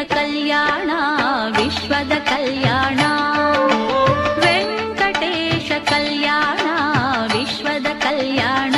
ಕಲ್ಯಾಣ ವಿಶ್ವದ ಕಲ್ಯಾಣ ವೆಂಕಟೇಶ ಕಲ್ಯಾಣ ವಿಶ್ವದ ಕಲ್ಯಾಣ.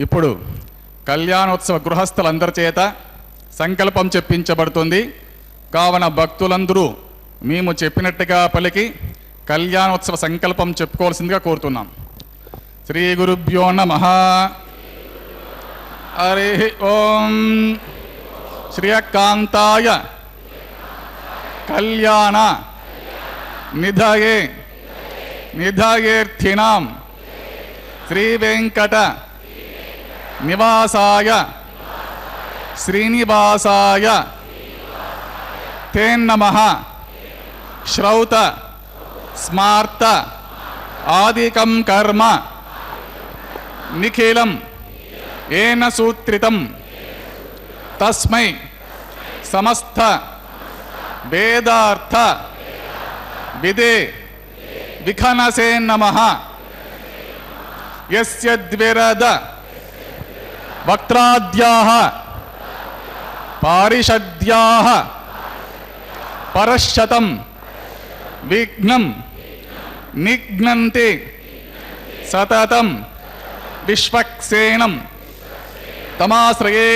ఇప్పుడు కళ్యాణోత్సవ గృహస్థులందరి చేత సంకల్పం చెప్పించబడుతుంది. కావున భక్తులందరూ మేము చెప్పినట్టుగా పలికి కళ్యాణోత్సవ సంకల్పం చెప్పుకోవాల్సిందిగా కోరుతున్నాం. శ్రీ గురుభ్యో నమః. హరి ఓం. శ్రియకాంతాయ కళ్యాణ నిధయే నిధయేర్థినాం శ్రీ వెంకట నివాసాయ శ్రీనివాసాయ తేన్నమః. శ్రౌత స్మార్త ఆదికం కర్మ నిఖిలం ఏన సూత్రితం తస్మై సమస్త వేదార్థ విదే విఖనసే నమః. యస్య ద్విరద వక్త్రాద్యాః పారిషద్యాః పరశతం విఘ్నం నిఘ్నంతి సతతం విశ్వక్సేనం తమాశ్రయే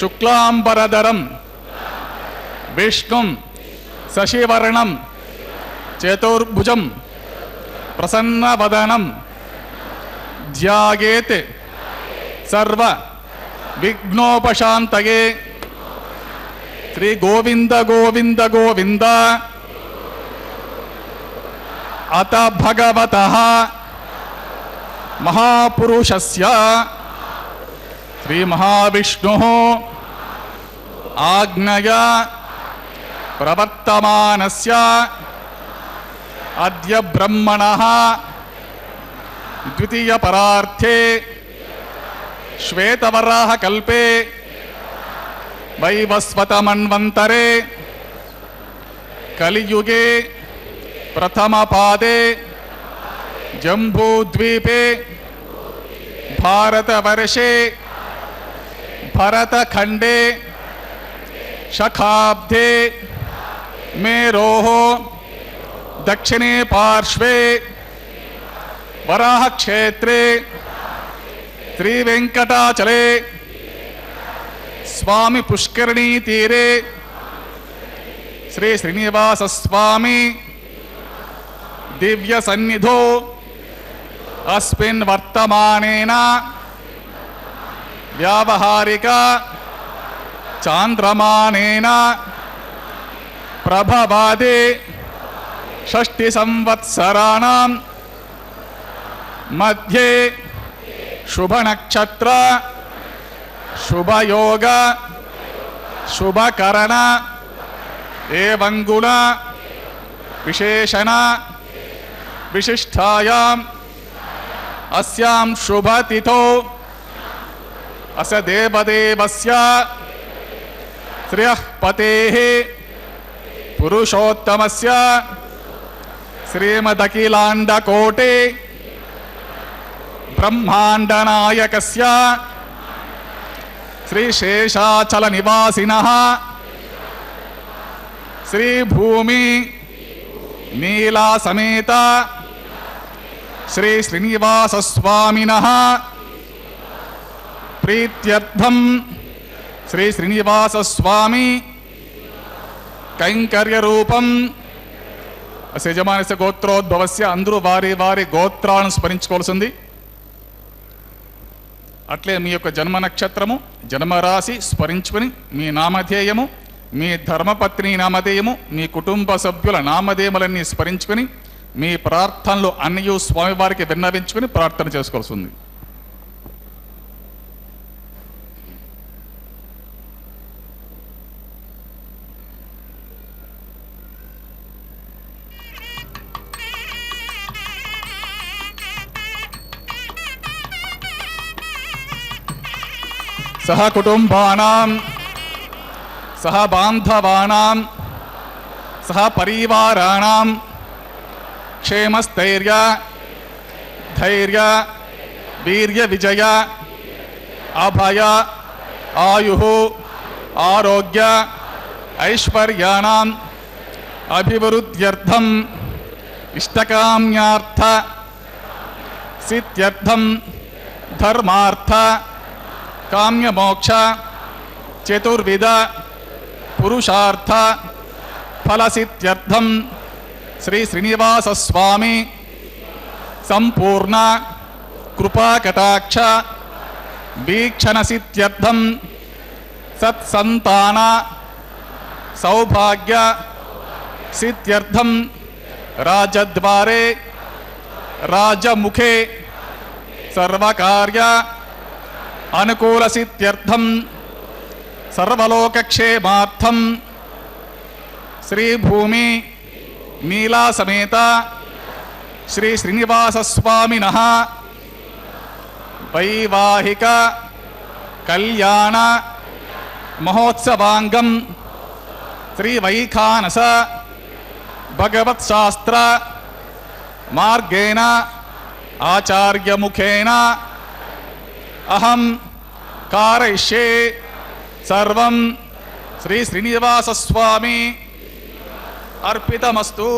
శుక్లాంబరధరం విష్ణుం శశివర్ణం చతుర్భుజం ప్రసన్నవదనం ధ్యాయేత్ సర్వ విఘ్నోపశాంతయే. శ్రీ గోవింద గోవింద గోవింద. అత భగవతః మహాపురుషస్య శ్రీ మహావిష్ణుః ఆజ్ఞయా ప్రవర్తమానస్య అద్య బ్రహ్మణః ద్వితీయ పరార్థే శ్వేతవరాహ కల్పే వైవస్వతమన్వంతరే కలియుగే ప్రథమ పాదే జంబూద్వీపే భారతవర్షే భరతఖండే శఖాబ్దే మేరోః దక్షిణే పార్శ్వే వరాహక్షేత్రే శ్రీ వెంకటాచలే స్వామి పుష్కరిణీ తీరే శ్రీ శ్రీనివాస స్వామి దివ్య సన్నిధో అస్మిన్ వర్తమానేన వ్యావహారిక చాంద్రమానేన ప్రభవాదే షష్ఠి సంవత్సరాణం మధ్యే శుభనక్షత్ర శుభయోగ శుభకరణ ఏవంగుణ విశేషణ విశిష్టాయాం అస్యాం శుభతిథౌ అస్య దేవదేవస్య శ్రియః పతేః పురుషోత్తమస్య శ్రీమదఖిలాండకోటి బ్రహ్మాండనాయకస్య శ్రీశేషాచల నివాసినః శ్రీభూమి నీలా సమేత శ్రీ శ్రీనివాస స్వామినః ప్రీత్యర్థం శ్రీ శ్రీనివాస స్వామి కైంకర్య రూపం యజమానస్య గోత్రోద్భవస్య. అందరూ వారి వారి గోత్రాలను స్మరించుకోవాల్సింది. అట్లే మీ యొక్క జన్మ నక్షత్రము జన్మరాశి స్మరించుకొని మీ నామధేయము మీ ధర్మపత్ని నామధేయము మీ కుటుంబ సభ్యుల నామధేయములన్నీ స్మరించుకొని మీ ప్రార్థనలు అన్నీ స్వామివారికి విన్నవించుకొని ప్రార్థన చేసుకోవాల్సి ఉంది. సహ కుటుంబానాం సహ బాంధవానాం సహ పరివారాణాం క్షేమస్థైర్య ధైర్య వీర్య విజయ అభయ ఆయు ఆరోగ్య ఐశ్వర్యాణం అభివృద్ధ్యర్థం ఇష్టకామ్యార్థ సిద్ధ్యర్థం ధర్మార్థ కామ్యమోక్ష చతుర్విధ పురుషార్థ ఫలసిద్ధ్యర్థం శ్రీ శ్రీనివాస స్వామి సంపూర్ణ కృపాకటాక్ష వీక్షణ సిద్ధ్యర్థం సత్సంతాన సౌభాగ్య సిద్ధ్యర్థం రాజద్వారే రాజముఖే సర్వకార్య అనుకూల సిద్ధ్యర్థం సర్వలోకక్షేమార్థం శ్రీభూమి నీలా సమేత శ్రీ శ్రీనివాస స్వామినః వైవాహిక కళ్యాణ మహోత్సవాంగం శ్రీ వైఖానస భగవత్శాస్త్ర మార్గేణ ఆచార్యముఖేన అహం కారయిష్యే సర్వం శ్రీ శ్రీనివాస స్వామి అర్పితమస్తు.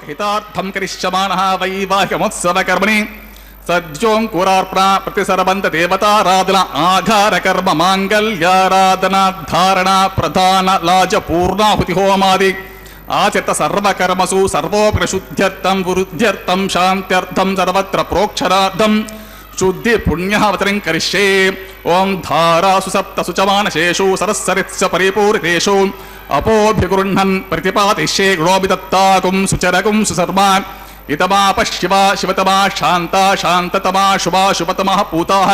హితార్థం కరిష్యమాణః వైవాహికమోత్సవకర్మణి సజ్జోంకురార్పణ ప్రతిసర్వంత దేవతారాధన ఆఘార కర్మ మాంగళ్యారాధన ధారణ ప్రధాన లాజ పూర్ణాహుతి హోమాది ఆచరిత సర్వకర్మసు సర్వోపశుద్ధ్యర్థం వృద్ధ్యర్థం శాంత్యర్థం సర్వత్ర ప్రోక్షరార్థం శుద్ధి పుణ్యావతరం కరిష్యే. ఓం ధారాసు సప్తసు చ మానసేషు సరస్సరిత్స పరిపూరితేషు అపోభిగృహ్ణన్ ప్రతిపాతిష్యే గ్లోబిదత్తాకుం సుచరకుం సుసర్మాన్ ఇతమాప శివ శివతమా శాంత శాంతతమా శుభా శుభతమః పూతాః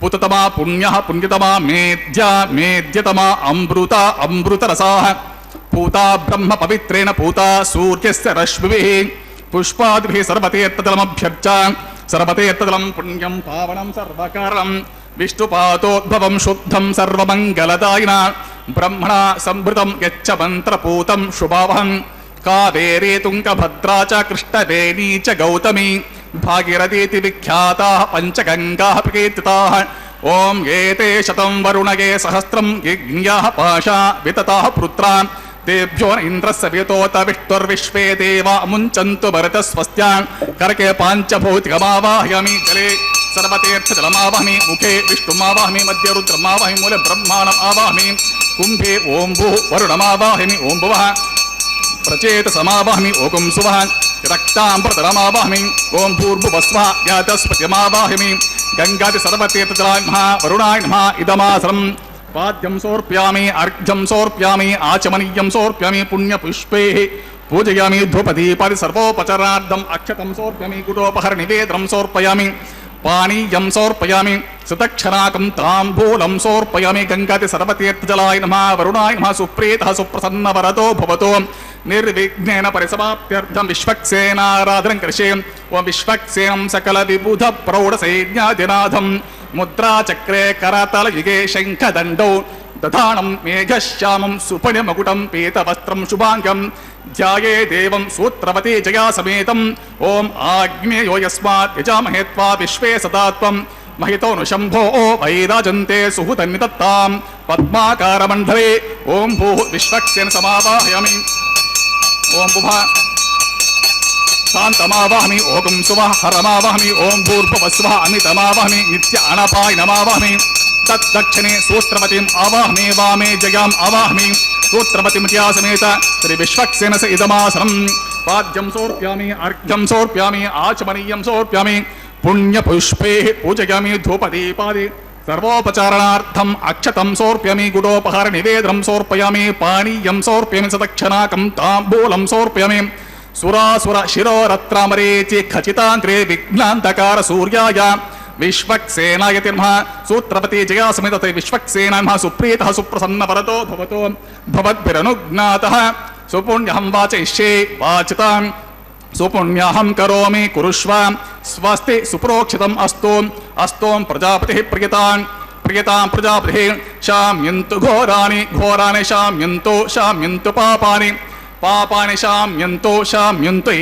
పూతతమా పుణ్యః పుణ్యతమా మేధ్య మేధ్యతమా అమృత అమృతరసాః పూతా బ్రహ్మ పవిత్రేణ పూతా సూర్యస్య రశ్మిభిః పుష్పాదిభిః సర్వతీర్థజలమభ్యర్చ సర్వతీర్థజలం పుణ్యం పావనం సర్వకారణం విష్ణుపాదోద్భవం శుద్ధం సర్వమంగళదాయిన బ్రహ్మణా సంభృతం యచ్చ మంత్రపూతం శుభావహం కావేరీ తుంగభద్రా చ కృష్ణవేణీ చ గౌతమీ భాగీరథీతి విఖ్యాతాః పంచగంగాః ప్రకీర్తితాః. ఓం ఏతే శతం వరుణగే సహస్రం యజ్ఞాః పాశా వితతాః పుత్రా तेभ्यो इंद्रस्य वितोत विष्णुर्विश्वे देवा मुञ्चन्तु भरतस्वस्त्यान् करके पाञ्चभौतिकमावाहयामि जले सर्वतीर्थजलमावाहमि मुखे विष्णुमावाहमि मध्ये रुद्रमावाहमि मूले ब्रह्माणमावाहमि कुम्भे ओं भूः वरुणमावाहमि ओं भुवः प्रचेतसमावाहमि ओं सुवः రక్తాంబరధరమావాహమి ఓం భూర్భువస్వః యాతస్పతిమావాహమి గంగాది సర్వతీర్థజలాయ నమః వరుణాయ నమః ఇదమాసనం పాద్యం సమర్పయామి అర్ఘ్యం సమర్పయామి ఆచమనీయం సమర్పయామి పుణ్యపుష్పే పూజయామి ధూపదీపాది సర్వోపచారార్థం అక్షతం సమర్పయామి గుడోపహర నివేదనం సమర్పయామి పానీయం సమర్పయామి సుతక్షరాకం తాంబూలం సమర్పయామి గంగాది సర్వతీర్థజలాయ నమః వరుణాయ నమః సుప్రీతః సుప్రసన్న వరదో భవతో నిర్విఘ్నేన పరిసమాప్త్యర్థం విశ్వక్సేనారాధనం కరిష్యే ఓం విశ్వక్సేనం సకల విబుధ ప్రౌఢ సైన్యాదినాథం ముద్రాచక్రే కరతల యుగే శంఖదండౌ దధానం మేఘశ్యామం సుపణిమకుటం పీతవస్త్రం శుభాంగం ధ్యాయే దేవం సూత్రవతి జయా సమేతం ఓం ఆగ్నేయో యస్మాత్ యజామహే త్వా విశ్వే సదాత్వం మహితోను శంభో వైరాజంతే సుహుతన్నిదత్తాం పద్మాకారమండలే ఓం భూ విశ్వక్సేన సమావాహయామి ఓం భువా శాంతమావాహమి ఓం సువః హరమావాహమి ఓం భూర్భువస్వః అమితమావాహమి నిత్య అనపాయ నమావాహమి తద్దక్షిణే సూత్రవతిం ఆవాహమి వామే జయాం ఆవాహమి సూత్రవతిమత్యా సమేత శ్రీ విశ్వక్సేనస ఇదమాసనం పాద్యం సమర్పయామి అర్ఘ్యం సమర్పయామి ఆచమనీయం సమర్పయామి పుణ్యపుష్పే పూజయామి ధూపదీపాది సర్వోపచారణార్థం అక్షతం సమర్పయామి గుడోపహార నివేదనం సమర్పయామి పానీయం సమర్పయామి సదక్షనాకం తాంబూలం సమర్పయామి సురాసుర శిరోరత్రామరేచి ఖచితాంత్రే విఘ్నాంతకార సూర్యాయ విశ్వక్సేనాయ నమః సూత్రవతి జయా సమేత విశ్వక్సేనాయ నమః సుప్రీతః సుప్రసన్న వరదో భవతో భవద్భిరనుజ్ఞాతః సుపుణ్యహం వాచయిష్యే వాచితాం సుపుణ్యహం కరోమి కురుష్వ స్వస్తి సుప్రోక్షితం అస్తోం ప్రజాపతిః ప్రియతాం ప్రజాపతిః శామ్యంతు ఘోరాని శామ్యంతు పాపాని శామ్యంతో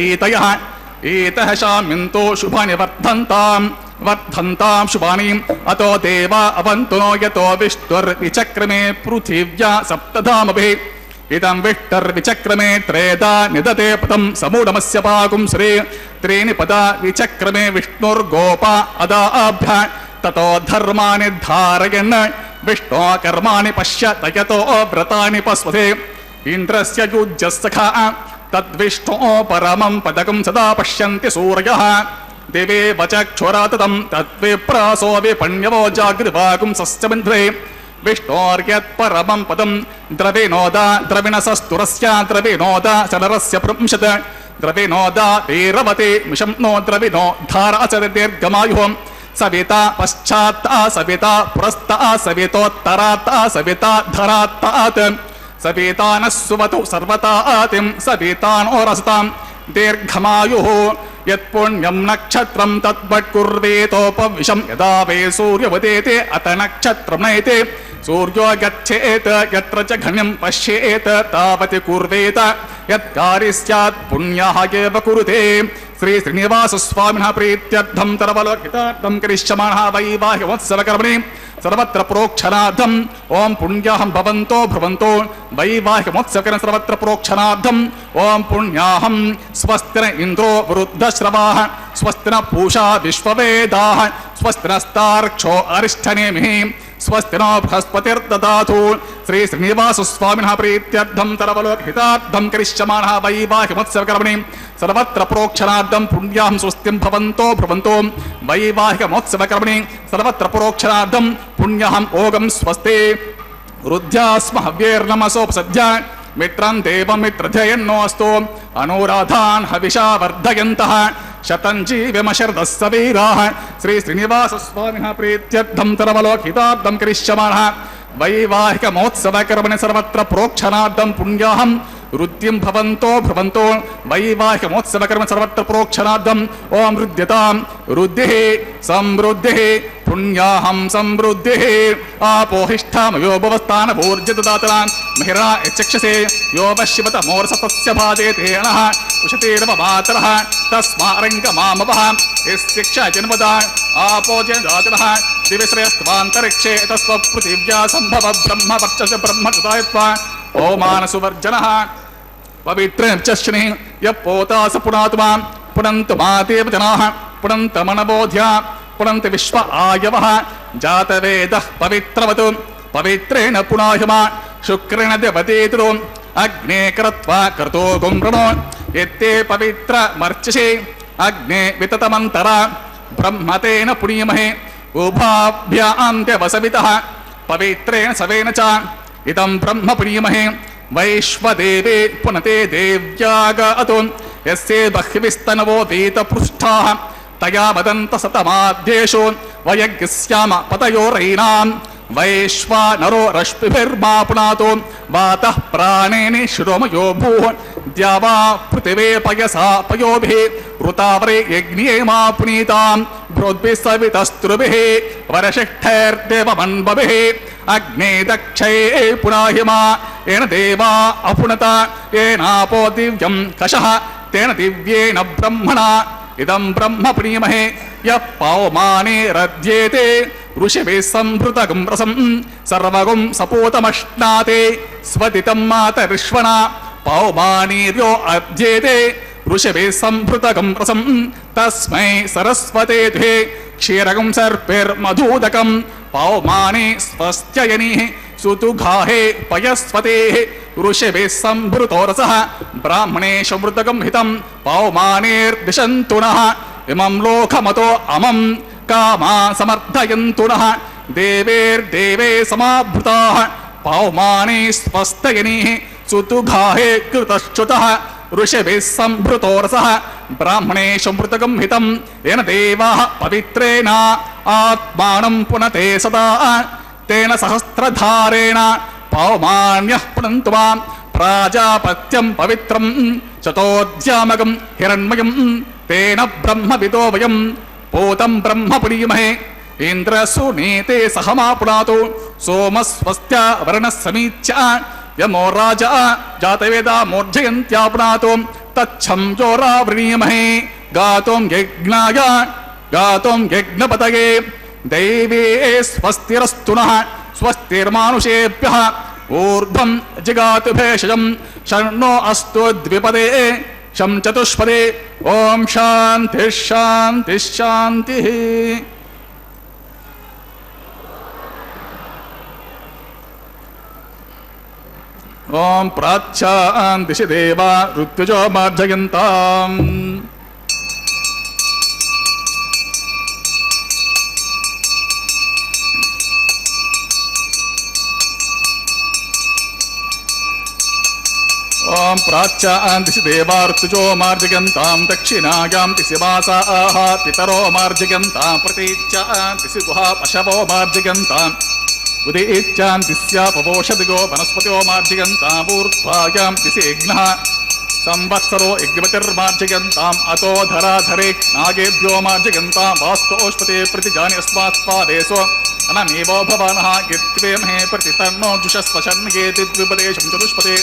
ఏతః శామ్యంతో శుభాని వర్ధంతాం శుభాని అతో దేవా అవంతునో యతో విష్ణుర్విచక్రమే పృథివ్యా సప్తధామభిః ఇదం విష్ణుర్విచక్రమే త్రేదా నిదతే పదం సమూఢమస్య పాకుం శ్రీ త్రీణి పద విచక్రమే విష్ణుర్గోప అదాభ్య తతో ధర్మాని ధారయన్ విష్ణో కర్మాణి పశ్యత యతో వ్రతాని పస్వతే ఇంద్రస్య యుజ్యస్సఖా తద్విష్ణో పరమం పదకం సదా పశ్యంతి సూర్యః దివే వచక్షురాతతం తద్విప్రాసో విపణ్యవో జాగృవాగుం సస్యబంధ్రే విష్ణోర్యత్పరమం పదం ద్రవిణసస్తురస్య ద్రవిణోద చనరస్య పుంశత్ ద్రవిణోద వీరవతే మిషం నో ద్రవిణో ధారాచర దీర్ఘమాయుః సవిత పశ్చాత్ సవిత పురస్త సవితోత్తరాత్ సవిత ధరాత్ సవితానః సువతు సర్వతాతిం సవితానోరసతాం దీర్ఘమాయుః యత్పుణ్యం నక్షత్రం తద్వట్కుర్వేతోపవిశం యదా వే సూర్యవదేతే అత నక్షత్రం నయతే సూర్యో గచ్చేత్ యత్ర చ ఘనం పశ్యేత్ తావతి కుర్వేత యత్కారి స్యాత్ పుణ్యః ఏవ కురుతే శ్రీ శ్రీనివాస స్వామినః ప్రీత్యర్థం తరవలోకితార్థం కరిష్యమాణః వైవాహికోత్సవకర్మణి సర్వత్ర ప్రోక్షణార్థం ఓం పుణ్యాహం భవంతో భ్రువంతో వైవాహికోత్సవకర్మ సర్వత్ర ప్రోక్షణార్థం ఓం పుణ్యాహం స్వస్తిన ఇంద్రో వృద్ధశ్రవాః స్వస్తిన పూషా విశ్వవేదాః స్వస్తినస్తార్క్షో అరిష్టనేమిః స్వస్తినో బృహస్పతిర్దదాతు శ్రీ శ్రీనివాస స్వామినః ప్రీత్యర్థం తరవలోకితార్థం కరిష్యమాణః వైవాహికోత్సవకర్మణి సర్వత్ర ప్రోక్షణార్థం పుణ్యాహం స్వస్తిం భవంతో భ్రువంతో వైవాహికోత్సవకర్మణి సర్వత్ర ప్రోక్షణార్థం పుణ్యాహం ఓగం స్వస్తి వృద్ధ్యాస్మ హవ్యేర్నమసోపసద్య మిత్రం దేవం మిత్రజయన్నోస్తు అనురాధాన్ హవిషా వర్ధయంతః శతం జీవమశర్దస్స వీరాః శ్రీ శ్రీనివాస స్వామినః ప్రీత్యర్థం తరవలోకితార్థం కరిష్యమాణః వైవాహికమోత్సవకర్మణి సర్వత్ర ప్రోక్షణార్థం పుణ్యాహం వృద్ధిం భవంతో భ్రువంతో వైవాహికమోత్సవకర్మ సర్వత్ర ప్రోక్షణార్థం ఓం వృద్ధ్యతాం వృద్ధిః సమృద్ధిః పుణ్యాహం సమృద్ధిః ఆపోహిష్ఠామయో భవస్థానభూర్జితదాతనాం మహిరా యచక్షసే యో పశ్యవత మోర్సతస్య భాజేతేనః ఉషతేరవ మాతరః తస్మారంగమామవః యస్యక్ష జన్మదా ఆపోజదాతనః దివిశ్రేయస్త్వాంతరిక్షే తస్వపృథివ్యా సంభవ బ్రహ్మ వర్చస బ్రహ్మకృతాయత్వా ఓమానసువర్జనః పవిత్రశ్చశ్ని యపోతాస పునాత్మా పునంతు మాదేవ జనాః పునంతమనబోధ్య పునంత విశ్వ ఆయవః జాతవేదః పవిత్రవతు పవిత్రేణ పునాహిమా శుక్రేణ దేవతేతురు అగ్నే కరత్వా కర్తో గుంభ్రణో ಎತ್ತೇ ಪವಿತ್ರ ಮರ್ಚಸೆ ಅಗ್ನೆ ವಿತತಮಂತರ ಬ್ರಹ್ಮತೇನ ಪುಣ್ಯಮಹೇ ಉಭಾಭ್ಯಾಂ ವಸವಿತಃ ಪವಿತ್ರೇಣ ಸವೇನ ಚ ಇದಂ ಬ್ರಹ್ಮ ಪುಣ್ಯಮಹೇ ವೈಶ್ವದೇವೇ ಪುನತೆ ದೇವ್ಯಾಗಾತೋ ಯಸ್ಯೇ ಬಹ್ವಿಸ್ತನವೋ ವೇತಪೃಷ್ಠಾಃ ತಯಾ ವದಂತ ಸತಮಾದ್ಯೇಷು ವಯಜ್ಞಸ್ಯಾಮ ಪತಯೋರೈನಾಂ ವೈಶ್ವಾನರೋ ರಶ್ಮಿಭಿರ್ಮಾ ಪುನಾತೋ ವಾತಃ ಪ್ರಾಣೇನಿ ಶಿರೋಮಯೋ ಭೂಃ ದ್ಯಾವಾ ಪೃಥಿವೇ ಪಯಸಾ ಪಯೋಭಿಃ ಋತಾವರೇ ಯಜ್ಞೇ ಮಾ ಪುನೀತಾಂ ಭೃದ್ಭಿಃ ಸವಿತಸ್ತೃಭಿಃ ವರಶಿಷ್ಠೈರ್ದೇವಮನ್ಭಭಿಃ ಅಗ್ನೇ ದಕ್ಷೇ ಪುನಾಹಿಮಾ ಏನ ದೇವಾ ಅಪುನತ ಏನಾಪೋ ದಿವ್ಯಂ ಕಷಃ ತೇನ ದಿವ್ಯೇನ ಬ್ರಹ್ಮಣ ಇದಂ ಬ್ರಹ್ಮ ಪ್ರಿಯಮಹೇ ಯಃ ಪೌಮಾನೇ ರಧ್ಯೇತೆ ಋಷಿಭಿಃ ಸಂಭೃತಗಂ ರಸಂ ಸರ್ವಗಂ ಸಪೂತಮಶ್ನಾತೆ ಸ್ವದಿತಂ ಮಾತರಿಶ್ವಣ ಪೌಮಾನೀರ್ಯೋ ಅಧ್ಯೇತೆ ಋಷಿಭಿಃ ಸಂಭೃತಗಂ ರಸಂ ತಸ್ಮೈ ಸರಸ್ವತೆ ದ್ವೇ ಕ್ಷೀರಗಂ ಸರ್ಪಿರ್ಮಧೂದಕಂ ಪೌಮಾನೇ ಸ್ವಸ್ತ್ಯಯನಿಃ ಸುತುಘಾಹೇ ಪಯಸ್ವತೆ ಋಷಿಭಿಃ ಸಂಭೃತೋ ರಸಃ ಬ್ರಾಹ್ಮಣೇಷು ಮೃತಕಂ ಹಿತಂ ಪೌಮಾನೇರ್ದಿಶಂತು ನಃ ಇಮಂ ಲೋಕಮತೋ ಅಮಂ ಕಾಮಾ ಸಮರ್ಥಯಂತು ನಃ ದೇವೇರ್ದೇವೇ ಸಮಾಭೃತಾಃ ಪೌಮಾನೇ ಸ್ವಸ್ತಯನಿಃ ಸುತುಘಾಹೇ ಕೃತಶ್ಚುತಃ ಋಷಿಭಿಃ ಸಂಭೃತೋ ರಸಃ ಬ್ರಾಹ್ಮಣೇಷು ಮೃತಕಂ ಹಿತಂ ಯೇನ ದೇವಾಃ ಪವಿತ್ರೇಣ ಆತ್ಮಾನಂ ಪುನತೆ ಸದಾ ತೇನ ಸಹಸ್ರಧಾರೇಣ ಪೌಮಾನ್ಯಃ ಪುನಂತು ಮಾಂ ಪ್ರಾಜಾಪತ್ಯಂ ಪವಿತ್ರಂ ಚತೋದ್ಯಾಮಗಂ ಹಿರಣ್ಮಯಂ ತೇನ ಬ್ರಹ್ಮವಿದೋ ವಯಂ ಪೂತಂ ಬ್ರಹ್ಮ ಪುನೀಮಹೇ ಇಂದ್ರಸು ನೀತೆ ಸಹಮಾ ಪುನಾತು ಸೋಮಸ್ವಸ್ತ್ಯ ವರ್ಣಃ ಸಮೀಚ್ಯ ಯಮೋ ರಾಜ ಜಾತವೇದ ಮೋರ್ಜಯಂತ್ಯಾ ಪುನಾತು ತಚ್ಛಂ ಜೋರಾವೃಣೀಮಹೇ ಗಾತುಂ ಯಜ್ಞಾಯ ಗಾತುಂ ಯಜ್ಞಪತಯೇ ದೈವೇ ಸ್ವಸ್ತಿರಸ್ತು ನಃ ಸ್ವಸ್ತಿರ್ಮಾನುಷೇಭ್ಯಃ ಊರ್ಧ್ವಂ ಜಿಗಾತು ಭೇಷಜಂ ಷಣ್ಣೋ ಅಸ್ತು ದ್ವಿಪದೇ ಶಂ ಚತುಷ್ಪದೇ ಓಂ ಶಾಂತಿ ಶಾಂತಿ ಶಾಂತಿ. ಓಂ ಪ್ರಾಚ್ಯಾನ್ ದಿಶಿ ದೇವ ಋತ್ವಿಜೋ ಮಾರ್ಜಯಂತಾಂ. ಓಂ ಪ್ರಾಚ್ಯಾನ್ ದಿಶಿ ದೇವ ಋತ್ವಿಜೋ ಮಾರ್ಜಯಂತಾಂ. ದಕ್ಷಿಣಾಯಾಂ ದಿಶಿ ವಾಸಾಃ ಪಿತರೋ ಮಾರ್ಜಯಂತಾಂ. ಪ್ರತೀಚ್ಯಾನ್ ದಿಶಿ ಗುಹಾ ಪಶವೋ ಮಾರ್ಜಯಂತಾಂ. ಉದೀಚ್ಯಾನ್ ದಿಸ್ಯಾಪವೋಷದಿಗೋ ವನಸ್ಪತಿಯೋ ಮಾರ್ಜಯಂತಾಂ. ಊರ್ಧ್ವಾಯಾಂ ದಿಶಿ ಯಜ್ಞಃ ಸಂವತ್ಸರೋ ಯಜ್ಞಪತಿರ್ಮಾರ್ಜಯಂತಾಂ. ಅತೋ ಧರಾಧರೆ ನಾಗೇಭ್ಯೋ ಮಾರ್ಜಯಂತಾಂ. ವಾಸ್ತೋಷ್ಪತೆ ಪ್ರತಿಜಾನಿ ಅಸ್ಮಾತ್ ಪಾದೇಸೋ ಅನಮೇವೋ ಭವಾನಃ ಗಿತ್ವೇಮಹೇ ಪ್ರತಿ ತನ್ನೋ ಜುಷಸ್ವಶನ್ಯೇತಿ ದ್ವಿಪದೇಶಂ ಚತುಷ್ಪತೆ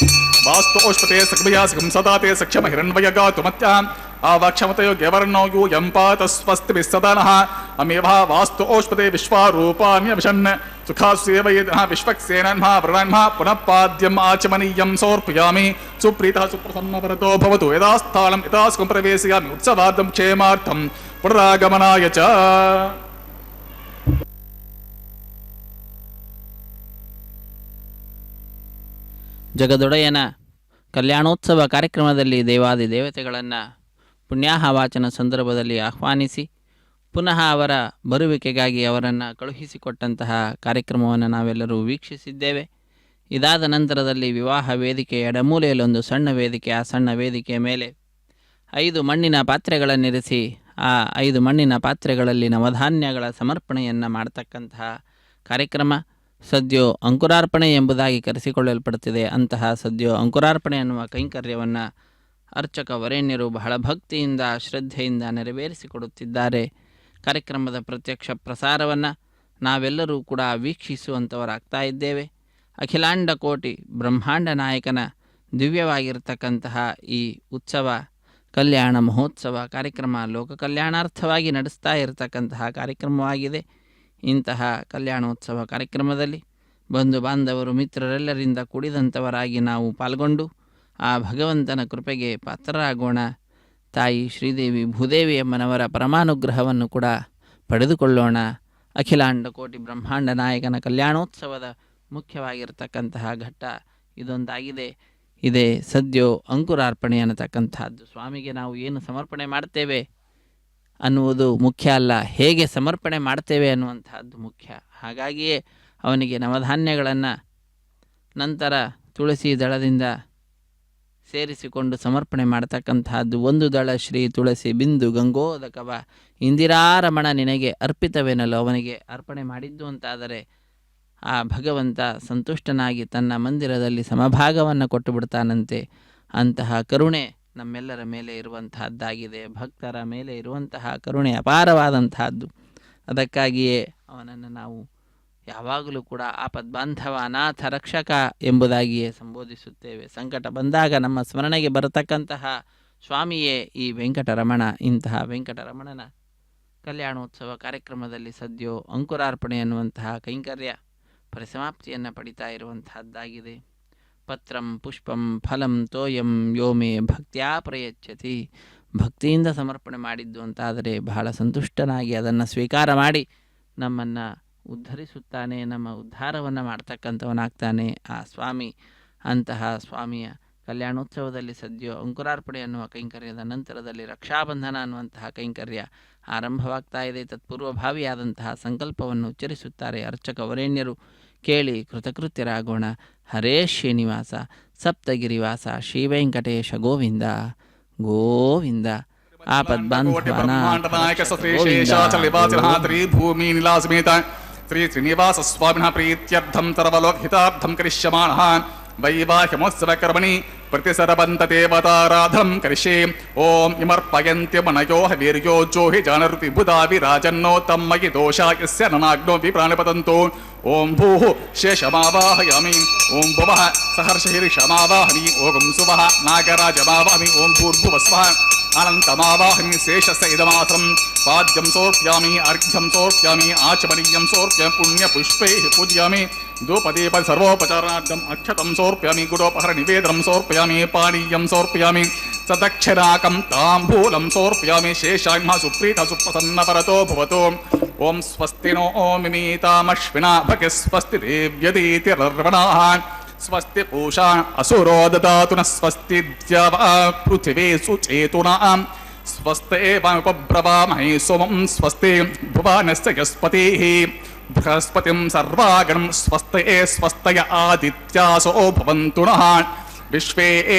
ವಾಸ್ತೋಷ್ಪತೆ ಸಕ್ಮಯಾ ಸಕಂ ಸದಾ ತೇ ಸಕ್ಷಮ ಹಿರಣ್ವಯ ಗಾತುಮತ್ಯಾಂ. ಆವಾಕ್ಷಮತಯೋ ಗೆವರ್ಣೋ ಯೂಯಂ ಪಾತ ಸ್ವಸ್ತಿಭಿಃ ಸದಾ ನಃ. ಅಮೇವ ವಾಸ್ತು ಓಷ್ಪತೆ ವಿಶ್ವಾರೂಪಾಣ್ಯವಿಶನ್ ಸುಖಾಸ್ಯೇವಯೇನಃ ವಿಶ್ವಕ್ಸೇನನ್ಮಃ ವೃಣನ್ಮಃ ಪುನಃ ಪಾದ್ಯಂ ಆಚಮನೀಯಂ ಸಮರ್ಪಯಾಮಿ. ಸುಪ್ರೀತಃ ಸುಪ್ರಸನ್ನವರತೋ ಭವತು. ಯಥಾಸ್ಥಾನಂ ಯಥಾಸ್ಕಂ ಪ್ರವೇಶಯಾಮಿ ಉತ್ಸವಾರ್ಥಂ ಕ್ಷೇಮಾರ್ಥಂ ಪುನರಾಗಮನಾಯ ಚ. ಜಗದೊಡೆಯನ ಕಲ್ಯಾಣೋತ್ಸವ ಕಾರ್ಯಕ್ರಮದಲ್ಲಿ ದೇವಾದಿ ದೇವತೆಗಳನ್ನು ಪುಣ್ಯಾಹವಾಚನ ಸಂದರ್ಭದಲ್ಲಿ ಆಹ್ವಾನಿಸಿ ಪುನಃ ಅವರ ಬರುವಿಕೆಗಾಗಿ ಅವರನ್ನು ಕಳುಹಿಸಿಕೊಟ್ಟಂತಹ ಕಾರ್ಯಕ್ರಮವನ್ನು ನಾವೆಲ್ಲರೂ ವೀಕ್ಷಿಸಿದ್ದೇವೆ. ಇದಾದ ನಂತರದಲ್ಲಿ ವಿವಾಹ ವೇದಿಕೆಯ ಎಡಮೂಲೆಯಲ್ಲೊಂದು ಸಣ್ಣ ವೇದಿಕೆ, ಆ ಸಣ್ಣ ವೇದಿಕೆಯ ಮೇಲೆ 5 ಮಣ್ಣಿನ ಪಾತ್ರೆಗಳನ್ನಿರಿಸಿ ಆ 5 ಮಣ್ಣಿನ ಪಾತ್ರೆಗಳಲ್ಲಿ ನವಧಾನ್ಯಗಳ ಸಮರ್ಪಣೆಯನ್ನು ಮಾಡತಕ್ಕಂತಹ ಕಾರ್ಯಕ್ರಮ ಸದ್ಯೋ ಅಂಕುರಾರ್ಪಣೆ ಎಂಬುದಾಗಿ ಕರೆಸಿಕೊಳ್ಳಲ್ಪಡುತ್ತಿದೆ. ಅಂತಹ ಸದ್ಯೋ ಅಂಕುರಾರ್ಪಣೆ ಎನ್ನುವ ಕೈಂಕರ್ಯವನ್ನು ಅರ್ಚಕ ವರೇಣ್ಯರು ಬಹಳ ಭಕ್ತಿಯಿಂದ ಶ್ರದ್ಧೆಯಿಂದ ನೆರವೇರಿಸಿಕೊಡುತ್ತಿದ್ದಾರೆ. ಕಾರ್ಯಕ್ರಮದ ಪ್ರತ್ಯಕ್ಷ ಪ್ರಸಾರವನ್ನು ನಾವೆಲ್ಲರೂ ಕೂಡ ವೀಕ್ಷಿಸುವಂಥವರಾಗ್ತಾ ಇದ್ದೇವೆ. ಅಖಿಲಾಂಡ ಕೋಟಿ ಬ್ರಹ್ಮಾಂಡ ನಾಯಕನ ದಿವ್ಯವಾಗಿರತಕ್ಕಂತಹ ಈ ಉತ್ಸವ ಕಲ್ಯಾಣ ಮಹೋತ್ಸವ ಕಾರ್ಯಕ್ರಮ ಲೋಕ ಕಲ್ಯಾಣಾರ್ಥವಾಗಿ ನಡೆಸ್ತಾ ಇರತಕ್ಕಂತಹ ಕಾರ್ಯಕ್ರಮವಾಗಿದೆ. ಇಂತಹ ಕಲ್ಯಾಣೋತ್ಸವ ಕಾರ್ಯಕ್ರಮದಲ್ಲಿ ಬಂಧು ಬಾಂಧವರು ಮಿತ್ರರೆಲ್ಲರಿಂದ ಕೂಡಿದಂಥವರಾಗಿ ನಾವು ಪಾಲ್ಗೊಂಡು ಆ ಭಗವಂತನ ಕೃಪೆಗೆ ಪಾತ್ರರಾಗೋಣ. ತಾಯಿ ಶ್ರೀದೇವಿ ಭೂದೇವಿಯಮ್ಮನವರ ಪರಮಾನುಗ್ರಹವನ್ನು ಕೂಡ ಪಡೆದುಕೊಳ್ಳೋಣ. ಅಖಿಲಾಂಡ ಕೋಟಿ ಬ್ರಹ್ಮಾಂಡ ನಾಯಕನ ಕಲ್ಯಾಣೋತ್ಸವದ ಮುಖ್ಯವಾಗಿರತಕ್ಕಂತಹ ಘಟ್ಟ ಇದೊಂದಾಗಿದೆ. ಇದೇ ಸದ್ಯೋ ಅಂಕುರಾರ್ಪಣೆ ಅನ್ನತಕ್ಕಂಥದ್ದು. ಸ್ವಾಮಿಗೆ ನಾವು ಏನು ಸಮರ್ಪಣೆ ಮಾಡ್ತೇವೆ ಅನ್ನುವುದು ಮುಖ್ಯ ಅಲ್ಲ, ಹೇಗೆ ಸಮರ್ಪಣೆ ಮಾಡ್ತೇವೆ ಅನ್ನುವಂಥದ್ದು ಮುಖ್ಯ. ಹಾಗಾಗಿಯೇ ಅವನಿಗೆ ನವಧಾನ್ಯಗಳನ್ನು ನಂತರ ತುಳಸಿ ದಳದಿಂದ ಸೇರಿಸಿಕೊಂಡು ಸಮರ್ಪಣೆ ಮಾಡತಕ್ಕಂತಹದ್ದು. ಒಂದು ದಳ ಶ್ರೀ ತುಳಸಿ ಬಿಂದು ಗಂಗೋದಕವ ಇಂದಿರಾರಮಣ ನಿನಗೆ ಅರ್ಪಿತವೆನಲು. ಅವನಿಗೆ ಅರ್ಪಣೆ ಮಾಡಿದ್ದು ಅಂತಾದರೆ ಆ ಭಗವಂತ ಸಂತುಷ್ಟನಾಗಿ ತನ್ನ ಮಂದಿರದಲ್ಲಿ ಸಮಭಾಗವನ್ನು ಕೊಟ್ಟು ಬಿಡ್ತಾನಂತೆ. ಅಂತಹ ಕರುಣೆ ನಮ್ಮೆಲ್ಲರ ಮೇಲೆ ಇರುವಂತಹದ್ದಾಗಿದೆ. ಭಕ್ತರ ಮೇಲೆ ಇರುವಂತಹ ಕರುಣೆ ಅಪಾರವಾದಂತಹದ್ದು. ಅದಕ್ಕಾಗಿಯೇ ಅವನನ್ನು ನಾವು ಯಾವಾಗಲೂ ಕೂಡ ಆಪದ್ಬಾಂಧವ ಅನಾಥ ರಕ್ಷಕ ಎಂಬುದಾಗಿಯೇ ಸಂಬೋಧಿಸುತ್ತೇವೆ. ಸಂಕಟ ಬಂದಾಗ ನಮ್ಮ ಸ್ಮರಣೆಗೆ ಬರತಕ್ಕಂತಹ ಸ್ವಾಮಿಯೇ ಈ ವೆಂಕಟರಮಣ. ಇಂತಹ ವೆಂಕಟರಮಣನ ಕಲ್ಯಾಣೋತ್ಸವ ಕಾರ್ಯಕ್ರಮದಲ್ಲಿ ಸದ್ಯೋ ಅಂಕುರಾರ್ಪಣೆ ಅನ್ನುವಂತಹ ಕೈಂಕರ್ಯ ಪರಿಸಮಾಪ್ತಿಯನ್ನು ಪಡಿತಾ ಇರುವಂತಹದ್ದಾಗಿದೆ. ಪತ್ರಂ ಪುಷ್ಪಂ ಫಲಂ ತೋಯಂ ಯೋಮೇ ಭಕ್ತ್ಯಾ ಪ್ರಯಚ್ಛತಿ. ಭಕ್ತಿಯಿಂದ ಸಮರ್ಪಣೆ ಮಾಡಿದ್ದು ಅಂತಾದರೆ ಬಹಳ ಸಂತುಷ್ಟನಾಗಿ ಅದನ್ನು ಸ್ವೀಕಾರ ಮಾಡಿ ನಮ್ಮನ್ನು ಉದ್ಧರಿಸುತ್ತಾನೆ, ನಮ್ಮ ಉದ್ಧಾರವನ್ನು ಮಾಡ್ತಕ್ಕಂಥವನಾಗ್ತಾನೆ ಆ ಸ್ವಾಮಿ. ಅಂತಹ ಸ್ವಾಮಿಯ ಕಲ್ಯಾಣೋತ್ಸವದಲ್ಲಿ ಸದ್ಯೋ ಅಂಕುರಾರ್ಪಣೆ ಅನ್ನುವ ಕೈಂಕರ್ಯದ ನಂತರದಲ್ಲಿ ರಕ್ಷಾಬಂಧನ ಅನ್ನುವಂತಹ ಕೈಂಕರ್ಯ ಆರಂಭವಾಗ್ತಾ ಇದೆ. ತತ್ಪೂರ್ವಭಾವಿಯಾದಂತಹ ಸಂಕಲ್ಪವನ್ನು ಉಚ್ಚರಿಸುತ್ತಾರೆ ಅರ್ಚಕ ವರೇಣ್ಯರು. ಕೇಳಿ ಕೃತಕೃತ್ಯರಾಗೋಣ. ಹರೇ ಶ್ರೀನಿವಾಸ ಸಪ್ತಗಿರಿವಾಸ ಶ್ರೀ ವೆಂಕಟೇಶ ಗೋವಿಂದ ಗೋವಿಂದ. ಭೂಮಿ ನಿಲಾಸಮೇತ ಶ್ರೀ ಶ್ರೀನಿವಾಸ ಸ್ವಾಮಿನ ಪ್ರೀತ್ಯರ್ಥಂ ಸರ್ವಲೋಕಹಿತಾರ್ಥಂ ಕರಿಷ್ಯಮಾಣಃ ವೈವಾಹಿಮೋತ್ಸವ ಕರ್ಮಣಿ ಪ್ರತಿಸರಬಂತ ದೇವತಾರಾಧನಂ ಕರಿಷ್ಯೆ. ಓಂ ಇಮರ್ಪಯಂತ್ಯ ಮನಯೋ ವೀರ್ಯೋ ಜೋಹಿ ಜಾನರುತಿ ಬುಧಾ ವಿರಾಜನ್ನೋ ತಮ್ಮಗಿ ದೋಷಾಯಸ್ಯ ನನಾಗ್ನೋ ವಿಪ್ರಾಣಪತಂತೋ. ಓಂ ಭೂಃ ಶೇಷಮಾವಾಹಯಾಮಿ. ಓಂ ಭುವಃ ಸಹರ್ಷಹಿರಿಷಮಾವಾಹಮಿ. ಓಂ ಸುವಃ ನಾಗರಾಜಮಾವಾಹಮಿ. ಓಂ ಭೂರ್ಭುವಸ್ವಃ ಅನಂತಮಾವಾಹಮಿ. ಶೇಷಸ್ಯ ಇದಮಾತ್ರಂ ಪಾದ್ಯಂ ಸೋರ್ಪ್ಯಾಮಿ. ಅರ್ಘ್ಯಂ ಸೋರ್ಪ್ಯಾಮಿ. ಆಚಮನೀಯಂ ಸೋರ್ಪ್ಯಾಮಿ. ಪುಣ್ಯಪುಷ್ಪೈಃ ಪೂಜ್ಯಾಮಿ. ಧೂಪದೀಪ ಸರ್ವೋಪಚಾರಾರ್ಥಂ ಅಕ್ಷತಂ ಸೋರ್ಪ್ಯಾಮಿ. ಗುಡೋಪಹರ ನಿವೇದನಂ ಸೋರ್ಪ್ಯಾಮಿ. ಪಾನೀಯಂ ಸೋರ್ಪ್ಯಾಮಿ. ಸದಕ್ಷರಾಕಂ ತಾಂಬೂಲಂ ಸೋರ್ಪ್ಯಾಮಿ. ಶೇಷಾಂಹ ಸುಪ್ರೀತ ಸುಪ್ರಸನ್ನ ಪರತೋ ಭವತೋ. ಓಂ ಸ್ವಸ್ತಿ ನೋ ಮಿಮೀತಾಮಶ್ವಿನಾ ಭಗೆ ಸ್ವಸ್ತಿ ದೇವ್ಯದೀತಿರರ್ವಣಾಃ. ಸ್ವಸ್ತಿ ಪೂಷಾ ಅಸುರೋ ದದಾತು ನ ಸ್ವಸ್ತಿ ದ್ಯಾವಾ ಪೃಥಿವೀ ಸುಚೇತುನಾ. ಸ್ವಸ್ತೇವಾಮುಪಬ್ರವಾಮಹೇ ಸೋಮಂ ಸ್ವಸ್ತಿ ಭುವನಸ್ಯ ಯಸ್ಪತಿಃ. ಬೃಹಸ್ಪತಿಂ ಸರ್ವಾಗಣಂ ಸ್ವಸ್ತಯೇ ಸ್ವಸ್ತಯ ಆದಿತ್ಯಾಸೋ ಭವಂತು ನಃ. ವಿಶ್ವೇ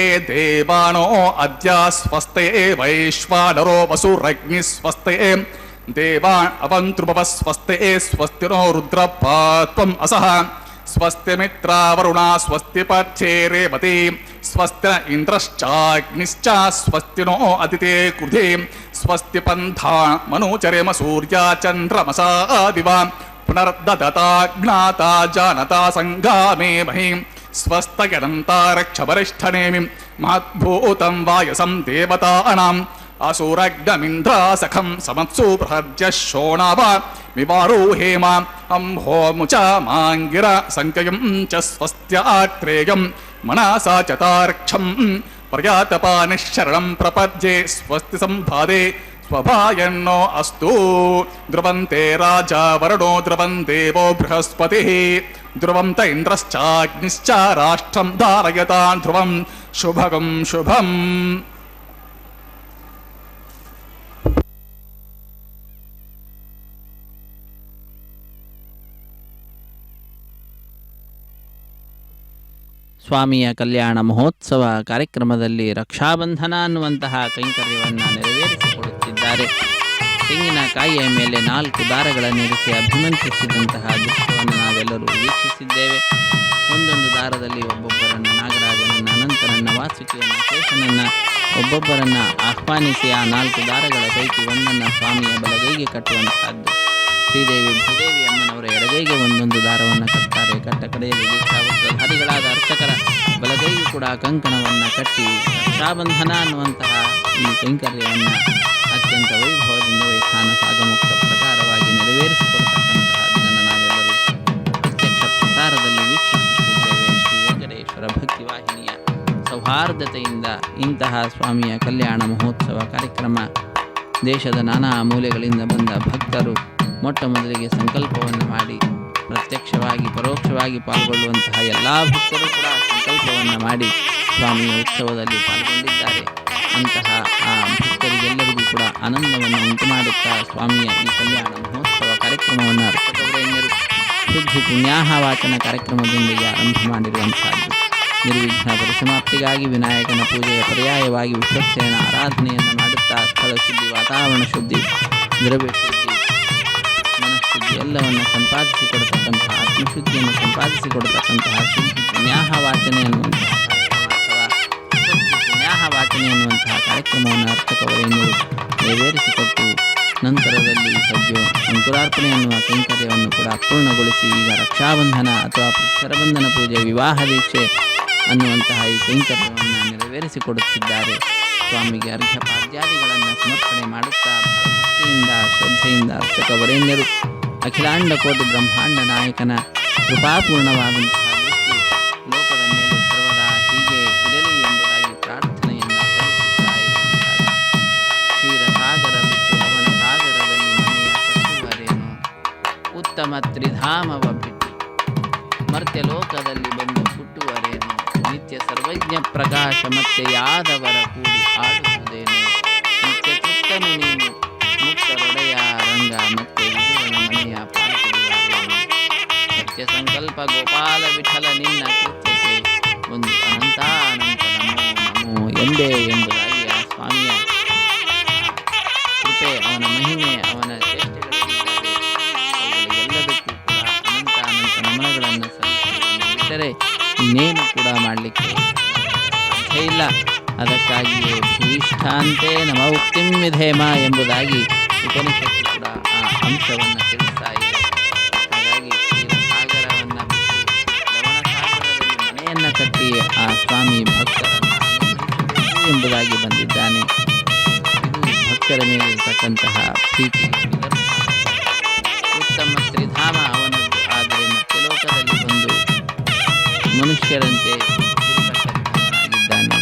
ದೇವಾನೋ ಅದ್ಯ ಸ್ವಸ್ತಯೇ ವೈಶ್ವಾನರೋ ವಸುರಗ್ನಿ ಸ್ವಸ್ತಯೇ ದೇವಾನ್ ಅವಂತೃಭವ ಸ್ವಸ್ತಯೇ ಸ್ವಸ್ತಿನೋ ರುದ್ರಪಾತ್ವಂ ಅಸಹ. ಸ್ವಸ್ತಿ ಮಿತ್ರಾವರುಣ ಸ್ವಸ್ತಿ ಪಥ್ಯೇ ರೇವತಿ. ಸ್ವಸ್ತಿ ಇಂದ್ರಶ್ಚಾಗ್ನಿಶ್ಚ ಸ್ವಸ್ತಿನೋ ಅದಿತೆ ಕೃಧಿ. ಸ್ವಸ್ತಿ ಪಂಥಾ ಮನುಚರೇಮ ಸೂರ್ಯ ಚಂದ್ರಮಸಾ ದಿವ. ಪುನರ್ದತಾಜ್ಞಾತಾ ಜಾನತಾ ಸಂಘಾಮೇ ಮಹೀಂ. ಸ್ವಸ್ತಯದಂತಾರಕ್ಷವರಿಷ್ಠನೇಮಿಂ ಮಹದ್ಭೂತಂ ವಾಯಸಂ ದೇವತಾನಾಂ. ಅಸುರಗ್ನಮಿಂದ್ರಾಸಖಂ ಸಮತ್ಸು ಬೃಹರ್ಜ ಶೋಣಾವ ವಿವಾರೋಹೇಮ. ಅಂಹೋಮುಚ ಮಾಂಗಿರ ಸಂಕಯಂ ಚ ಸ್ವಸ್ತ್ಯಾತ್ರೇಯಂ ಮನಸಾ ಚತಾರ್ಕ್ಷಂ. ಪ್ರಯಾತಪಾನಿಶರಣಂ ಪ್ರಪದ್ಯೆ ಸ್ವಸ್ತಿ ಸಂಭಾದೆ ಸ್ವಭಾಯನ್ನೋ ಅಸ್ತು. ಧ್ರುವಂತೆ ರಾಜಾ ವರುಣೋ ಧ್ರುವಂ ದೇವೋ ಬೃಹಸ್ಪತಿಃ. ಧ್ರುವಂ ತ ಇಂದ್ರಶ್ಚಾಗ್ನಿಶ್ಚ ರಾಷ್ಟ್ರಂ ಧಾರಯತಾನ್ ಧ್ರುವಂ ಶುಭಗಂ ಶುಭಂ. ಸ್ವಾಮಿಯ ಕಲ್ಯಾಣ ಮಹೋತ್ಸವ ಕಾರ್ಯಕ್ರಮದಲ್ಲಿ ರಕ್ಷಾಬಂಧನ ಅನ್ನುವಂತಹ ಕೈಂಕರ್ಯವನ್ನು ನೆರವೇರಿಸಿಕೊಡುತ್ತಿದ್ದಾರೆ. ತೆಂಗಿನಕಾಯಿಯ ಮೇಲೆ 4 ದಾರಗಳನ್ನಿರಿಸಿ ಅಭಿಮಂತ್ರಿಸಿದಂತಹ ದೃಶ್ಯವನ್ನು ನಾವೆಲ್ಲರೂ ವೀಕ್ಷಿಸಿದ್ದೇವೆ. ಒಂದೊಂದು ದಾರದಲ್ಲಿ ಒಬ್ಬೊಬ್ಬರನ್ನು, ನಾಗರಾಜನನ್ನು, ಅನಂತನನ್ನು, ವಾಸುಕಿಯನ್ನು, ಶೇಷನನ್ನು ಒಬ್ಬೊಬ್ಬರನ್ನು ಆಹ್ವಾನಿಸಿ ಆ 4 ದಾರಗಳ ಪೈಕಿ ಒಂದನ್ನು ಸ್ವಾಮಿಯ ಬಲಗೈಗೆ ಕಟ್ಟುವಂತಹದ್ದು. ಶ್ರೀದೇವಿ ಭೂದೇವಿ ಅಮ್ಮನವರ ಎಡಗೈಗೆ ಒಂದೊಂದು ದಾರವನ್ನು ಕಟ್ತಾರೆ. ಕಟ್ಟ ಕಡೆಯಲ್ಲಿ ದೀಕ್ಷಾವಸ್ತ್ರಧಾರಿಗಳಾದ ಅರ್ಚಕರ ಬಲಗೈಗೂ ಕೂಡ ಕಂಕಣವನ್ನು ಕಟ್ಟಿ ರಕ್ಷಾಬಂಧನ ಅನ್ನುವಂತಹ ಈ ಕೈಂಕರ್ಯವನ್ನು ಅತ್ಯಂತ ವೈಭವದಿಂದ ವೈಖಾನ ಸಾಗಮುಕ್ತ ಪ್ರಕಾರವಾಗಿ ನೆರವೇರಿಸಿಕೊಡ್ತಕ್ಕಂತಹದ್ದನ್ನು ನಾವೆಲ್ಲರೂ ಪ್ರತ್ಯಕ್ಷ ಪ್ರಸಾರದಲ್ಲಿ ವೀಕ್ಷಿಸುತ್ತಿದ್ದೇವೆ. ಶ್ರೀ ವೆಂಕಟೇಶ್ವರ ಭಕ್ತಿ ವಾಹಿನಿಯ ಸೌಹಾರ್ದತೆಯಿಂದ ಇಂತಹ ಸ್ವಾಮಿಯ ಕಲ್ಯಾಣ ಮಹೋತ್ಸವ ಕಾರ್ಯಕ್ರಮ ದೇಶದ ನಾನಾ ಮೂಲೆಗಳಿಂದ ಬಂದ ಭಕ್ತರು ಮೊಟ್ಟ ಮೊದಲಿಗೆ ಸಂಕಲ್ಪವನ್ನು ಮಾಡಿ ಪ್ರತ್ಯಕ್ಷವಾಗಿ ಪರೋಕ್ಷವಾಗಿ ಪಾಲ್ಗೊಳ್ಳುವಂತಹ ಎಲ್ಲ ಭಕ್ತರು ಕೂಡ ಸಂಕಲ್ಪವನ್ನು ಮಾಡಿ ಸ್ವಾಮಿಯ ಉತ್ಸವದಲ್ಲಿ ಪಾಲ್ಗೊಂಡಿದ್ದಾರೆ. ಅಂತಹ ಆ ಭಕ್ತರಿಗೆಲ್ಲರಿಗೂ ಕೂಡ ಆನಂದವನ್ನು ಉಂಟು ಮಾಡುತ್ತಾ ಸ್ವಾಮಿಯ ಈ ಕಲ್ಯಾಣ ಮಹೋತ್ಸವ ಕಾರ್ಯಕ್ರಮವನ್ನು ಅರ್ಚಕವರೇಣ್ಯರು ಶುದ್ಧಿ ಪುಣ್ಯಾಹ ವಾಚನ ಕಾರ್ಯಕ್ರಮದೊಂದಿಗೆ ಆರಂಭ ಮಾಡಿರುವಂತಹದ್ದು. ನಿರ್ವಿಘ್ನ ಪರಿಸಮಾಪ್ತಿಗಾಗಿ ವಿನಾಯಕನ ಪೂಜೆಯ ಪರ್ಯಾಯವಾಗಿ ವಿಶ್ವಕ್ಸೇನ ಆರಾಧನೆಯನ್ನು ಮಾಡುತ್ತಾ ಸ್ಥಳ ಶುದ್ಧಿ, ವಾತಾವರಣ ಶುದ್ಧಿ, ದ್ರವ್ಯ ಶುದ್ಧಿ, ಮನಃಶುದ್ಧಿ ಎಲ್ಲವನ್ನು ಸಂಪಾದಿಸಿಕೊಡತಕ್ಕಂತಹ, ಆತ್ಮಶುದ್ಧಿಯನ್ನು ಸಂಪಾದಿಸಿಕೊಡತಕ್ಕಂತಹ ಶುದ್ಧಿ ಪುಣ್ಯಾಹ ವಾಚನೆ ಎನ್ನುವಂತಹ ಅಥವಾ ಶುದ್ಧಿ ಪುಣ್ಯಾಹ ವಾಚನೆ ಎನ್ನುವಂತಹ ಕಾರ್ಯಕ್ರಮವನ್ನು ಅರ್ಚಕವರೇಣ್ಯರು ನೆರವೇರಿಸಿಕೊಟ್ಟು ನಂತರದಲ್ಲಿ ಸದ್ಯ ಅಂಕುರಾರ್ಪಣೆ ಎನ್ನುವ ಕೈಂಕರ್ಯವನ್ನು ಕೂಡ ಪೂರ್ಣಗೊಳಿಸಿ ಈಗ ರಕ್ಷಾಬಂಧನ ಅಥವಾ ಸರಬಂಧನ ಪೂಜೆ, ವಿವಾಹ ದೀಕ್ಷೆ ಅನ್ನುವಂತಹ ಈ ಕೈಂಕರ್ಯವನ್ನು ನೆರವೇರಿಸಿಕೊಡುತ್ತಿದ್ದಾರೆ. ಸ್ವಾಮಿಗೆ ಅರ್ಘ್ಯಪಾದ್ಯಾದಿಗಳನ್ನು ಸಮರ್ಪಣೆ ಮಾಡುತ್ತಾ ಭಕ್ತಿಯಿಂದ ಶ್ರದ್ಧೆಯಿಂದ ಅರ್ಚಕವರೇಣ್ಯರು ಅಖಿಲಾಂಡ ಕೋಟಿ ಬ್ರಹ್ಮಾಂಡ ನಾಯಕನ ಕೃಪಾಪೂರ್ಣವಾದಂತಹ ದೃಷ್ಟಿ ಲೋಕದ ಮೇಲೆ ಸರ್ವದಾ ಹೀಗೆ ಇರಲಿ ಎಂಬುದಾಗಿ ಪ್ರಾರ್ಥನೆಯನ್ನು ಸಲ್ಲಿಸುತ್ತಾ ಇರುತ್ತಾರೆ. ಕ್ಷೀರಸಾಗರ ಬಿಟ್ಟು ಲವಣ ಸಾಗರದಲ್ಲಿ ಮನೆಯ ಕಟ್ಟುವರೇನು, ಉತ್ತಮ ತ್ರಿಧಾಮವ ಬಿಟ್ಟು ಮರ್ತ್ಯ ಲೋಕದಲ್ಲಿ ಬಂದು ಹುಟ್ಟುವರೇನು, ನಿತ್ಯ ಸರ್ವಜ್ಞ ಪ್ರಕಾಶ ಮತ್ತೆ ಯಾದವರ ಕೂಡಿ ಆಡುವುದೇನು, ನಿತ್ಯ ತೃಪ್ತನು ನೀನು ಮುಕ್ತರೊಡೆಯ ರಂಗ ಮತ್ತೆ ವಿದುರನ ಮನೆಯ ಪಾಲ್ಗೊಳ್ಳುವರೇನು, ಸತ್ಯ ಸಂಕಲ್ಪ ಗೋಪಾಲ ವಿಠಲ ನಿನ್ನ ಕೃತ್ಯಕ್ಕೆ ಒಂದು ಅನಂತಾನಂತ ನಮೋ ನಮೋ ಎಂದೇ ಎಂಬುದಾಗಿ ಆ ಸ್ವಾಮಿಯ ಕೃಪೆ, ಅವನ ಮಹಿಮೆ, ಅವನ ಚೇಷ್ಟೆಗಳಿದ್ದಾರೆ. ಅವುಗಳಿಗೆಲ್ಲದಕ್ಕೂ ಕೂಡ ಅನಂತ ನಮನಗಳನ್ನು ಸಲ್ಲಿಸುವುದನ್ನು ಬಿಟ್ಟರೆ ಇನ್ನೇನು ಕೂಡ ಮಾಡಲಿಕ್ಕೆ ಸಾಧ್ಯ ಇಲ್ಲ. ಅದಕ್ಕಾಗಿಯೇ ಭೂಯಿಷ್ಠಾಂತೆ ನಮ ಉಕ್ತಿಂ ವಿಧೇಮ ಎಂಬುದಾಗಿ ಉಪನಿಷತ್ತು ಕೂಡ ಆ ಅಂಶವನ್ನು ತಿಳಿಸ್ತಾ ಇದೆ. ಹಾಗಾಗಿ ಕ್ಷೀರಸಾಗರವನ್ನು ಬಿಟ್ಟು ಲವಣಸಾಗರದಲ್ಲಿ ಮನೆಯನ್ನು ಕಟ್ಟಿ ಆ ಸ್ವಾಮಿ ಭಕ್ತರನ್ನು ಅನುಗ್ರಹಿಸಬೇಕು ಎಂಬುದಾಗಿ ಬಂದಿದ್ದಾನೆ. ಇದು ಭಕ್ತರ ಮೇಲೆ ಇರತಕ್ಕಂತಹ ಪ್ರೀತಿ ನಿದರ್ಶನ. ಉತ್ತಮ ತ್ರಿಧಾಮ ಅವನದ್ದು, ಆದರೆ ಮತ್ತೆ ಲೋಕದಲ್ಲಿ ಬಂದು ಮನುಷ್ಯರಂತೆ ಇರತಕ್ಕಂಥವನಾಗಿದ್ದಾನೆ.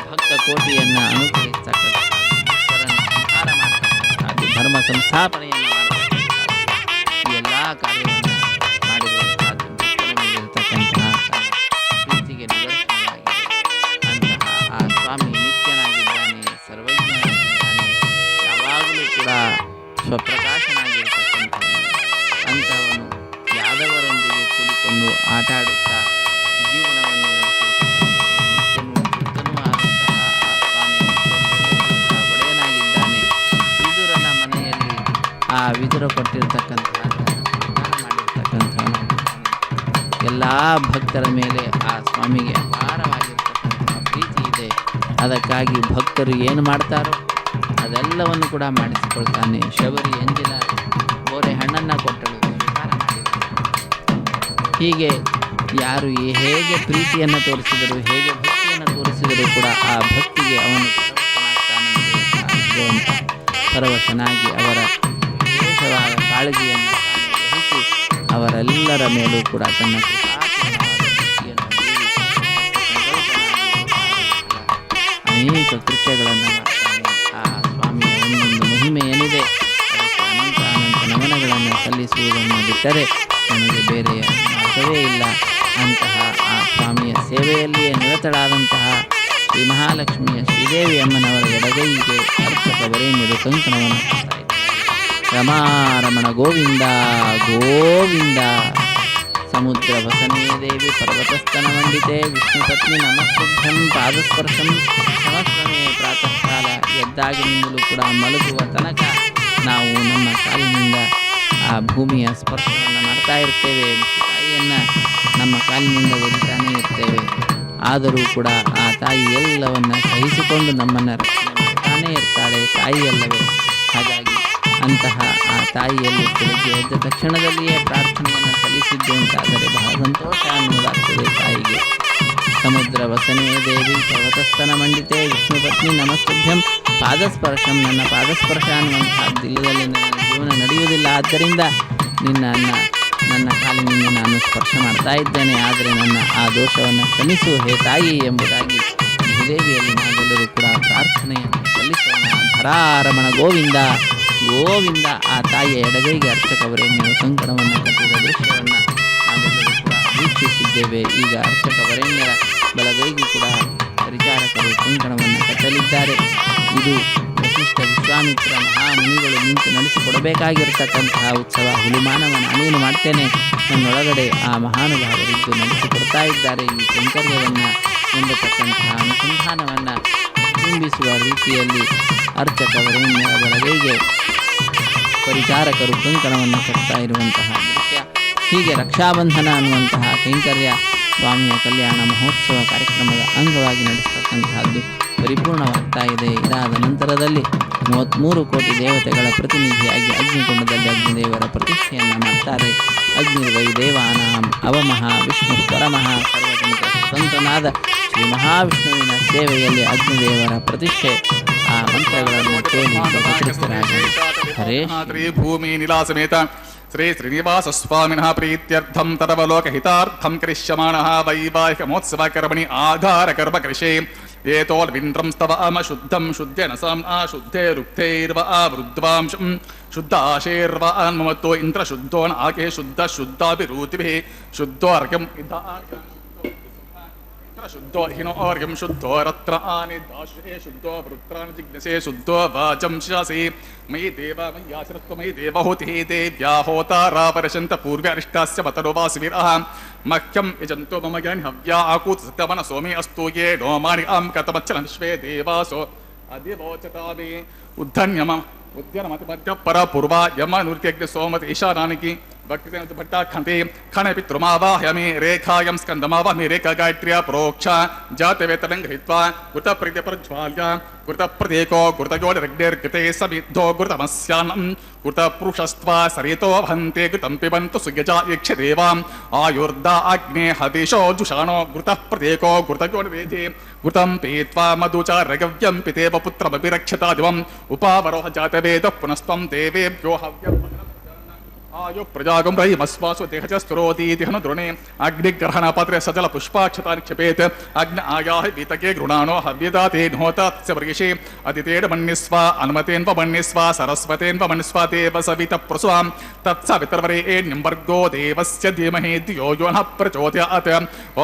ಭಕ್ತ ಕೋಟಿಯನ್ನು ಅನುಗ್ರಹಿಸತಕ್ಕಂಥ, ಭಕ್ತರನ್ನು ಸಂಹಾರ ಮಾಡತಕ್ಕಂಥದ್ದು, ಧರ್ಮ ಸಂಸ್ಥಾಪನೆಯನ್ನು ಮಾಡತಕ್ಕಂಥದ್ದು, ಈ ಎಲ್ಲ ಕಾರ್ಯವನ್ನು ಮಾಡಿರುವಂತಹದ್ದು ಭಕ್ತರ ಮೇಲಿರತಕ್ಕಂತಹ ಪ್ರೀತಿಗೆ ನಿದರ್ಶನವಾಗಿದೆ. ಅಂತಹ ಆ ಸ್ವಾಮಿ ನಿತ್ಯನಾಗಿದ್ದಾನೆ, ಸರ್ವಜ್ಞನಾಗಿದ್ದಾನೆ, ಯಾವಾಗಲೂ ಕೂಡ ಸ್ವಪ್ರಕಾಶನಾಗಿರ್ತಕ್ಕಂಥವನು. ಅಂತಹವನು ಯಾದವರೊಂದಿಗೆ ಕೂಡಿಕೊಂಡು ಆಟಾಡುತ್ತಾ ಜೀವನವನ್ನು ನಡೆಸಿರ್ತಕ್ಕಂಥವನು. ನಿತ್ಯನೂ ಆದಂತಹ ಆ ಸ್ವಾಮಿ ಒಡೆಯನಾಗಿದ್ದಾನೆ. ವಿದುರನ ಮನೆಯಲ್ಲಿ ಆ ವಿದುರ ಕೊಟ್ಟಿರ್ತಕ್ಕಂತಹ ಮಾಡಿರ್ತಕ್ಕಂಥವನಾಗಿದ್ದಾನೆ. ಎಲ್ಲ ಭಕ್ತರ ಮೇಲೆ ಆ ಸ್ವಾಮಿಗೆ ಅಪಾರವಾಗಿರ್ತಕ್ಕಂತಹ ಪ್ರೀತಿ ಇದೆ. ಅದಕ್ಕಾಗಿ ಭಕ್ತರು ಏನು ಮಾಡ್ತಾರೋ ಅದೆಲ್ಲವನ್ನು ಕೂಡ ಮಾಡಿಸಿಕೊಳ್ತಾನೆ. ಶಬರಿ ಎಂಜಿಲ ಬೋರೆ ಹಣ್ಣನ್ನು ಕೊಟ್ಟಳು, ಸ್ವೀಕಾರ ಮಾಡಿದಳು. ಹೀಗೆ ಯಾರು ಹೇಗೆ ಪ್ರೀತಿಯನ್ನು ತೋರಿಸಿದರು, ಹೇಗೆ ಭಕ್ತಿಯನ್ನು ತೋರಿಸಿದರೂ ಕೂಡ ಆ ಭಕ್ತಿಗೆ ಅವನು ಭಗವಂತ ಪರವಶನಾಗಿ ಅವರ ವಿಶೇಷವಾದ ಕಾಳಜಿಯನ್ನು ವಹಿಸಿ ಅವರೆಲ್ಲರ ಮೇಲೂ ಕೂಡ ತನ್ನ ಅನೇಕ ಕೃತ್ಯಗಳನ್ನು ಮಾಡ್ತಾನೆ. ಆ ಸ್ವಾಮಿಯ ಒಂದೊಂದು ಮಹಿಮೆ ಏನಿದೆ ಅದಕ್ಕೆ ಅನಂತ ನಮನಗಳನ್ನು ಸಲ್ಲಿಸುವುದನ್ನು ಬಿಟ್ಟರೆ ನಮಗೆ ಬೇರೆಯ ಮಾರ್ಗವೇ ಇಲ್ಲ. ಅಂತಹ ಆ ಸ್ವಾಮಿಯ ಸೇವೆಯಲ್ಲಿಯೇ ನಿರತಳಾದಂತಹ ಶ್ರೀ ಮಹಾಲಕ್ಷ್ಮಿಯ ಶ್ರೀದೇವಿ ಅಮ್ಮನವರ ಎಡಗೈಗೆ ಅರ್ಚಕವರೇಣ್ಯರು ಕಂಕಣವನ್ನು ಹಾಕ್ತಾ ಇದ್ದಾರೆ. ರಮಾರಮಣ ಗೋವಿಂದ ಗೋವಿಂದ. ಸಮುದ್ರ ವಸನೇ ದೇವಿ ಪರ್ವತಸ್ತನ ಮಂಡಿತೆ ವಿಷ್ಣುಪತ್ನಿ ನಮಸ್ತುಭ್ಯಂ ಪಾದಸ್ಪರ್ಶಂ ಸಮಸ್ವಮೇ ಪ್ರಾತಃ ಕಾಲ. ಎದ್ದಾಗಿನಿಂದಲೂ ಕೂಡ ಮಲಗುವ ತನಕ ನಾವು ನಮ್ಮ ಕಾಲಿನಿಂದ ಆ ಭೂಮಿಯ ಸ್ಪರ್ಶವನ್ನು ಮಾಡ್ತಾ ಇರ್ತೇವೆ, ತಾಯಿಯನ್ನು ನಮ್ಮ ಕಾಲಿನಿಂದ ಒದಿತಾನೇ ಇರ್ತೇವೆ. ಆದರೂ ಕೂಡ ಆ ತಾಯಿ ಎಲ್ಲವನ್ನು ಸಹಿಸಿಕೊಂಡು ನಮ್ಮನ್ನು ರಕ್ಷಣೆ ಮಾಡ್ತಾನೇ ಇರ್ತಾಳೆ, ತಾಯಿಯಲ್ಲವೇ. ಹಾಗಾಗಿ ಅಂತಹ ಆ ತಾಯಿಯಲ್ಲಿ ಬೆಳಿಗ್ಗೆ ಎದ್ದ ತಕ್ಷಣದಲ್ಲಿಯೇ ಪ್ರಾರ್ಥನೆಯನ್ನು ಸಲ್ಲಿಸಿದ್ದು ಅಂತಾದರೆ ಬಹಳ ಸಂತೋಷ ಅನ್ನೋದಾಗ್ತದೆ ತಾಯಿಗೆ. ಸಮುದ್ರ ವಸನೇ ದೇವಿ ಪರ್ವತಸ್ತನ ಮಂಡಿತೆ ವಿಷ್ಣುಪತ್ನಿ ನಮಸ್ತುಭ್ಯಂ ಪಾದಸ್ಪರ್ಶಂ. ನನ್ನ ಪಾದಸ್ಪರ್ಶ ಅನ್ನುವಂತಹದ್ದಿಲ್ಲದಲ್ಲಿ ನನ್ನ ಜೀವನ ನಡೆಯುವುದಿಲ್ಲ. ಆದ್ದರಿಂದ ನನ್ನ ಕಾಲಿನಿಂದ ನಾನು ಸ್ಪರ್ಶ ಮಾಡ್ತಾ ಇದ್ದೇನೆ, ಆದರೆ ನನ್ನ ಆ ದೋಷವನ್ನು ಕ್ಷಮಿಸು ಹೇ ತಾಯಿ ಎಂಬುದಾಗಿ ಭೂದೇವಿಯಲ್ಲಿ ನಾವೆಲ್ಲರೂ ಕೂಡ ಪ್ರಾರ್ಥನೆಯನ್ನು ಸಲ್ಲಿಸೋಣ. ಧರಾರಮಣ ಗೋವಿಂದ ಗೋವಿಂದ. ಆ ತಾಯಿಯ ಎಡಗೈಗೆ ಅರ್ಚಕವರೇಣ್ಯರು ಕಂಕಣವನ್ನು ಕಟ್ಟಿದ ದೃಶ್ಯವನ್ನು ಹೇಳಿದ್ದೇವೆ. ಈಗ ಅರ್ಚಕ ವರೇಣ್ಯರ ಬಲಗೈಗೂ ಕೂಡ ಪರಿಚಾರಕರು ಕಂಕಣವನ್ನು ಕಟ್ಟಲಿದ್ದಾರೆ. ಇದು ವಸಿಷ್ಠ ವಿಶ್ವಾಮಿತ್ರ ಮಹಾಮುನಿಗಳು ನಿಂತು ನಡೆಸಿಕೊಡಬೇಕಾಗಿರ್ತಕ್ಕಂತಹ ಉತ್ಸವ. ಹುಲಿಮಾನವ ನಾನೇನು ಮಾಡ್ತೇನೆ, ನನ್ನೊಳಗಡೆ ಆ ಮಹಾನುಭಾವರಿದ್ದು ನಡೆಸಿಕೊಡ್ತಾ ಇದ್ದಾರೆ. ಈ ಕೈಂಕರ್ಯವನ್ನು ಎಂಬತಕ್ಕಂತಹ ಅನುಸಂಧಾನವನ್ನು ಬಿಂಬಿಸುವ ರೀತಿಯಲ್ಲಿ ಅರ್ಚಕ ವರೇಣ್ಯರ ಬಲಗೈಗೆ ಪರಿಚಾರಕರು ಕಂಕಣವನ್ನು ಕಟ್ತಾ ಇರುವಂತಹ ದೃಶ್ಯ. ಹೀಗೆ ರಕ್ಷಾಬಂಧನ ಅನ್ನುವಂತಹ ಕೈಂಕರ್ಯ ಸ್ವಾಮಿಯ ಕಲ್ಯಾಣ ಮಹೋತ್ಸವ ಕಾರ್ಯಕ್ರಮದ ಅಂಗವಾಗಿ ನಡೆಸತಕ್ಕಂತಹದ್ದು ಪರಿಪೂರ್ಣವಾಗ್ತಾ ಇದೆ. ಇದಾದ ನಂತರದಲ್ಲಿ 33 ಕೋಟಿ ದೇವತೆಗಳ ಪ್ರತಿನಿಧಿಯಾಗಿ ಅಗ್ನಿಕುಂಡದಲ್ಲಿ ಅಗ್ನಿದೇವರ ಪ್ರತಿಷ್ಠೆಯನ್ನು ಮಾಡ್ತಾರೆ. ಅಗ್ನಿರ್ವೈ ದೇವಾನಾಂ ಅವಮಃ ವಿಷ್ಣು ಪರಮಃ ಸರ್ವತಂತ್ರ ಸ್ವತಂತ್ರನಾದ ಶ್ರೀ ಮಹಾವಿಷ್ಣುವಿನ ಸೇವೆಯಲ್ಲಿ ಅಗ್ನಿದೇವರ ಪ್ರತಿಷ್ಠೆ. ಆ ಮಂತ್ರಗಳನ್ನು ಕೇಳಿ ಹರೇ ಭೂಮಿ ನಿಲಾಸಮೇತ ಶ್ರೀ ಶ್ರೀನಿವಾಸ ಸ್ವಾಮಿನಃ ಪ್ರೀತ್ಯರ್ಥಂ ತದವಲೋಕಹಿತಾರ್ಥಂ ಕರಿಷ್ಯಮಾಣಃ ವೈವಾಹಿಕಮೋತ್ಸವ ಕರ್ಮಣಿ ಆಧಾರ ಕರ್ಮ ಕರಿಷೇ ಏತೋರ್ವಿಂದ್ರಂ ಸ್ತವ ಅಮ ಶುದ್ಧಂ ಶುದ್ಧೇನ ಸಾಂ ಶುದ್ಧೇ ರುಕ್ತೈರ್ವ ವೃದ್ವಾಂಶಂ ಶುದ್ಧ ಆಶೇರ್ವ ಅನ್ಮಮತ್ತೋ ಇಂದ್ರ ಶುದ್ಧೋನ್ ಆಕೆ ಶುದ್ಧ ಶುದ್ಧಾಭಿರೂತಿಭಿಃ ಶುದ್ಧೋ ಅರ್ಘ್ಯಂ ಶುದ್ಧೋ ಹಿನೋ ಅರ್ಘ್ಯಂ ಶುದ್ಧೋ ರತ್ರ ಆನಿ ದಾಶ್ರೇ ಶುದ್ಧೋ ವೃತ್ರಾನ್ ಜಿಜ್ಞಸೆ ಶುದ್ಧೋ ವಾಚಂ ಶಾಸಿ ಮಯಿ ದೇವ ಮಯ್ಯಾಸರತ್ವ ಮಯಿ ದೇವಹೂತಿ ದೇವ್ಯಾ ಹೋತಾರಾಪರಶಂತ ಪೂರ್ವ್ಯ ಅರಿಷ್ಟಾಸ್ಯ ಮತರೋ ವಾಸಿವಿರಃ ಮಹ್ಯಂ ಯಜಂತೋ ಮಮ ಜ್ಞಾನಿ ಹವ್ಯಾ ಆಕೂತ ಸತ್ಯವನ ಸೋಮಿ ಅಸ್ತು ಯೇ ನೋಮಾನಿ ಆಂ ಕತಮಚ್ಚಲ ವಿಶ್ವೇ ದೇವಾಸೋ ಅಧಿವೋಚತಾಮಿ ಉದ್ಧನ್ಯಮ ಉದ್ಯನ ಮತ ಮಧ್ಯ ಪರ ಪೂರ್ವ ಯಮ ನೃತ್ಯಜ್ಞ ಸೋಮತಿ ಈಶಾನಾನಿಕಿ ಭಕ್ತಿ ಭಟ್ಟಾಖಂತೆ ಖಣ ಪಿತೃಮಾವಾಹ್ಯಮಿ ರೇಖಾಯಂ ಸ್ಕಂದಮಾವಾಹ್ಮಿ ರೇಖಾ ಗಾಯತ್ರ್ಯ ಪ್ರೋಕ್ಷ ಜಾತವೇತನಂ ಗೃಹೀತ್ವಾ ಕೃತ ಪ್ರೀತ್ಯ ಪ್ರಜ್ವಾಲ್ಯ ಕೃತ ಪ್ರದೇಕೋ ಕೃತಯೋನಿರ್ಗ್ನಿರ್ಗೃತೆ ಸಮಿद्धೋ ಕೃತಮಸ್ಯಾನ್ನಂ ಕೃತ ಪುರುಷಸ್ತ್ವಾ ಸರಿತೋ ಭಂತೆ ಕೃತಂ ಪಿಬಂತು ಸುಯಜಾ ಯಕ್ಷದೇವಾಂ ಆಯುರ್ದ ಅಗ್ನೇ ಹವಿಷೋ ಜುಷಾಣೋ ಕೃತ ಪ್ರದೇಕೋ ಕೃತಯೋನಿವೇಧಿ ಕೃತಂ ಪೀತ್ವಾ ಮಧುಚಾರಗವ್ಯಂ ಪಿತೇವ ಪುತ್ರಮಭಿರಕ್ಷತಾ ದಿವಂ ಉಪಾವರೋಹ ಜಾತವೇದ ಪುನಸ್ತ್ವಂ ದೇವೇಭ್ಯೋ ಹವ್ಯಂ ಆಯು ಪ್ರಜಾಗಂ ರಹಿಮಸ್ವಾಸು ದೇಹಜ ಸ್ತುರೋತೀತಿ ಹನು ದ್ರೋಣೆ ಅಗ್ನಿಗ್ರಹಣ ಪಾತ್ರೆ ಸಜಲ ಪುಷ್ಪಾಕ್ಷತಾ ನಿಕ್ಷಪೇತ್ ಅಗ್ನ ಆಯಾಹಿ ವೀತಕೆ ಗೃಣಾಣೋ ಹವ್ಯದಾತೇನ್ಹೋತಸ್ಯ ವರ್ಗಿಷೇ ಅದಿತೇಡ ಮನ್ನಿಸ್ವ ಅನುಮತೇನ್ವ ಮನ್ನಿಸ್ವ ಸರಸ್ವತೇನ್ವ ಮನ್ನಿಸ್ವ ದೇವ ಸವಿತ ಪ್ರಸುವಾಂ ತತ್ಸವಿತರ್ವರೇ ಏನ್ಯಂಬರ್ಗೋ ದೇವಸ್ಯ ಧೀಮಹಿ ಧಿಯೋ ಯೋ ನ ಪ್ರಚೋದಯಾತ್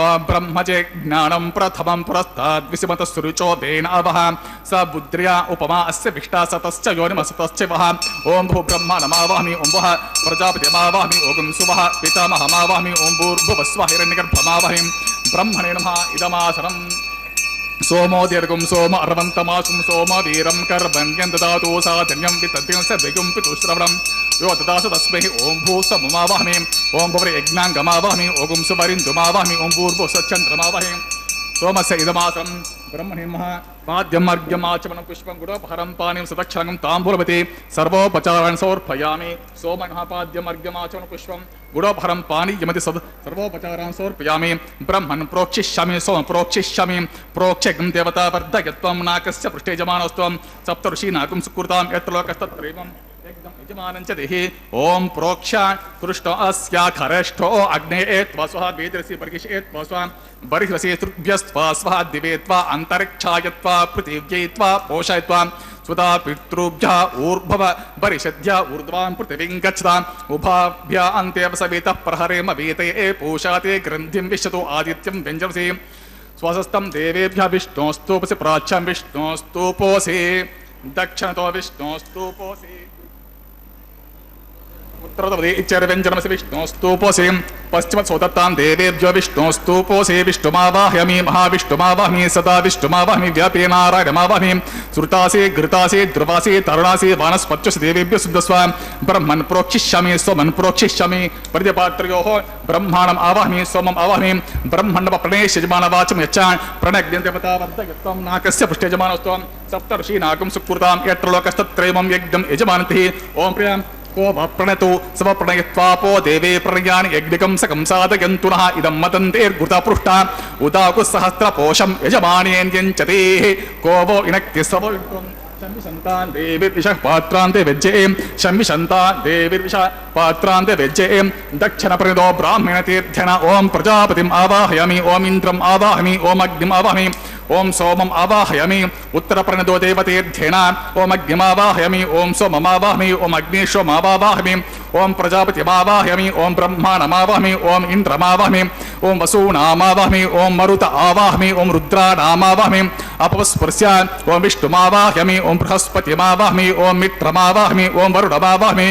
ಓಂ ಬ್ರಹ್ಮಜೆ ಜ್ಞಾನಂ ಪ್ರಥಮಂ ಪುರಸ್ತಾದ್ ಸುರುಚೋ ದೇನಾವಹ ಸ ಬುದ್ರ್ಯಾ ಉಪಮಾ ಅಸ್ಯ ವಿಷ್ಟಾ ಸತಶ್ಚ ಯೋನಿಮಸತಶ್ಚ ವಹ ಓಂ ಭೂ ಬ್ರಹ್ಮ ನಮಾವಾಹಮಿ ಓಂ ವಹ ಪ್ರಜಾಪತಿಮಾವಾಹಮಿ ಓಂ ಸುವಹ ಪಿತಾಮಹಮಾವಾಹಮಿ ಓಂ ಭೂರ್ಭುವಸ್ವ ಹಿರಣ್ಯಗರ್ಭಮಾವಹಿಂ ಬ್ರಹ್ಮಣೇ ನಮಃ ಇದಮಾಸನಂ ಸೋಮೋ ದೀರ್ಘಂ ಸೋಮ ಅರ್ವಂತಮಾಸುಂ ಸೋಮ ವೀರಂ ಕರ್ಮಣ್ಯಂ ದದಾತು ಸಾಧನ್ಯಂ ವಿತದ್ಯಂ ಸದ್ವಿಗುಂ ಪಿತುಶ್ರವಣಂ ಯೋ ದದಾಸ ತಸ್ಮೈ ಓಂ ಭೂ ಸಮಮಾವಾಹಮಿ ಓಂ ಭುವರಿ ಯಜ್ಞಾಂಗಮಾವಾಹಮಿ ಓಂ ಸುವರಿಂದುಮಾವಾಹಮಿ ಓಂ ಭೂರ್ಭುವ ಸಚ್ಛಂದ್ರಮಾವಹಿ ಸೋಮಸ್ಯ ಇದಮಾಸಂ ಬ್ರಹ್ಮಣೇ ನಮಃ ಪಾದ್ಯಂ ಅರ್ಘ್ಯಂ ಆಚಮನಂ ಪುಷ್ಪಂ ಗುಡೋಪಹರಂ ಪಾನಿಂ ಸದಕ್ಷಣಂ ತಾಂಬೂಲವತಿ ಸರ್ವೋಪಚಾರಾನ್ ಸಮರ್ಪಯಾಮಿ ಸೋಮನಃ ಪಾದ್ಯಂ ಅರ್ಘ್ಯಂ ಆಚಮನಂ ಪುಷ್ಪಂ ಗುಡೋಪಹರಂ ಪಾನೀಯಮತಿ ಸರ್ವೋಪಚಾರಾನ್ ಸಮರ್ಪಯಾಮಿ ಬ್ರಹ್ಮನ್ ಪ್ರೋಕ್ಷಿಷ್ಯಾಮಿ ಸೋಮ ಪ್ರೋಕ್ಷಿಷ್ಯಾಮಿ ಪ್ರೋಕ್ಷಂ ದೇವತಾ ವರ್ಧಯತ್ವಂ ನಾಕಸ್ಯ ಪೃಷ್ಠೇ ಯಜಮಾನಸ್ತ್ವಂ ಸಪ್ತ ಋಷೀನಾಕಂ ಸುಕೃತಾಂ ಯತ್ರ ಲೋಕಸ್ತತ್ರೈವಂ ಯಜಮಾನಂಚ ದೇಹಿ ಓಂ ಪ್ರೋಕ್ಷ ಕೃಷ್ಣ ಅಸ್ಯಾಖರಷ್ಠೋ ಅಗ್ನೇ ತ್ವಾ ಸ್ವಹ ವೇದರಸಿ ಬರ್ಗಿಷೇ ತ್ವಾ ಸ್ವಹ ಬರ್ಹಿರಸಿ ತೃಭ್ಯಸ್ತ್ವಾ ಸ್ವಹ ದಿವೇ ತ್ವಾ ಅಂತರಿಕ್ಷಾಯತ್ವಾ ಪೃಥಿವ್ಯೈತ್ವಾ ಪೋಷಯತ್ವಾ ಸ್ವತಾ ಪಿತೃಭ್ಯ ಊರ್ಭವ ಬರಿಷದ್ಯ ಊರ್ಧ್ವಾಂ ಪೃಥಿವಿಂ ಗಚ್ಚತಾಂ ಉಭಾಭ್ಯ ಅಂತೇವ ಸವೇತಃ ಪ್ರಹರೇಮ ವೇತಯೇ ಪೋಷಾತೆ ಗ್ರಂಥಿಂ ವಿಶತು ಆದಿತ್ಯಂ ವ್ಯಂಜಸಿ ಸ್ವಸಸ್ತಂ ದೇವೇಭ್ಯ ವಿಷ್ಣೋಸ್ತೂಪಸಿ ಪ್ರಾಚ್ಯಂ ವಿಷ್ಣೋಸ್ತೂಪೋಸಿ ದಕ್ಷಿಣತೋ ವಿಷ್ಣೋಸ್ತೂಪೋಸಿ उत्तरव्यंजनमसि विष्णोस्तूपोऽसि पश्चिमसोदत्तां देवेभ्यो विष्णोस्तूपोऽसि विष्णुमावाहयामि महाविष्णुमावाहमि सदा विष्णुमावाहमि व्यापे नारायणमावाहमि श्रुतासि घृतासि ध्रुवासि तरुणासि वानस्पत्योऽसि देवेभ्यो शुद्धस्व ब्रह्मन् प्रोक्षिष्यामि सोमन् प्रोक्षिष्यामि प्रतिपात्रयोः ब्रह्माणम् आवाहमि सोमम् आवाहमि ब्रह्मण्डव प्रणेश यजमानवाचं यच्च प्रणग्देवतावर्धयत्वं नाकस्य पृष्ठे यजमानस्त्वं सप्तऋषीनाकं सुकृतां यत्र लोकस्तत्रैवं यज्ञं यजमानतिः ओं प्रियं को प्रणतो सव प्रणयत्वापो देवे प्रणयानि यज्ञकं सकं साधयन्तुनः इदं मतन्तेर्घृता पृष्ठा उदाकु सहस्रपोषं यजमानेन्यञ्चते को वो इनक्ति सव शम्मिशन्तान् देवीर्विषः पात्रान्ते वेज्ये शम्मिशन्तान् देवीर्विषः पात्रान्ते वेज्ये दक्षिणप्रणितो ब्राह्मणतीर्थ्यन ओं प्रजापतिम् आवाहयामि ओम् इन्द्रम् आवाहयामि ओम् अग्निम् आवाहयामि ओं सोमम् आवाहयामि उत्तरप्रणितो देवतीर्थ्येन ओम् अग्निमावाहयामि ओं सोममावाहयामि ओम् अग्निशोमावाहयामि ಓಂ ಪ್ರಜಾಪತಿಮಾವಾಹ್ಯಾಮಿ ಓಂ ಬ್ರಹ್ಮಾಣಮಾವಾಹ್ಮಿ ಓಂ ಇಂದ್ರಮಾವಾಹ್ಮಿ ಓಂ ವಸೂನಾಮಾವಾಹ್ಮಿ ಓಂ ಮರುತ ಆವಾಹ್ಮಿ ಓಂ ರುದ್ರಾಣಾಮಾವಾಹ್ಮಿ ಅಪಸ್ಪೃಶ್ಯ ಓಂ ವಿಷ್ಣುಮಾವಾಹ್ಯಾಮಿ ಓಂ ಬೃಹಸ್ಪತಿಮಾವಾಹ್ಮಿ ಓಂ ಮಿತ್ರಮಾವಾಹ್ಮಿ ಓಂ ವರುಣಮಾವಾಹ್ಮಿ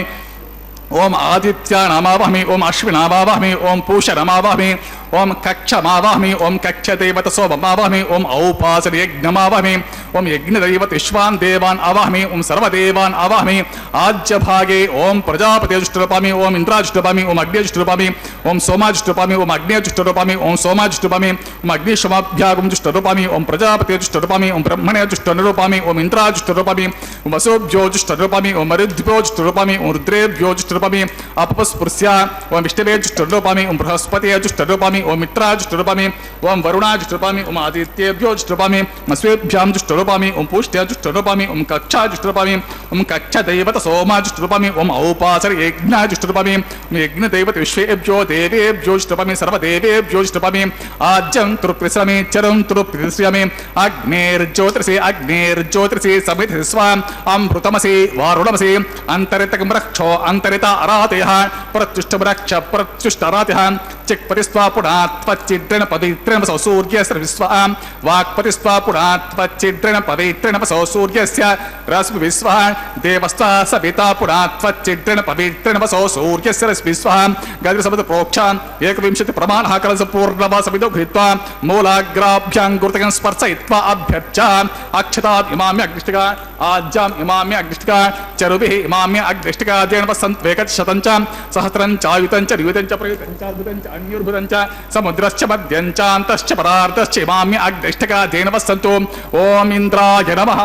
ಓಂ ಆದಿತ್ಯನಾಮಾವಾಹ್ಮಿ ಓಂ ಅಶ್ವಿನಾಮಾವಾಹ್ಮಿ ಓಂ ಪೂಷಣಮಾವಾಹ್ಮಿ ಓಂ ಕಕ್ಷಮಾವಾಹ್ಮಿ ಓಂ ಕಕ್ಷದೇವತ ಸೋಮಮಾವಾಹ್ಮಿ ಓಂ ಔಪಾಸನ ಯಜ್ಞಮಾವಾಹ್ಮಿ ಓಂ ಯಜ್ಞದೈವತ ವಿಶ್ವಾನ್ ದೇವಾನ್ ಆವಾಹ್ಮಿ ಓಂ ಸರ್ವದೇವಾನ್ ಆವಾಹ್ಮಿ ಆಜ್ಯಭಾಗೆ ಓಂ ಪ್ರಜಾಪತಿಜುಷ್ಟರೂಪಾಮಿ ಓಂ ಇಂದ್ರಾಜುಷ್ಟರೂಪಾಮಿ ಓಂ ಅಗ್ನೇಜುಷ್ಟರೂಪಾಮಿ ಓಂ ಸೋಮಾಜುಷ್ಟರೂಪಾಮಿ ಓಂ ಅಗ್ನೇಜುಷ್ಟರೂಪಾಮಿ ಓಂ ಸೋಮಾಜುಷ್ಟರೂಪಾಮಿ ಓಂ ಅಗ್ನಿಶಮಾಭ್ಯಾಗಂ ಜುಷ್ಟರೂಪಾಮಿ ಓಂ ಪ್ರಜಾಪತಿಜುಷ್ಟರೂಪಾಮಿ ಓಂ ಬ್ರಹ್ಮಣ್ಯಜುಷ್ಟರೂಪಾಮಿ ಓಂ ಇಂದ್ರಾಜುಷ್ಟರೂಪಾಮಿ ಓಂ ವಸೋಭ್ಯೋಜುಷ್ಟರೂಪಾಮಿ ಓಂ ಮರುದ್ಭ್ಯೋಜುಷ್ಟರೂಪಾಮಿ ಓಂ ರುದ್ರೇಭ್ಯೋಜುಷ್ಟರೂಪಾಮಿ ಅಪಸ್ಪೃಶ್ಯ ಓಂ ವಿಷ್ಣುವೇಜುಷ್ಟರೂಪಾಮಿ ಓಂ ಬೃಹಸ್ಪತಿಯಜುಷ್ಟರೂಪಾಮಿ ಓಂ ಮಿತ್ರಾಜುಷ್ಟರೂಪಾಮಿ ಓಂ ವರುಣಾಜುಷ್ಟರೂಪಾಮಿ ಓಂ ಆದಿತ್ಯೇಭ್ಯೋಜುಷ್ಟರೂಪಾಮಿ ಮಸ್ವೇಭ್ಯಾಂ ಜುಷ್ಟರೂಪಾಮಿ ಓಂ ಪೂಷ್ಟ್ಯಜುಷ್ಟರೂಪಾಮಿ ಓಂ ಕಕ್ಷಾಜುಷ್ಟರೂಪಾಮಿ ಓಂ ಕಕ್ಷದೈವತ ಸೋಮಾಜುಷ್ಟರೂಪಾಮಿ ಓಂ ಔಪಾಸನ ಯಜ್ಞಾಜುಷ್ಟರೂಪಾಮಿ ಓಂ ಯಜ್ಞದೈವತ ವಿಶ್ವೇಭ್ಯೋ ದೇವೇಭ್ಯೋಜುಷ್ಟರೂಪಾಮಿ ಸರ್ವದೇವೇಭ್ಯೋಜುಷ್ಟರೂಪಾಮಿ ಆಜ್ಯಂ ತೃಪ್ತಿಶ್ರಮಿ ಚರಂ ತೃಪ್ತಿಶ್ರಮಿ ಅಗ್ನೇರ್ಜ್ಯೋತಿರ್ಷಿ ಸಮಿತಿ ಸ್ವಾಂ ಅಮೃತಮಸಿ ವಾರುಣಮಸಿ ಅಂತರಿತಕಂ ರಕ್ಷೋ ಅಂತರಿತ ಅರಾತಯಃ ಪ್ರತ್ಯುಷ್ಟಮರಕ್ಷ ಪ್ರತ್ಯುಷ್ಟರಾತಯಃ ಚಿಕ್ಪತಿಸ್ವಾ ಪುಣಾತ್ವಚ್ಚಿದ್ರೇಣ ಪವಿತ್ರೇಣ ವಸೋ ಸೂರ್ಯಸ್ಯ ವಿಶ್ವಾಂ ವಾಕ್ಪತಿಸ್ವಾ ಪುಣಾತ್ವಚ್ಚಿದ್ರೇಣ ಪವಿತ್ರೇಣ ವಸೋ ಸೂರ್ಯಸ್ಯ ರಶ್ಮಿ ವಿಶ್ವಾಂ ದೇವಸ್ತ್ವಾ ಸವಿತಾ ಪುಣಾತ್ವಚ್ಚಿದ್ರೇಣ ಪವಿತ್ರೇಣ ವಸೋ ಸೂರ್ಯಸ್ಯ ರಶ್ಮಿ ವಿಶ್ವಾಂ ಗಾಯತ್ರಿ ಶಬ್ದ ಪ್ರೋಕ್ಷಾಂ 21 ಪ್ರಮಾಣಃ ಕಲಸ ಪೂರ್ಣವಾ ಸವಿದೋ ಘೃತ್ವಾ ಮೂಲಾಗ್ರಾಭ್ಯಾಂ ಗುರುತಕಂ ಸ್ಪರ್ಶಯಿತ್ವಾ ಅಭ್ಯರ್ಚ ಅಕ್ಷತಾಂ ಇಮಾಮ್ಯ ಅಗ್ನಿಷ್ಠಿಕ ಆಜ್ಯಾಂ ಇಮಾಮ್ಯ ಅಗ್ನಿಷ್ಠಿಕ ಚರುಭಿಃ ಇಮಾಮ್ಯ ಅಗ್ನಿಷ್ಠಿಕ ಜೇನ ವಸಂತ್ ವೇಕತ್ ಶತಂಚ ಸಹಸ್ರಂಚ ಆಯುತಂಚ ನಿಯುತಂಚ ಪ್ರಯುತಂಚ ಅದ್ಭುತಂಚ ಅನ್ಯುರ್ಭುತಂಚ ಸಮುದ್ರಶ್ಚ ಮಧ್ಯಂಚ ಅಂತಶ್ಚ ಪರಾರ್ಧಶ್ಚ ಇಮಾಮ್ಯ ಅಗ್ನಿಷ್ಠಿಕ ಜೇನ ವಸಂತು ಓಂ ಇಂದ್ರಾಯ ನಮಃ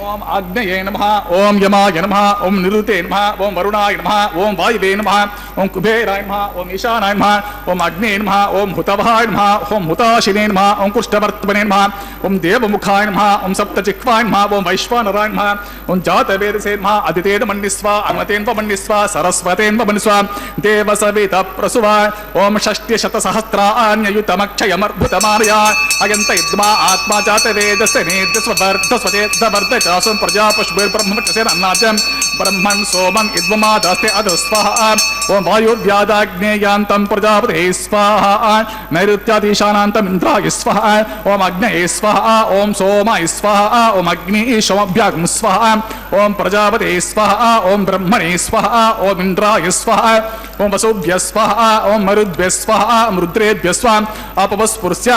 ಓಂ ಆಗ್ನೇಯೇ ನಮಃ ಓಂ ಯಮಾಯ ನಮಃ ಓಂ ನಿರುತೆ ನಮಃ ಓಂ ವರುಣಾಯ ನಮಃ ಓಂ ವಾಯುವೇ ನಮಃ ಓಂ ಕುಬೇರಾಯ ನಮಃ ಓಂ ಈಶಾನಾಯ ನಮಃ ಓಂ ಅಗ್ನೇ ನಮಃ ಓಂ ಹುತವಹಾಯ ನಮಃ ಓಂ ಹುತಾಶಿನೇ ನಮಃ ಓಂ ಕುಷ್ಠವರ್ತ್ಮನೇ ನಮಃ ಓಂ ದೇವಮುಖಾಯ ನಮಃ ಓಂ ಸಪ್ತಚಿಕ್ವಾಯ ನಮಃ ಓಂ ವೈಶ್ವಾನರಾಯ ನಮಃ ಓಂ ಜಾತವೇದಸೇ ನಮಃ ಅದಿತೇನ ಮನ್ನಿಸ್ವ ಅಮತೇನ್ವ ಮನ್ನಿಸ್ವ ಸರಸ್ವತೇನ್ವ ಮನ್ನಿಸ್ವ ದೇವಸವಿತ ಪ್ರಸುವ ಓಂ ಷಷ್ಟ್ಯಶತಸಹಸ್ರಾನ್ಯಯುತಮಕ್ಷಯಮರ್ಭುತಮಾನಯ ಅಯಂತ ಇದ್ಮಾ ಆತ್ಮ ಜಾತವೇದಸ್ಯ ನೇದ್ಯಸ್ವರ್ಧಸ್ವತೇದ್ದವರ್ಧ ಚಾಸಂ ಪ್ರಜಾಪಶುಭಿರ್ಬ್ರಹ್ಮಚಸೇನ ಅನ್ನಾಜಂ ಬ್ರಹ್ಮನ್ ಸೋಮಂ ಇದ್ವಮಾದಾಸ್ತೆ ಅಧು ಸ್ವಾಹಾ ಓಂ ವಾಯುರ್ವ್ಯಾದಾಗ್ನೇಯಾಂತಂ ಪ್ರಜಾಪತೆ ಸ್ವಾಹಾ ನೈಋತ್ಯಾದೀಶಾನಾಂತಂ ಇಂದ್ರಾಯ ಸ್ವಾಹಾ ಓಂ ಅಗ್ನೇಯ ಸ್ವಾಹಾ ಓಂ ಸೋಮಾಯ ಸ್ವಾಹಾ ಓಂ ಅಗ್ನಿ ಶೋಮಭ್ಯಾಗಂ ಸ್ವಾಹಾ ಓಂ ಪ್ರಜಾಪತೆ ಸ್ವಾಹಾ ಓಂ ಬ್ರಹ್ಮಣೇ ಸ್ವಾಹಾ ಓಂ ಇಂದ್ರಾಯ ಸ್ವಾಹಾ ಓಂ ವಸುಭ್ಯ ಸ್ವಾಹಾ ಓಂ ಮರುದ್ಭ್ಯ ಸ್ವಾಹಾ ಓಂ ರುದ್ರೇಭ್ಯ ಸ್ವಾಹಾ ಅಪವಸ್ಪೃಶ್ಯ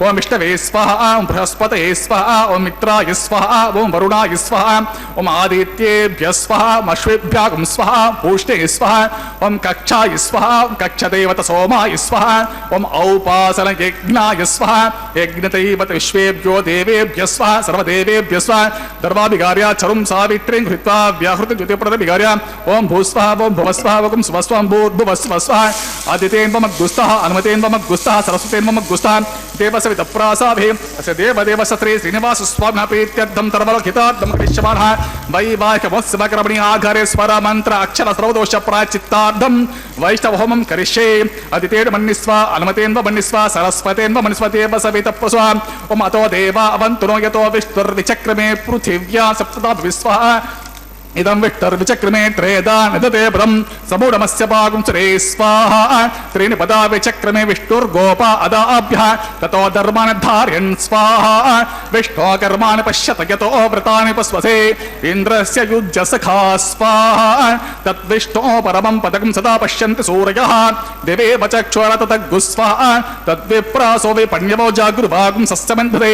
ಓಂ ವಿಷ್ಣವೇ ಸ್ವಾಹಾ ಓಂ ಬೃಹಸ್ಪತಯೇ ಸ್ವಾಹಾ ಓಂ ಮಿತ್ರಾಯ ಸ್ವಾಹಾ ಓಂ ವರುಣಾಯ ಸ್ವಾಹಾ ಓಂ ಆದಿತ್ಯೇಭ್ಯ ಸ್ವಾಹಾ ಓಂ ಅಶ್ವೇಭ್ಯಾಗಂ ಸ್ವಾಹಾ ಪೂಷ್ಣೇ ಸ್ವಾಹಾ ಓಂ ಕಕ್ಷಾಯ ಸ್ವಾಹಾ ಓಂ ಕಕ್ಷದೇವತ ಸೋಮಾಯ ಸ್ವಾಹಾ ಓಂ ಔಪಾಸನ ಯಜ್ಞಾಯ ಸ್ವಾಹಾ ಯಜ್ಞದೈವತ ವಿಶ್ವೇಭ್ಯೋ ದೇವೇಭ್ಯ ಸ್ವಾಹಾ ಸರ್ವದೇವೇಭ್ಯ ಸ್ವಾಹಾ ಧರ್ಮಾಭಿಗಾರ್ಯ ಚರುಂ ಸಾವಿತ್ರೀಂ ಹೃತ್ವಾ ವ್ಯಾಹೃತ ಜ್ಯೋತಿಪ್ರದ ವಿಗಾರ್ಯ ಓಂ ಭೂಸ್ವಾಹಾ ಓಂ ಭುವಸ್ವಾಹಾ ಓಂ ಸ್ವಸ್ವಾಂ ಭೂರ್ಭುವಸ್ವಾಹಾ ಆದಿತೇನ್ವಮಗ್ಗುಸ್ತಃ ಅನುಮತೇನ್ವಮಗ್ಗುಸ್ತಃ ಸರಸ್ವತೇನ್ವಮಗ್ಗುಸ್ತಃ ದೇವಸವಿತ ಪ್ರಾಸಾಭಿ ಅಸ್ಯ ದೇವದೇವಸತ್ರಿ ಶ್ರೀನಿವಾಸ ಸ್ವಾಮಿನಃ ಪ್ರೀತ್ಯರ್ಥಂ ತರ್ವಲೋಕಿತಾರ್ಥಂ ಕರಿಷ್ಯಮಾನಃ ವೈವಾಹಿಕಮೋತ್ಸವಕರ್ಮಣಿ ಆಘಾರೆ ಸ್ವರ ಮಂತ್ರ ಅಕ್ಷರ ಸರ್ವದೋಷ ಪ್ರಾಚಿತ್ತಾರ್ಥಂ ವೈಷ್ಣವ ಹೋಮಂ ಕರಿಷ್ಯೆ ಅದಿತೇನ ಮನ್ನಿಸ್ವ ಅನುಮತೇನ್ವ ಮನ್ನಿಸ್ವ ಸರಸ್ವತೇನ್ವ ಮನ್ನಿಸ್ವ ದೇವಸವಿತ ಪ್ರಸುವ ಓಂ ಅತೋ ದೇವ ಅವಂತುನೋ ಯತೋ ವಿಷ್ಣುರ್ವಿಚಕ್ರಮೇ ಪೃಥಿವ್ಯಾ ಸಪ್ತತಾ ವಿಶ್ವಃ ಇದಂ ವಿಷ್ಣುರ್ವಿಚಕ್ರಮೇ ತ್ರೇದಾ ನಿದತೆ ಪದಂ ಸಮೂಢಮಸ್ಯ ಪಾಗುಂ ಸುರೇ ಸ್ವಾಹಾ ತ್ರೀಣಿ ಪದಾ ವಿಚಕ್ರಮೇ ವಿಷ್ಣುರ್ಗೋಪ ಅದಾಭ್ಯಃ ತತೋ ಧರ್ಮಾನ್ ಧಾರ್ಯನ್ ಸ್ವಾಹಾ ವಿಷ್ಣೋ ಕರ್ಮಾಣಿ ಪಶ್ಯತ ಯತೋ ವ್ರತಾನಿ ಪಸ್ವಸೇ ಇಂದ್ರಸ್ಯ ಯುಜ್ಯ ಸಖಾ ಸ್ವಾಹಾ ತದ್ವಿಷ್ಣೋ ಪರಮಂ ಪದಕಂ ಸದಾ ಪಶ್ಯಂತಿ ಸೂರಯಃ ದೇವೇವ ಚಕ್ಷುರ ತತಗ್ಗು ಸ್ವಾಹಾ ತದ್ವಿಪ್ರಾಸೋ ವಿಪಣ್ಯವೋ ಜಾಗೃಭಾಗುಂ ಸಸ್ಯಮಂಧತೆ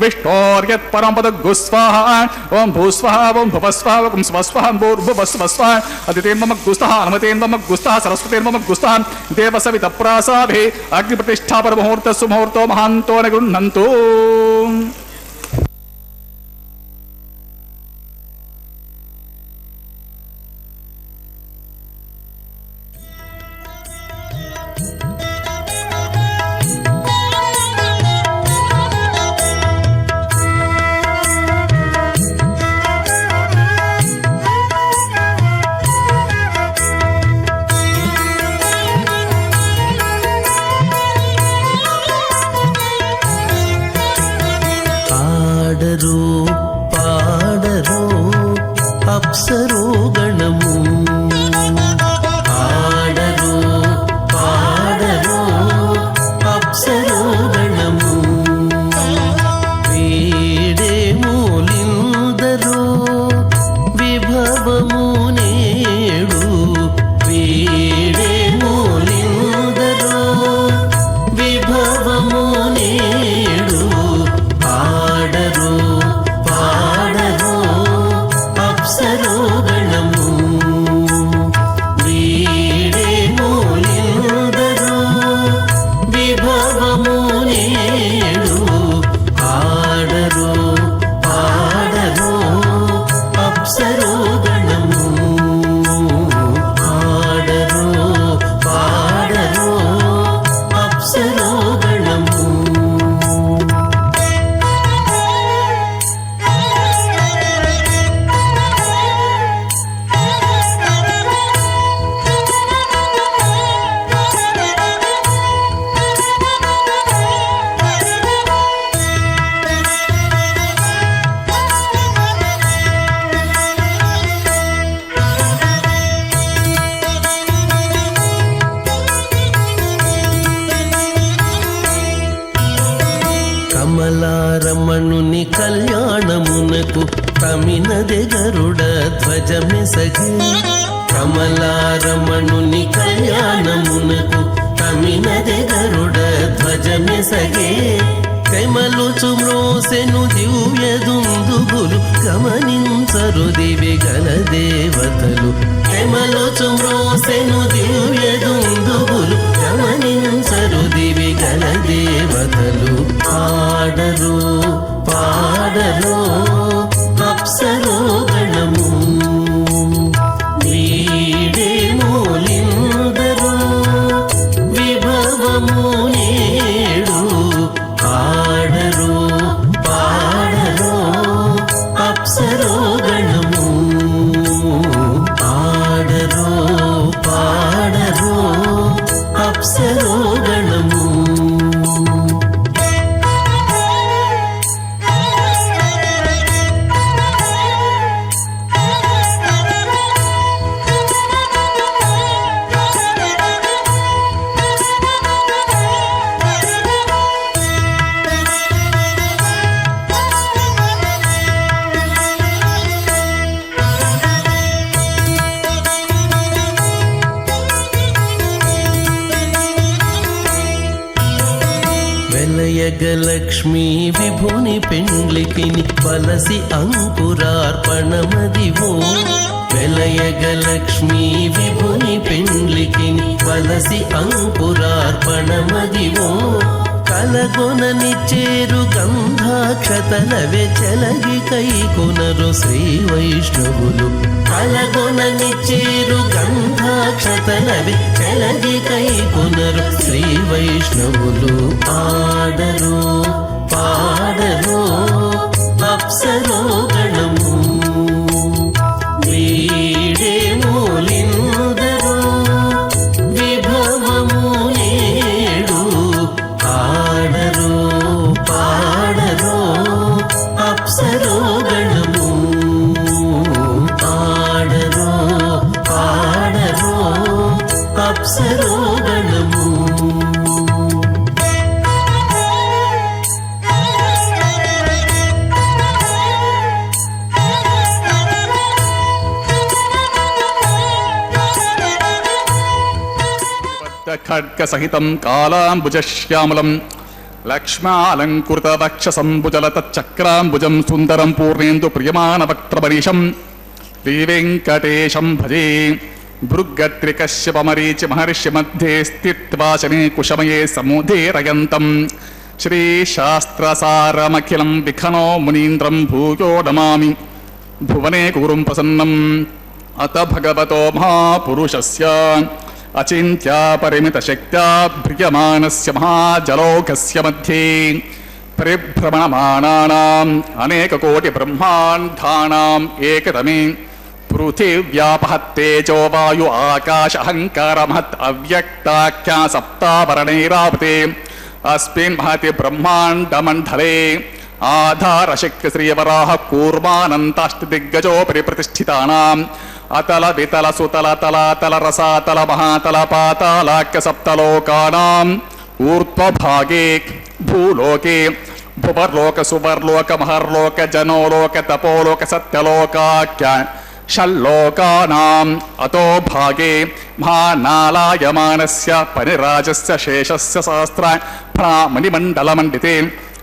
ವಿಷ್ಣೋರ್ಯತ್ ಪರಂ ಪದಗ್ಗು ಸ್ವಾಹಾ ಓಂ ಭೂಸ್ವಾಹಾ ಓಂ ಭುವಸ್ವಾಹಾ ಓಂ ಸ್ವಸ್ವಹಂ ಭೂರ್ಭುವಸ್ವಸ್ವ ಅದಿತೇನ್ವಮಗ್ಗುಸ್ತಃ ಅನುಮತೇನ್ವಮಗ್ಗುಸ್ತಃ ಸರಸ್ವತೇನ್ವಮಗ್ಗುಸ್ತಃ ದೇವಸವಿತ ಪ್ರಾಸಾಭಿ ಅಗ್ನಿಪ್ರತಿಷ್ಠಾಪನ ಮುಹೂರ್ತ ಸುಮುಹೂರ್ತೋ ಮಹಾಂತೋ ನ ಗೃಹ್ಣಂತು. పాడరో అప్సరో గణము కమినదే గరుడ ధ్వజమెసగే కమలారమణుని కళ్యాణమునకు కమినదే గరుడ ధ్వజమెసగే కైమలుచు మ్రోసెను దివ్య దుందుబులు గమనించరు దివిగల దేవతలు కైమలుచు మ్రోసెను దివ్య దుందుబులు గమనించరు దివిగల దేవతలు పాడరు పాడరు అప్సరో గణము వీడే మూలిందరు విభవము నేడు పాడరు పాడరు అప్సరో గణము పాడరు పాడరు అప్సరో గణము వెలయగలక్ష్మీ విభుని పెండ్లికిని వలసి అంకురార్పణమదివో వెలయగలక్ష్మీ విభుని పెండ్లికిని వలసి అంకురార్పణమదివో కలగొనని చేరు గంధాక్షతలవే చెలగి కైకొనరు శ్రీ వైష్ణవులు కలగొనని చేరు గంధాక్షతలవే చెలగి కైకొనరు శ్రీ వైష్ణవులు ఆడరు పాడరు అప్సరో గణము వీడే మూలిందరు విభవము నేడు ఆడరు పాడరు అప్సరో గణము ఆడరు పాడరు అప్సరో గణము ఖడ్గ సహితం కాలాంబుజశ్యామలం లక్ష్మాలంకృత వక్షసంబుజలత చక్రాంబుజం సుందరం పూర్ణేందు ప్రియమాన వక్త్రమరీశం శ్రీవెంకటేశం భజే భృగ్గత్రికశ్యపమరీచి మహర్షి మధ్యే స్థిత్వా శనే కుశమయే సముదీరయంతం శ్రీశాస్త్రసారమఖిలం విఖనో మునీంద్రం భూయో నమామి భువనే కురుం ప్రసన్నం అత భగవతో మహాపురుషస్య అచింత్యా పరిమిత శక్త్యా భ్రియమానస్య మహాజలౌకస్య మధ్యే పరిభ్రమణమానానాం అనేక కోటి బ్రహ్మాండానాం ఏకతమే పృథివ్యాపహత్తేజో వాయు ఆకాశ అహంకార మహత్ అవ్యక్తాఖ్యా సప్తావరణైరావతే అస్మిన్ మహతి బ్రహ్మాండమండలే ఆధారశక్తి శ్రీవరాహ కూర్మానంతాష్టదిగ్గజోపరి ప్రతిష్ఠితానాం అతల వితల సుతల తలాతల రసాతల మహాతల పాతాళాఖ్య సప్తలోకానాం ఊర్ధ్వభాగే భూలోకే భువర్లోక సువర్లోక మహర్లోక జనోలోక తపోలోక సత్యలోకాఖ్య షల్లోకానాం అతో భాగే మహానాలాయమానస్య పరిరాజస్య శేషస్య సహస్ర ప్రామణిమండలమండితే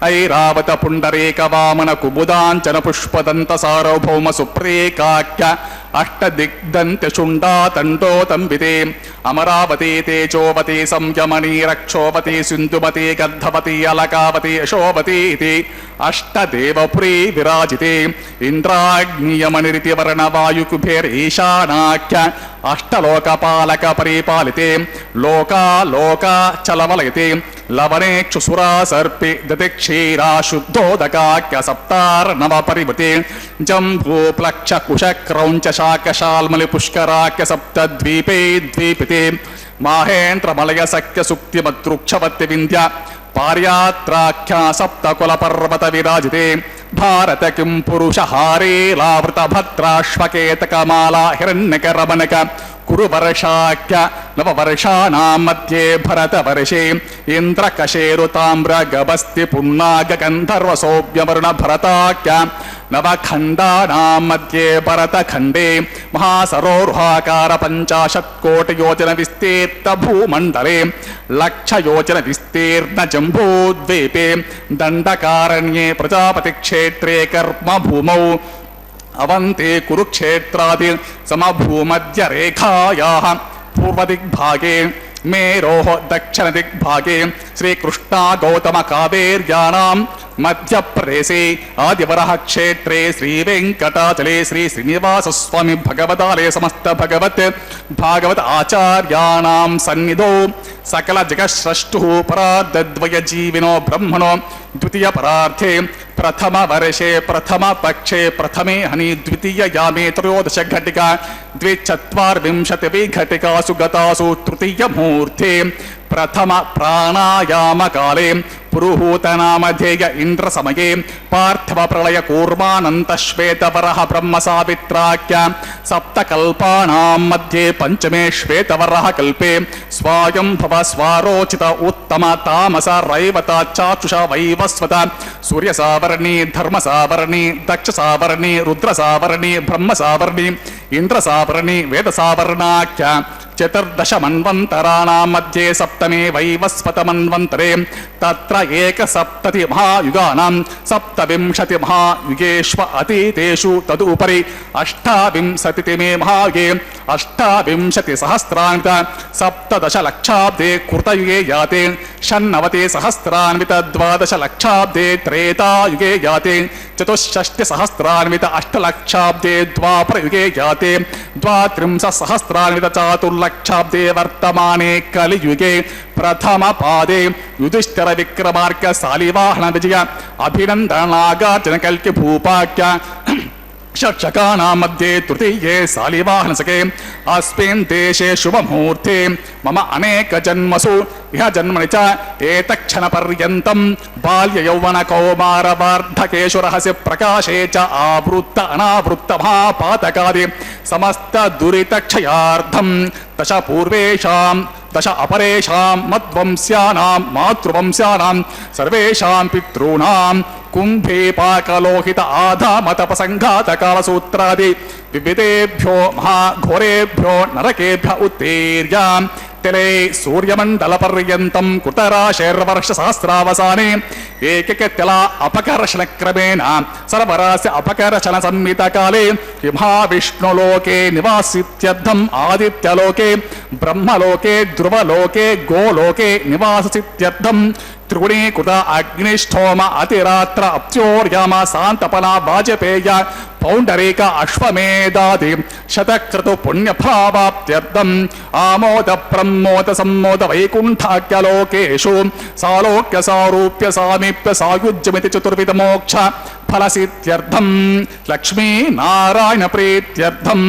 ఐరావత పుండరీక వామన కుబుదాంచన పుష్పదంత సార్వభౌమ సుప్రేకాఖ్య అష్టదిగ్దంత శుండా తండోతంబితే అమరావతి తేజోవతి సంయమనీ రక్షోవతి సింధుమతి గర్ధవతి అలకావతి యశోవతి ఇది అష్టదేవపురీ విరాజితే ఇంద్రాగ్నియమనిరితి వర్ణ వాయుకుభేరీశానాఖ్య అష్టలోకపాలక పరిపాలితే లోకా చలవలయతే లవనేక్షుసురా సర్పి దతిక్షీరా శుద్ధోదకాఖ్య సప్తార్ణవ పరివతే జంభూప్లక్ష కుశ క్రౌంచ శాకశాల్మలి పుష్కరాఖ్య సప్తద్వీపే ద్వీపితే మాహేంద్రమలయ సఖ్య సుక్తిమద్రుక్షవత్తి వింధ్య పార్యాత్రాఖ్యా సప్తకుల పర్వత విరాజితే భారత కిం పురుష హారేలావృత భద్రాశ్వకేతకమాలా హిరణ్యక రమణక కురు వర్షాఖ్య నవవర్షాణాం మధ్యే భరత వర్షే ఇంద్రకశేరు తామ్ర గభస్తి పున్నాగ గంధర్వ సౌభ్యవర్ణ భరతాఖ్య नवखण्डानां मध्ये भरतखण्डे महासरोरुहाकार 50,000,000,000 लक्षयोजनविस्तीर्ण जम्बूद्वीपे दण्डकारण्ये प्रजापतिक्षेत्रे कर्मभूमौ अवन्ते कुरुक्षेत्रादि समभूमध्यरेखायाः पूर्वदिग्भागे मेरोः दक्षिणदिग्भागे श्रीकृष्णा गौतम कावेर्याणां मध्यप्रदेशे आदिवरः क्षेत्रे श्रीवेङ्कटाचले श्री श्रीनिवासस्वामी भगवदालय समस्त भागवत आचार्याणां सन्निधौ सकल जगत्स्रष्टुः परार्धद्वयजीविनो ब्रह्मणो द्वितीय परार्थे प्रथम वर्षे प्रथम पक्षे प्रथमे हनि द्वितीय यामे त्रयोदश घटिका 224 घटिकासु गतासु तृतीय मुहूर्ते प्रथम प्राणायाम काले पुरुहूतनामधेय इंद्र समये पार्थिव प्रलय कूर्मानंत श्वेतवरः ब्रह्म सावित्राख्य सप्तकल्पानां मध्ये पंचमे श्वेतवरः कल्पे स्वायंभव स्वारोचित उत्तम तामस रैवत चाक्षुष वैवस्वत सूर्य सावर्णी धर्म सावर्णी दक्ष सावर्णी रुद्र सावर्णी ब्रह्म सावर्णी इंद्र सावर्णी वेद सावर्णाख्य 14 मन्वन्तराणां मध्ये सप्तमे वैवस्वत मन्वन्तरे तत्र 170 महायुगानां 27 महायुगेष्व अतीतेषु तदुपरि 28 महायुगे 28 सहस्रान्वित 17 लक्षाब्दे कृतयुगे याते 96 सहस्रान्वित 12 लक्षाब्दे त्रेतायुगे याते 64 सहस्रान्वित 8 लक्षाब्दे द्वापरयुगे याते 32 सहस्रान्वित चातुर्लक्षाब्दे वर्तमाने कलियुगे प्रथम पादे युधिष्ठिर विक्रमार्क सालिवाहन विजय अभिनंदन नागार्जुन कल्कि भूपाख्य षट्शकानां मध्ये तृतीये सालिवाहनसके अस्मिन् देशे शुभमुहूर्ते मम अनेक जन्मसु इह जन्मनि च एतक्षणपर्यन्तं बाल्ययौवन कौमार वार्धकेषु रहस्य प्रकाशे च आवृत्त अनावृत्त महापातकादि समस्त दुरितक्षयार्थं दश पूर्वेषां दश अपरेषां मद्वंस्यानां मातृवंस्यानां सर्वेषां पितॄणां कुंभे पाकलोहित आधामतपसंघातकालसूत्रादि विविधेभ्यो महाघोरेभ्यो नरकेभ्य उत्तीर्य तिले सूर्यमण्डलपर्यन्तं कृतराशेर्वर्षसहस्रावसाने एकैकतिला अपकर्षणक्रमेण सर्वरास्य अपकर्षणसंहितकाले महाविष्णुलोके निवासीत्यर्थम् आदित्यलोके ब्रह्मलोके ध्रुवलोके गोलोके निवासीत्यर्थम् त्रिगुणीकृत अग्निष्ठोम अतिरात्र अप्त्योर्याम शांतपना वाजपेय पौंडरीक अश्वमेधादि शतक्रतु पुण्यफलावाप्त्यर्थम् आमोद प्रमोद सम्मोद वैकुण्ठाख्यलोकेषु सालोक्य सारूप्य सामीप्य सायुज्यमिति चतुर्विध मोक्ष फलसित्यर्थम् लक्ष्मी नारायण प्रीत्यर्थम्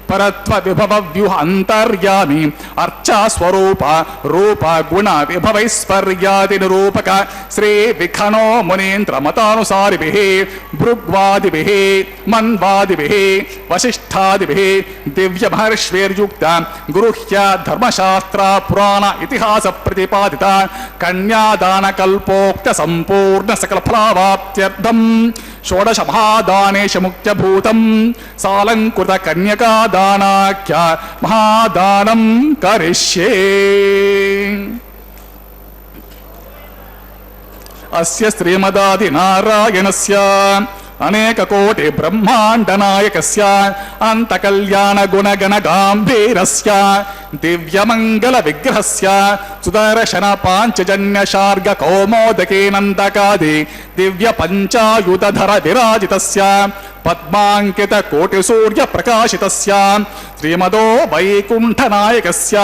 परत्व विभव व्यूह अंतर्यामी अर्चा स्वरूप रूप गुण विभवैश्वर्यादि निरूपक श्री विखनो मुनीन्द्र मतानुसारिभिः भृग्वादिभिः मन्वादिभिः वसिष्ठादिभिः दिव्य महर्षिर्युक्त गुरुह्य धर्मशास्त्र पुराण इतिहास प्रतिपादित कन्यादान कल्पोक्त संपूर्ण सकल फलावाप्त्यर्थम् षोडश महादानेश मुक्त्यभूतं सालंकृत कन्यकादानाख्य महादानं करिष्ये। अस्य श्रीमदादिनारायणस्य अनेक कोटि ब्रह्मांड नायकस्य अंतकल्याण गुणगण गांभीरस्य दिव्यमंगल विग्रहस्य सुदर्शन पांचजन्य शार्ग कौमोदके नंदकादि दिव्य पंचायुधर विराजितस्य पद्मांकित कोटि सूर्य प्रकाशितस्य श्रीमदो वैकुंठ नायकस्य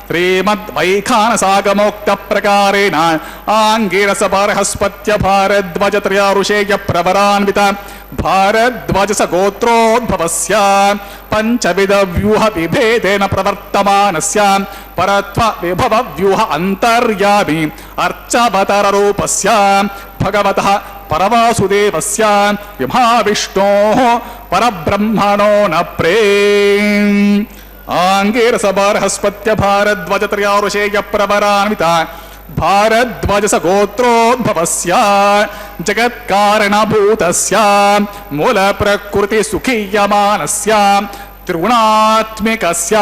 श्रीमद् वैखानसागमोक्त प्रकारेण आंगिरस बृहस्पत्य भारद्वाज त्रयारुषेय प्रवरान्वित भारद्वाजस गोत्रोद्भवस्य पंचविध व्यूह विभेदेन प्रवर्तमानस्य परत्व विभव व्यूह अंतर्यामी अर्चावतार रूपस्य भगवतः परवासुदेवस्य महाविष्णोः परब्रह्मणो न प्रेम आंगिरस बृहस्पत्य भारद्वाज त्रयारुषेय प्रवरान्वित ಭಾರದ್ವಾಜಸ ಗೋತ್ರೋದ್ಭವಸ್ಯ ಜಗತ್ಕಾರಣಭೂತಸ್ಯ ಮೂಲ ಪ್ರಕೃತಿ ಸುಖೀಯಮಾನಸ್ಯ ತ್ರಿಗುಣಾತ್ಮಿಕಸ್ಯ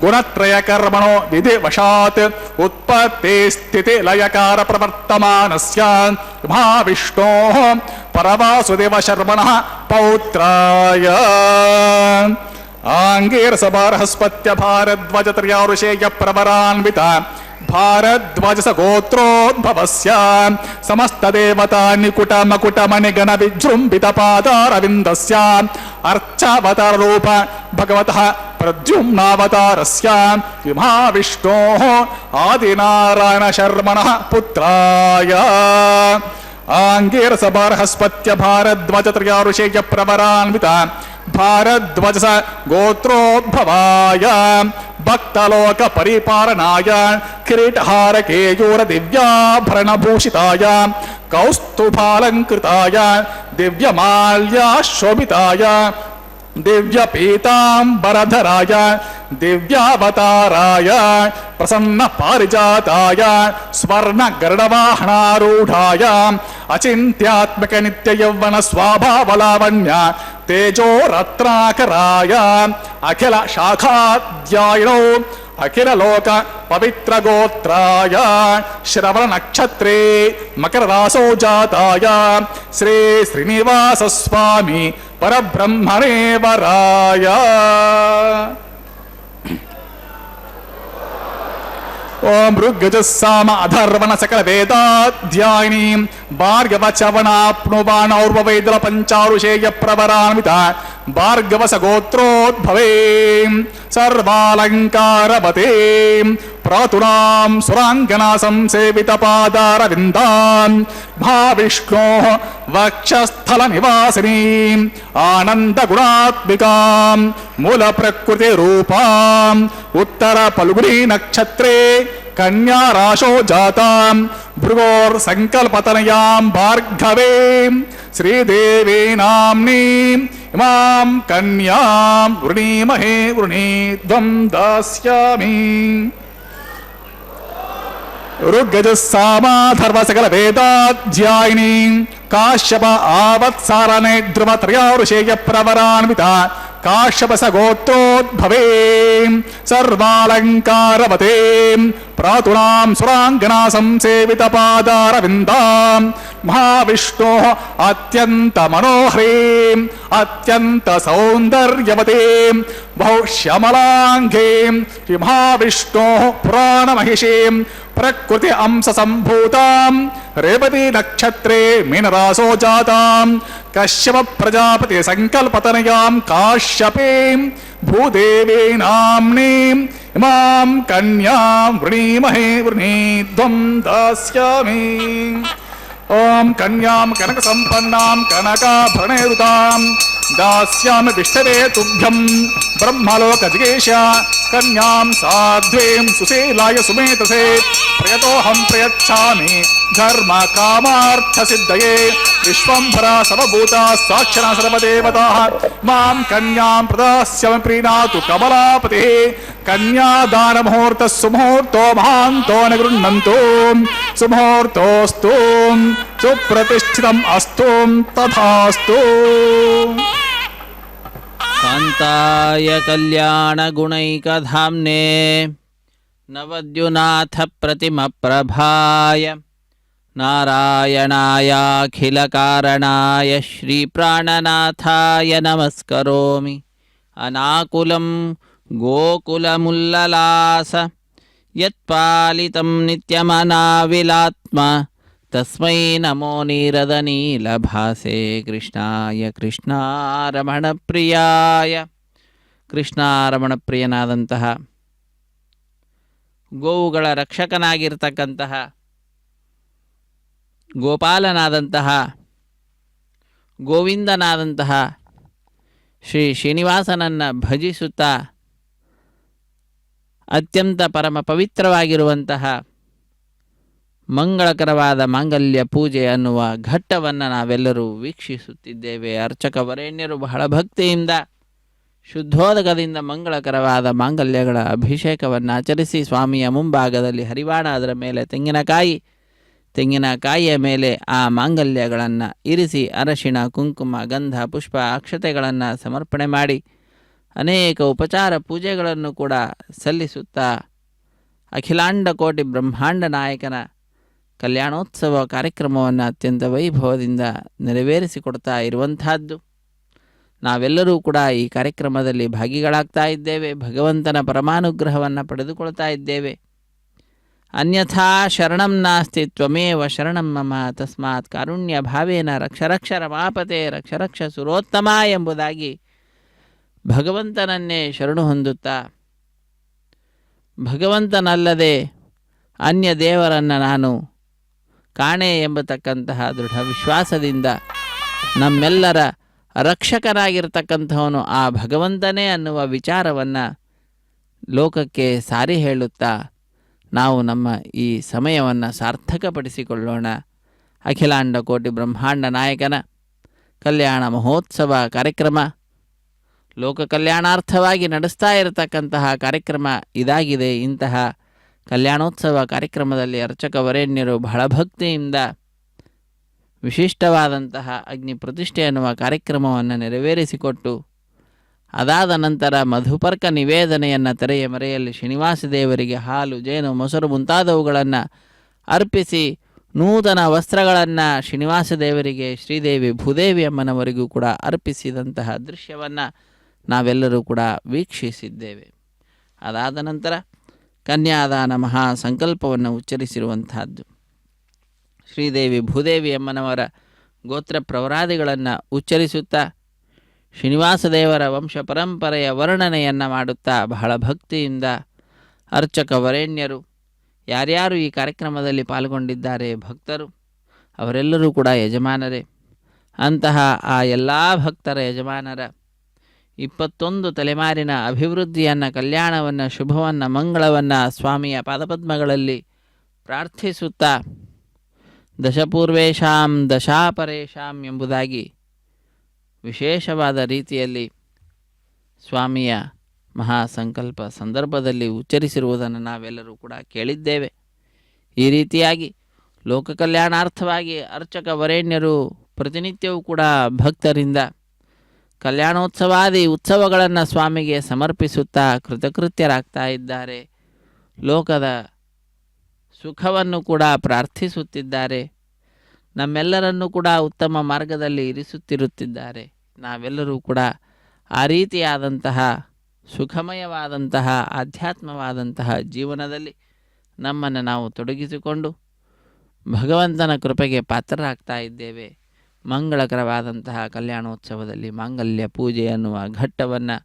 ಗುಣತ್ರಯ ಕರ್ಮಣೋ ವಿಧಿವಶಾತ್ ಉತ್ಪತ್ತಿ ಸ್ಥಿತಿ ಲಯಕಾರ ಪ್ರವರ್ತಮಾನಸ್ಯ ಮಹಾವಿಷ್ಣೋಃ ಪರವಾಸುದೇವ ಶರ್ಮಣಃ ಪೌತ್ರಾಯ ಆಂಗೀರಸಬಾರಹಸ್ಪತ್ಯ ಭಾರದ್ವಾಜ ತ್ರಯಾಋಷೇಯ ಪ್ರವರಾನ್ವಿತ ಭಾರದ್ವಾಜಸ ಗೋತ್ರೋದ್ಭವಸ್ಯ ಸಮಸ್ತ ದೇವತಾ ನಿಕುಟ ಮಕುಟ ಮಣಿಗಣ ವಿಜೃಂಭಿತ ಪಾದಾರವಿಂದಸ್ಯ ಅರ್ಚಾವತಾರ ರೂಪ ಭಗವತಃ ಪ್ರದ್ಯುಮ್ನಾವತಾರಸ್ಯ ಮಹಾವಿಷ್ಣೋಃ ಆದಿನಾರಾಯಣ ಶರ್ಮಣಃ ಪುತ್ರಾಯ ಆಂಗೀರಸಬಾರಹಸ್ಪತ್ಯ ಭಾರದ್ವಾಜ ತ್ರಯಾಋಷೇಯ ಪ್ರವರಾನ್ವಿತ ಭಾರದ್ವಾಜಸ ಗೋತ್ರೋದ್ಭವಾಯ ಭಕ್ತಲೋಕ ಪರಿಪಾಲನಾಯ ಕಿರೀಟಹಾರ ಕೇಯೂರ ದಿವ್ಯಾಭರಣಭೂಷಿತಾಯ ಕೌಸ್ತುಭಾಲಂಕೃತಾಯ ದಿವ್ಯಮಾಲ್ಯಾಶೋಭಿತಾಯ ದಿವ್ಯ ಪೀತಾಂಬರಧರಾಯ ದಿವ್ಯಾವತಾರಾಯ ಪ್ರಸನ್ನ ಪಾರಿಜಾತಾಯ ಸ್ವರ್ಣ ಗರುಡವಾಹನಾರೂಢಾಯ ಅಚಿಂತ್ಯಾತ್ಮಕ ನಿತ್ಯ ಯೌವನ ಸ್ವಾಭಾವಲಾವಣ್ಯ ತೇಜೋ ರತ್ನಾಕರಾಯ ಅಖಿಲ ಶಾಖಾಧ್ಯಾಯಿನೋ ಅಖಿಲ ಲೋಕ ಪವಿತ್ರ ಗೋತ್ರಾಯ ಶ್ರವಣ ನಕ್ಷತ್ರೇ ಮಕರ ರಾಸೋ ಜಾತಾಯ ಶ್ರೀ ಶ್ರೀನಿವಾಸ ಸ್ವಾಮಿ ಪರಬ್ರಹ್ಮಣೇ ವರಾಯ ಓಂ ಋಗ್ಗಜಸ್ಸಾಮ ಅಧರ್ವಣ ಸಕಲ ವೇದಾಧ್ಯಾಯಿನಿ ಭಾರ್ಗವ ಚವನಾಪ್ನುವಾನೌರ್ವೈದ್ರ ಪಂಚಾರುಷೇಯ ಪ್ರವರಾನ್ವಿತ ಭಾರ್ಗವಸ ಗೋತ್ರೋದ್ಭವೇ ಸರ್ವಾಲಂಕಾರವತೆ ಪ್ರಾತುನಾಂ ಸುರಾಂಗನಾ ಸಂಸೇವಿತ ಪಾದಾರವಿಂದಾಂ ಭಾವಿಷ್ಣೋಃ ವಕ್ಷಸ್ಥಲ ನಿವಾಸಿನಿ ಆನಂದ ಗುಣಾತ್ಮಿಕಾಂ ಮೂಲ ಪ್ರಕೃತಿ ರೂಪಾಂ ಉತ್ತರ ಫಲ್ಗುಣಿ ನಕ್ಷತ್ರೇ ಕನ್ಯಾ ರಾಶೋ ಜಾತಾಂ ಭೃಗೋರ್ ಸಂಕಲ್ಪತನಯಾಂ ಭಾರ್ಗವೇ ಶ್ರೀದೇವಿ ನಾಮ್ನೀಂ ಇಮಾಂ ಕನ್ಯಾಂ ವೃಣೀಮಹೇ ವೃಣೀಧ್ವಂ ದಾಸ್ಯಾಮಿ ಋಗ್ಗಜಸ್ಸಾಮಾಧರ್ವ ಸಕಲ ವೇದಾಧ್ಯಾಯಿನಿ ಕಾಶ್ಯಪ ಆವತ್ಸಾರನೆ ಧ್ರುವ ತ್ರಯಾಋಷೇಯ ಪ್ರವರಾನ್ವಿತ ಕಾಶ್ಯಪಸ ಗೋತ್ರೋದ್ಭವೇ ಸರ್ವಾಲಂಕಾರವತೆ ಪ್ರಾತುನಾಂ ಸುರಾಂಗನಾ ಸಂಸೇವಿತ ಪಾದಾರವಿಂದಾಂ ಮಹಾವಿಷ್ಣೋಃ ಅತ್ಯಂತ ಮನೋಹರೀಂ ಅತ್ಯಂತ ಸೌಂದರ್ಯವತೀಂ ಬಹುಶ್ಯಾಮಲಾಂಗೀಂ ಶ್ರೀ ಮಹಾವಿಷ್ಣೋಃ ಪುರಾಣ ಮಹಿಷೀಂ ಪ್ರಕೃತಿ ಅಂಶ ಸಂಭೂತಾಂ ರೇವತಿ ನಕ್ಷತ್ರೇ ಮೀನರಾಸೋ ಜಾತಾಂ ಕಶ್ಯಪ ಪ್ರಜಾಪತಿ ಸಂಕಲ್ಪತನಯಾಂ ಕಾಶ್ಯಪೀಂ ಭೂದೇವಿ ನಾಮ್ನೀಂ ಇಮಾಂ ಕನ್ಯಾಂ ವೃಣೀಮಹೇ ವೃಣೀಧ್ವಂ ದಾಸ್ಯಾಮಿ ಓಂ ಕನ್ಯಾಂ ಕನಕ ಸಂಪನ್ನಾಂ ಕನಕಾಭರಣೇರುತಾಂ दास्यामि विष्णवे तुभ्यं ब्रह्मलोक जिगेश कन्यां साध्वीं सुशीलाय सुमेधसे प्रयतोऽहं प्रयच्छामि धर्म कामार्थ सिद्धये विश्वंभरा सर्वभूता साक्षिणा सर्वदेवताः मां कन्यां प्रदास्यामि प्रीणातु कमलापतिः कन्यादान मुहूर्त सुमुहूर्तो महान्तो न गृह्णन्तु सुमुहूर्तोऽस्तु सुप्रतिष्ठितम् अस्तु तथास्तु। कान्ताय कल्याणगुणैकधाम्ने नवद्युनाथप्रतिमप्रभाय नारायणायाखिलकारणाय श्रीप्राणनाथाय नमस्करोमि। अनाकुलं गोकुलमुल्ललास यत्पालितं नित्यमनाविलात्मा तस्मै नमो नीरदनीलभासे कृष्णाय कृष्णारमणप्रियाय। ಕೃಷ್ಣಾರಮಣಪ್ರಿಯನಾದಂತಹ ಗೋವುಗಳ ರಕ್ಷಕನಾಗಿರ್ತಕ್ಕಂತಹ ಗೋಪಾಲನಾದಂತಹ ಗೋವಿಂದನಾದಂತಹ ಶ್ರೀ ಶ್ರೀನಿವಾಸನನ್ನು ಭಜಿಸುತ್ತಾ ಅತ್ಯಂತ ಪರಮ ಪವಿತ್ರವಾಗಿರುವಂತಹ ಮಂಗಳಕರವಾದ ಮಾಂಗಲ್ಯ ಪೂಜೆ ಅನ್ನುವ ಘಟ್ಟವನ್ನು ನಾವೆಲ್ಲರೂ ವೀಕ್ಷಿಸುತ್ತಿದ್ದೇವೆ. ಅರ್ಚಕ ವರೇಣ್ಯರು ಬಹಳ ಭಕ್ತಿಯಿಂದ ಶುದ್ಧೋದಕದಿಂದ ಮಂಗಳಕರವಾದ ಮಾಂಗಲ್ಯಗಳ ಅಭಿಷೇಕವನ್ನು ಆಚರಿಸಿ ಸ್ವಾಮಿಯ ಮುಂಭಾಗದಲ್ಲಿ ಹರಿವಾಣ, ಅದರ ಮೇಲೆ ತೆಂಗಿನಕಾಯಿಯ ಮೇಲೆ ಆ ಮಾಂಗಲ್ಯಗಳನ್ನು ಇರಿಸಿ ಅರಶಿಣ, ಕುಂಕುಮ, ಗಂಧ, ಪುಷ್ಪ, ಅಕ್ಷತೆಗಳನ್ನು ಸಮರ್ಪಣೆ ಮಾಡಿ ಅನೇಕ ಉಪಚಾರ ಪೂಜೆಗಳನ್ನು ಕೂಡ ಸಲ್ಲಿಸುತ್ತಾ ಅಖಿಲಾಂಡ ಕೋಟಿ ಬ್ರಹ್ಮಾಂಡ ನಾಯಕನ ಕಲ್ಯಾಣೋತ್ಸವ ಕಾರ್ಯಕ್ರಮವನ್ನು ಅತ್ಯಂತ ವೈಭವದಿಂದ ನೆರವೇರಿಸಿಕೊಡ್ತಾ ಇರುವಂತಹದ್ದು. ನಾವೆಲ್ಲರೂ ಕೂಡ ಈ ಕಾರ್ಯಕ್ರಮದಲ್ಲಿ ಭಾಗಿಗಳಾಗ್ತಾ ಇದ್ದೇವೆ. ಭಗವಂತನ ಪರಮಾನುಗ್ರಹವನ್ನು ಪಡೆದುಕೊಳ್ತಾ ಇದ್ದೇವೆ. ಅನ್ಯಥಾ ಶರಣಂ ನಾಸ್ತಿ ತ್ವಮೇವ ಶರಣಂ ಮಮ ತಸ್ಮಾತ್ ಕಾರುಣ್ಯ ಭಾವೇನ ರಕ್ಷ ರಮಾಪತೆ ರಕ್ಷ ಸುರೋತ್ತಮ ಎಂಬುದಾಗಿ ಭಗವಂತನನ್ನೇ ಶರಣು ಹೊಂದುತ್ತಾ, ಭಗವಂತನಲ್ಲದೆ ಅನ್ಯ ದೇವರನ್ನು ನಾನು ಕಾಣೆ ಎಂಬತಕ್ಕಂತಹ ದೃಢ ವಿಶ್ವಾಸದಿಂದ ನಮ್ಮೆಲ್ಲರ ರಕ್ಷಕನಾಗಿರ್ತಕ್ಕಂಥವನು ಆ ಭಗವಂತನೇ ಅನ್ನುವ ವಿಚಾರವನ್ನು ಲೋಕಕ್ಕೆ ಸಾರಿ ಹೇಳುತ್ತಾ ನಾವು ನಮ್ಮ ಈ ಸಮಯವನ್ನು ಸಾರ್ಥಕಪಡಿಸಿಕೊಳ್ಳೋಣ. ಅಖಿಲಾಂಡ ಕೋಟಿ ಬ್ರಹ್ಮಾಂಡ ನಾಯಕನ ಕಲ್ಯಾಣ ಮಹೋತ್ಸವ ಕಾರ್ಯಕ್ರಮ ಲೋಕ ಕಲ್ಯಾಣಾರ್ಥವಾಗಿ ನಡೆಸ್ತಾ ಇರತಕ್ಕಂತಹ ಕಾರ್ಯಕ್ರಮ ಇದಾಗಿದೆ. ಇಂತಹ ಕಲ್ಯಾಣೋತ್ಸವ ಕಾರ್ಯಕ್ರಮದಲ್ಲಿ ಅರ್ಚಕ ವರೇಣ್ಯರು ಬಹಳ ಭಕ್ತಿಯಿಂದ ವಿಶಿಷ್ಟವಾದಂತಹ ಅಗ್ನಿ ಪ್ರತಿಷ್ಠೆ ಎನ್ನುವ ಕಾರ್ಯಕ್ರಮವನ್ನು ನೆರವೇರಿಸಿಕೊಟ್ಟು, ಅದಾದ ನಂತರ ಮಧುಪರ್ಕ ನಿವೇದನೆಯನ್ನು ತೆರೆಯ ಮರೆಯಲ್ಲಿ ಶ್ರೀನಿವಾಸ ದೇವರಿಗೆ ಹಾಲು, ಜೇನು, ಮೊಸರು ಮುಂತಾದವುಗಳನ್ನು ಅರ್ಪಿಸಿ ನೂತನ ವಸ್ತ್ರಗಳನ್ನು ಶ್ರೀನಿವಾಸ ದೇವರಿಗೆ, ಶ್ರೀದೇವಿ ಭೂದೇವಿ ಅಮ್ಮನವರಿಗೂ ಕೂಡ ಅರ್ಪಿಸಿದಂತಹ ದೃಶ್ಯವನ್ನು ನಾವೆಲ್ಲರೂ ಕೂಡ ವೀಕ್ಷಿಸಿದ್ದೇವೆ. ಅದಾದ ನಂತರ ಕನ್ಯಾದಾನ ಮಹಾ ಸಂಕಲ್ಪವನ್ನು ಉಚ್ಚರಿಸಿರುವಂತಹದ್ದು. ಶ್ರೀದೇವಿ ಭೂದೇವಿ ಅಮ್ಮನವರ ಗೋತ್ರ ಪ್ರವರಾದಿಗಳನ್ನು ಉಚ್ಚರಿಸುತ್ತಾ ಶ್ರೀನಿವಾಸ ದೇವರ ವಂಶ ಪರಂಪರೆಯ ವರ್ಣನೆಯನ್ನು ಮಾಡುತ್ತಾ ಬಹಳ ಭಕ್ತಿಯಿಂದ ಅರ್ಚಕ ವರೇಣ್ಯರು ಯಾರ್ಯಾರು ಈ ಕಾರ್ಯಕ್ರಮದಲ್ಲಿ ಪಾಲ್ಗೊಂಡಿದ್ದಾರೆ ಭಕ್ತರು ಅವರೆಲ್ಲರೂ ಕೂಡ ಯಜಮಾನರೇ. ಅಂತಹ ಆ ಎಲ್ಲ ಭಕ್ತರ ಯಜಮಾನರ 21 ತಲೆಮಾರಿನ ಅಭಿವೃದ್ಧಿಯನ್ನು, ಕಲ್ಯಾಣವನ್ನು, ಶುಭವನ್ನು, ಮಂಗಳವನ್ನು ಸ್ವಾಮಿಯ ಪಾದಪದ್ಮಗಳಲ್ಲಿ ಪ್ರಾರ್ಥಿಸುತ್ತಾ ದಶಪೂರ್ವೇಶಾಂ ದಶಾಪರೇಶಾಂ ಎಂಬುದಾಗಿ ವಿಶೇಷವಾದ ರೀತಿಯಲ್ಲಿ ಸ್ವಾಮಿಯ ಮಹಾಸಂಕಲ್ಪ ಸಂದರ್ಭದಲ್ಲಿ ಉಚ್ಚರಿಸಿರುವುದನ್ನು ನಾವೆಲ್ಲರೂ ಕೂಡ ಕೇಳಿದ್ದೇವೆ. ಈ ರೀತಿಯಾಗಿ ಲೋಕ ಕಲ್ಯಾಣಾರ್ಥವಾಗಿ ಅರ್ಚಕ ವರೇಣ್ಯರು ಪ್ರತಿನಿತ್ಯವೂ ಕೂಡ ಭಕ್ತರಿಂದ ಕಲ್ಯಾಣೋತ್ಸವಾದಿ ಉತ್ಸವಗಳನ್ನು ಸ್ವಾಮಿಗೆ ಸಮರ್ಪಿಸುತ್ತಾ ಕೃತಕೃತ್ಯರಾಗ್ತಾ ಇದ್ದಾರೆ. ಲೋಕದ ಸುಖವನ್ನು ಕೂಡ ಪ್ರಾರ್ಥಿಸುತ್ತಿದ್ದಾರೆ. ನಮ್ಮೆಲ್ಲರನ್ನೂ ಕೂಡ ಉತ್ತಮ ಮಾರ್ಗದಲ್ಲಿ ಇರಿಸುತ್ತಿರುತ್ತಿದ್ದಾರೆ. ನಾವೆಲ್ಲರೂ ಕೂಡ ಆ ರೀತಿಯಾದಂತಹ ಸುಖಮಯವಾದಂತಹ ಆಧ್ಯಾತ್ಮವಾದಂತಹ ಜೀವನದಲ್ಲಿ ನಮ್ಮನ್ನು ನಾವು ತೊಡಗಿಸಿಕೊಂಡು ಭಗವಂತನ ಕೃಪೆಗೆ ಪಾತ್ರರಾಗ್ತಾ ಇದ್ದೇವೆ. ಮಂಗಳಕರವಾದಂತಹ ಕಲ್ಯಾಣೋತ್ಸವದಲ್ಲಿ ಮಾಂಗಲ್ಯ ಪೂಜೆ ಅನ್ನುವ ಘಟ್ಟವನ್ನು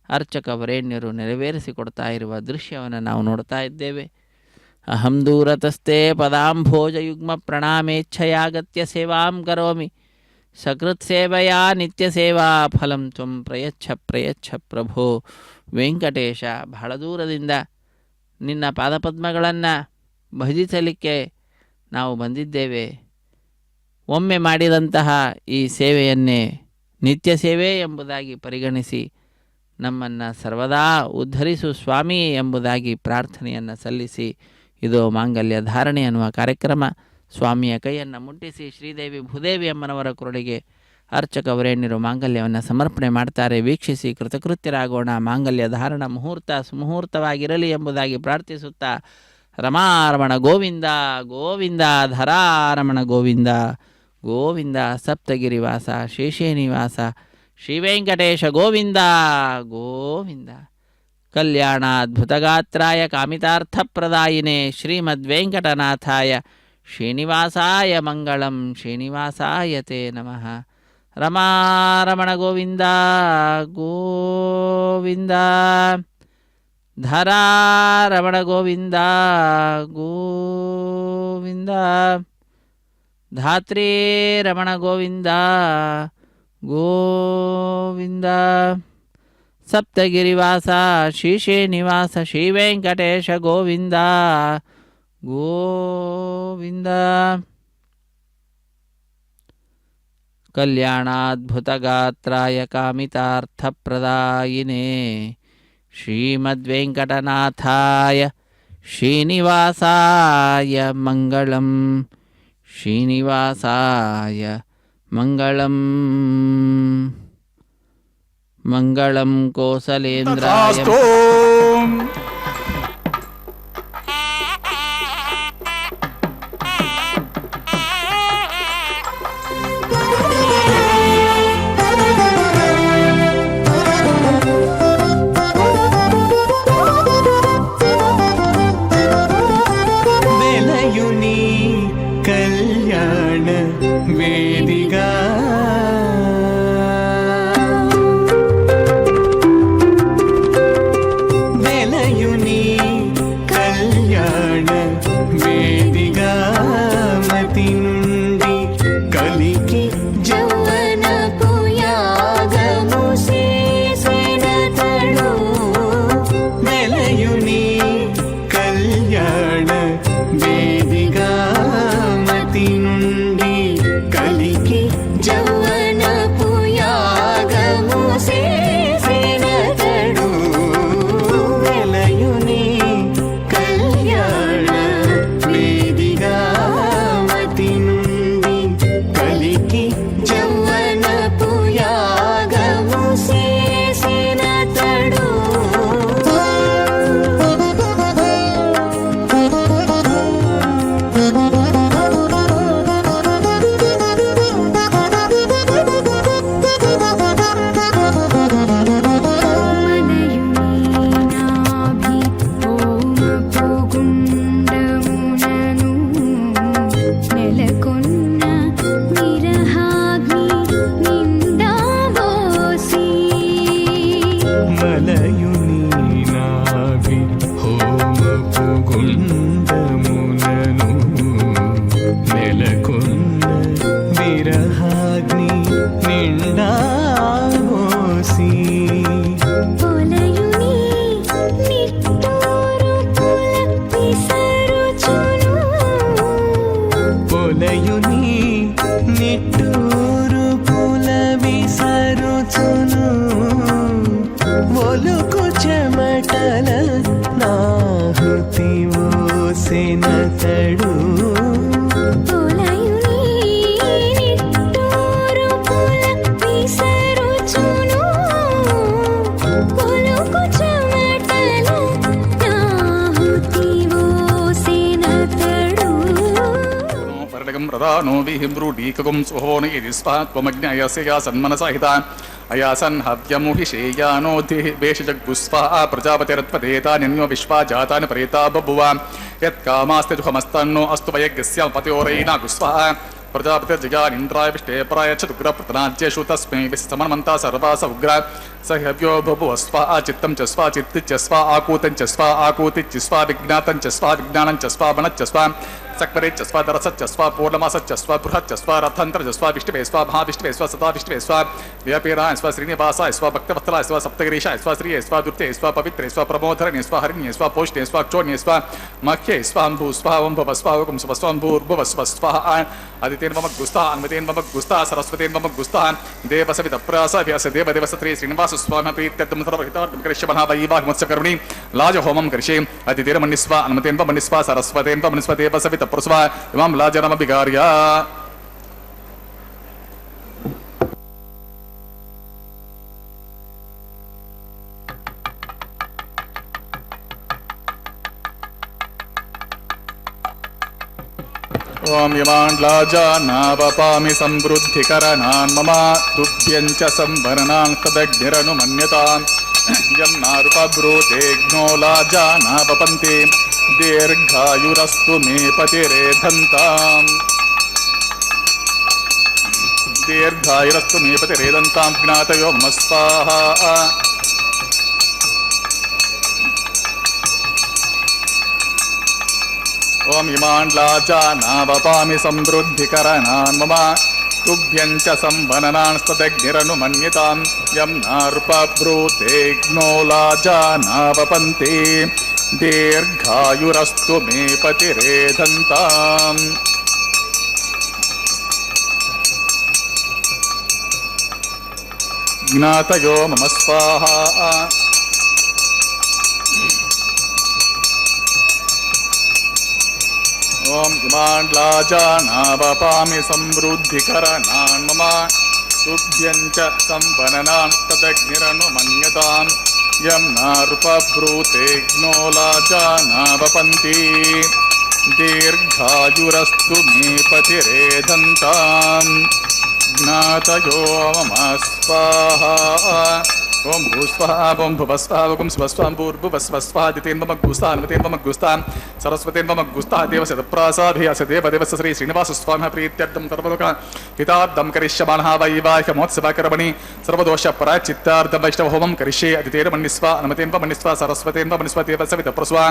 ಅರ್ಚಕ ವರೇಣ್ಯರು ನೆರವೇರಿಸಿಕೊಡ್ತಾ ಇರುವ ದೃಶ್ಯವನ್ನು ನಾವು ನೋಡ್ತಾ ಇದ್ದೇವೆ. ಅಹಂ ದೂರತಸ್ಥೆ ಪದಾಂಭೋಜಯುಗ್ಮ ಪ್ರಣಾಮೇಚ್ಛಯಾಗತ್ಯ ಸೇವಾಂ ಕರೋಮಿ ಸಕೃತ್ ಸೇವೆಯಾ ನಿತ್ಯ ಸೇವಾ ಫಲಂ ತ್ವಂ ಪ್ರಯಚ್ಛ ಪ್ರಭೋ ವೆಂಕಟೇಶ. ಬಹಳ ದೂರದಿಂದ ನಿನ್ನ ಪಾದಪದ್ಮಗಳನ್ನು ಭಜಿಸಲಿಕ್ಕೆ ನಾವು ಬಂದಿದ್ದೇವೆ. ಒಮ್ಮೆ ಮಾಡಿದಂತಹ ಈ ಸೇವೆಯನ್ನೇ ನಿತ್ಯ ಸೇವೆ ಎಂಬುದಾಗಿ ಪರಿಗಣಿಸಿ ನಮ್ಮನ್ನು ಸರ್ವದಾ ಉದ್ಧರಿಸು ಸ್ವಾಮಿ ಎಂಬುದಾಗಿ ಪ್ರಾರ್ಥನೆಯನ್ನು ಸಲ್ಲಿಸಿ ಇದು ಮಾಂಗಲ್ಯ ಧಾರಣೆ ಅನ್ನುವ ಕಾರ್ಯಕ್ರಮ. ಸ್ವಾಮಿಯ ಕೈಯನ್ನು ಮುಟ್ಟಿಸಿ ಶ್ರೀದೇವಿ ಭೂದೇವಿ ಅಮ್ಮನವರ ಕೊರಳಿಗೆ ಅರ್ಚಕ ವರೇಣ್ಯರು ಮಾಂಗಲ್ಯವನ್ನು ಸಮರ್ಪಣೆ ಮಾಡ್ತಾರೆ. ವೀಕ್ಷಿಸಿ ಕೃತಕೃತ್ಯರಾಗೋಣ. ಮಾಂಗಲ್ಯ ಧಾರಣ ಮುಹೂರ್ತ ಸುಮುಹೂರ್ತವಾಗಿರಲಿ ಎಂಬುದಾಗಿ ಪ್ರಾರ್ಥಿಸುತ್ತಾ ರಮಾರಮಣ ಗೋವಿಂದ ಗೋವಿಂದ, ಧರಾರಮಣ ಗೋವಿಂದ ಗೋವಿಂದ, ಸಪ್ತಗಿರಿವಾಸ ಶೇಷೇನಿವಾಸ ಶ್ರೀ ವೆಂಕಟೇಶ ಗೋವಿಂದ ಗೋವಿಂದ. ಕಲ್ಯಾಣಾದ್ಭುತಗಾತ್ರಾಯ ಕಾಮಿತಾರ್ಥಪ್ರದಾಯಿನೇ ಶ್ರೀಮದ್ವೆಂಕಟನಾಥಾಯ ಶ್ರೀನಿವಾಸಾಯ ಮಂಗಳಂ ಶ್ರೀನಿವಾಸಾಯ ತೇ ನಮಃ. ರಮಾರಮಣ ಗೋವಿಂದ ಗೋವಿಂದ, ಧರಾರಮಣ ಗೋವಿಂದ ಗೋವಿಂದ, ಧಾತ್ರೀ ರಮಣ ಗೋವಿಂದ ಗೋವಿಂದ, ಸಪ್ತಗಿರಿವಾಸ ಶ್ರೀನಿವಾಸ ಶ್ರೀ ವೆಂಕಟೇಶ ಗೋವಿಂದ ಗೋವಿಂದ. ಕಲ್ಯಾಣಾದ್ಭುತಗಾತ್ರಾಯ ಕಾಮಿತಾರ್ಥಪ್ರದಾಯಿನೇ ಶ್ರೀಮದ್ವೆಂಕಟನಾಥಾಯ ಶ್ರೀನಿವಾಸಾಯ ಮಂಗಳಂ ಶ್ರೀನಿವಾಸಾಯ ಮಂಗಳಂ ಮಂಗಳಂ ಕೋಸಲೇಂದ್ರಾಯ ತಥಾಸ್ತು. వెలయుని కళ్యాణ వేదిగా వెలయుని కళ్యాణ వేదిగా మతి నుండి కలికి జౌవనపు యాగము చేసినతడు వెలయుని కళ్యాణ వేదిగా మతి నుండి కలికి జౌవనపు యాగము చేసినతడు వెలయుని కళ్యాణ వేదిగా మతి నుండి కలికి జౌవనపు యాగము చేసినతడు మనయునాభి హోమపు గుండమునను నెలకొన్న విరహాగ్ని నిందాబోసి మలయుని నాభి హోమపు గుండమునను నెలకొన్న విరహాగ్ని నిండామోసి పొలయుని నిట్టూరు పుల విసరుచును పొలయుని నిట్టూరు పుల విసరుచును ఒలుకు చెమటల నాహుతి ఓసెనతడు పొలయుని నిట్టూరు పుల విసరుచును ఒలుకు చెమటల నాహుతి ఓసెనతడు పరడగం ప్రధానో విహిమ్రూఢీకగం సుహోన ఇది స్వాత్వమజ్ఞాయస్య సన్మనసహిత అయాసన్ హవ్యముహిషేయానోధి వేషజగ్గుస్వా ప్రజాపతిరత్వదేతాన్యన్యో విశ్వా జాతాని ప్రేతా బభువ యత్కామాస్తి దుఃఖమస్తన్నో అస్తు వయజ్ఞస్య పతియోరైనాగుస్వా ప్రజాపతిర్జగానింద్రాయ విష్ణేపరాయ చతుగ్రప్రతనాజ్యేషు తస్మై విశ్వమన్మంతా సర్వాస ఉగ్ర స హ్యవ్యో బభువస్వా చిత్తం చ స్వా చిత్తిచ్చ స్వా ఆకూతం చ స్వా ఆకూతిచ్చ స్వా విజ్ఞాతం చ స్వా విజ్ఞానం చ స్వా వనచ్చ స్వా సక్వరేచ్చ స్వా దరసచ్చ స్వా పూర్ణమాసచ్చ స్వా బృహచ్చ స్వా రథంత్రజ స్వా విష్ణువే స్వా మహావిష్ణువే స్వా సదా విష్ణువే స్వా వ్యాపీరాయ స్వా శ్రీనివాసాయ స్వా భక్తవత్సలాయ స్వా సప్తగిరీశాయ స్వా శ్రీయే స్వా దుర్తే స్వా పవిత్రే స్వా ప్రమోధరణే స్వా హరిణ్యే స్వా పోష్ణే స్వా క్షోణ్యే స్వా మఖ్యే స్వాంభూ స్వాంభవ స్వాహుకం స్వ స్వాంభూర్భువ స్వ స్వాహ అదితేన్వమగ్గుస్తా అన్వతేన్వమగ్గుస్తా సరస్వతేన్వమగ్గుస్తా దేవసవితప్రాసవ్యాస దేవదేవసత్రే శ్రీనివాస స్వామి ప్రీత్యర్థం సర్వహితార్థం కరిష్యమః వైవాహిమత్సకరుణి లాజహోమం కరిష్యే అదితేర్మన్నిస్వ అనుమతేన్వమన్నిస్వ సరస్వతేన్వమన్నిస్వ దేవసవితప్రస్వ ఇమాం లాజనమభిగార్య ఓం యమాండ్లాజానావపామి సమృద్ధికరణాన్ మమ తుభ్యం చ సంవరణాన్ తదగ్నిరనుమన్యతాం యం నారుపబ్రూతేఘ్నో లాజానావపంతి దీర్ఘాయురస్తు మే పతిరేధంతాం దీర్ఘాయురస్తు మే పతిరేధంతాం జ్ఞాతయో మమ స్వాహా ఓం ఇమాండ్లాజానావపామి సమృద్ధికరణాన్ మమ తుభ్యం చ సంవననాన్ స్తదగ్నిరనుమన్యతాం యం నార్పబ్రూతేఘ్నో లాజానావపంతి దీర్ఘాయురస్తు మే పతిరేధంతాం ज्ञातयो मम स्वाहा ॐ इमान् लाजानावपामि समृद्धिकरणान् मम तुभ्यं च संवननान् तदग्निरनुमन्यताम् यं नारुपब्रूतेऽग्नो लाजानावपन्ति दीर्घायुरस्तु मे पतिरेधन्ताम् ज्ञातयो मम स्वाहा ओम भूस्वाहा ओम भुवस्वाहा ओम स्वस्वां भूर्भुवस्वस्वाहा दितेन मम गुस्ता अन्वतेन मम गुस्ता सरस्वतेन मम गुस्ता देवस्य तप्रासाभियस्य देवदेवस्य श्री श्रीनिवास स्वामिनः प्रीत्यर्थं सर्वलोक हितार्थं करिष्यमाणः वैवाहिकमोत्सवकर्मणि सर्वदोष प्रायश्चित्तार्थं वैष्णव होमं करिष्ये अदितेन मन्निस्वा अन्वतेन मन्निस्वा सरस्वतेन मन्निस्वा देवस्य वितप्रस्वा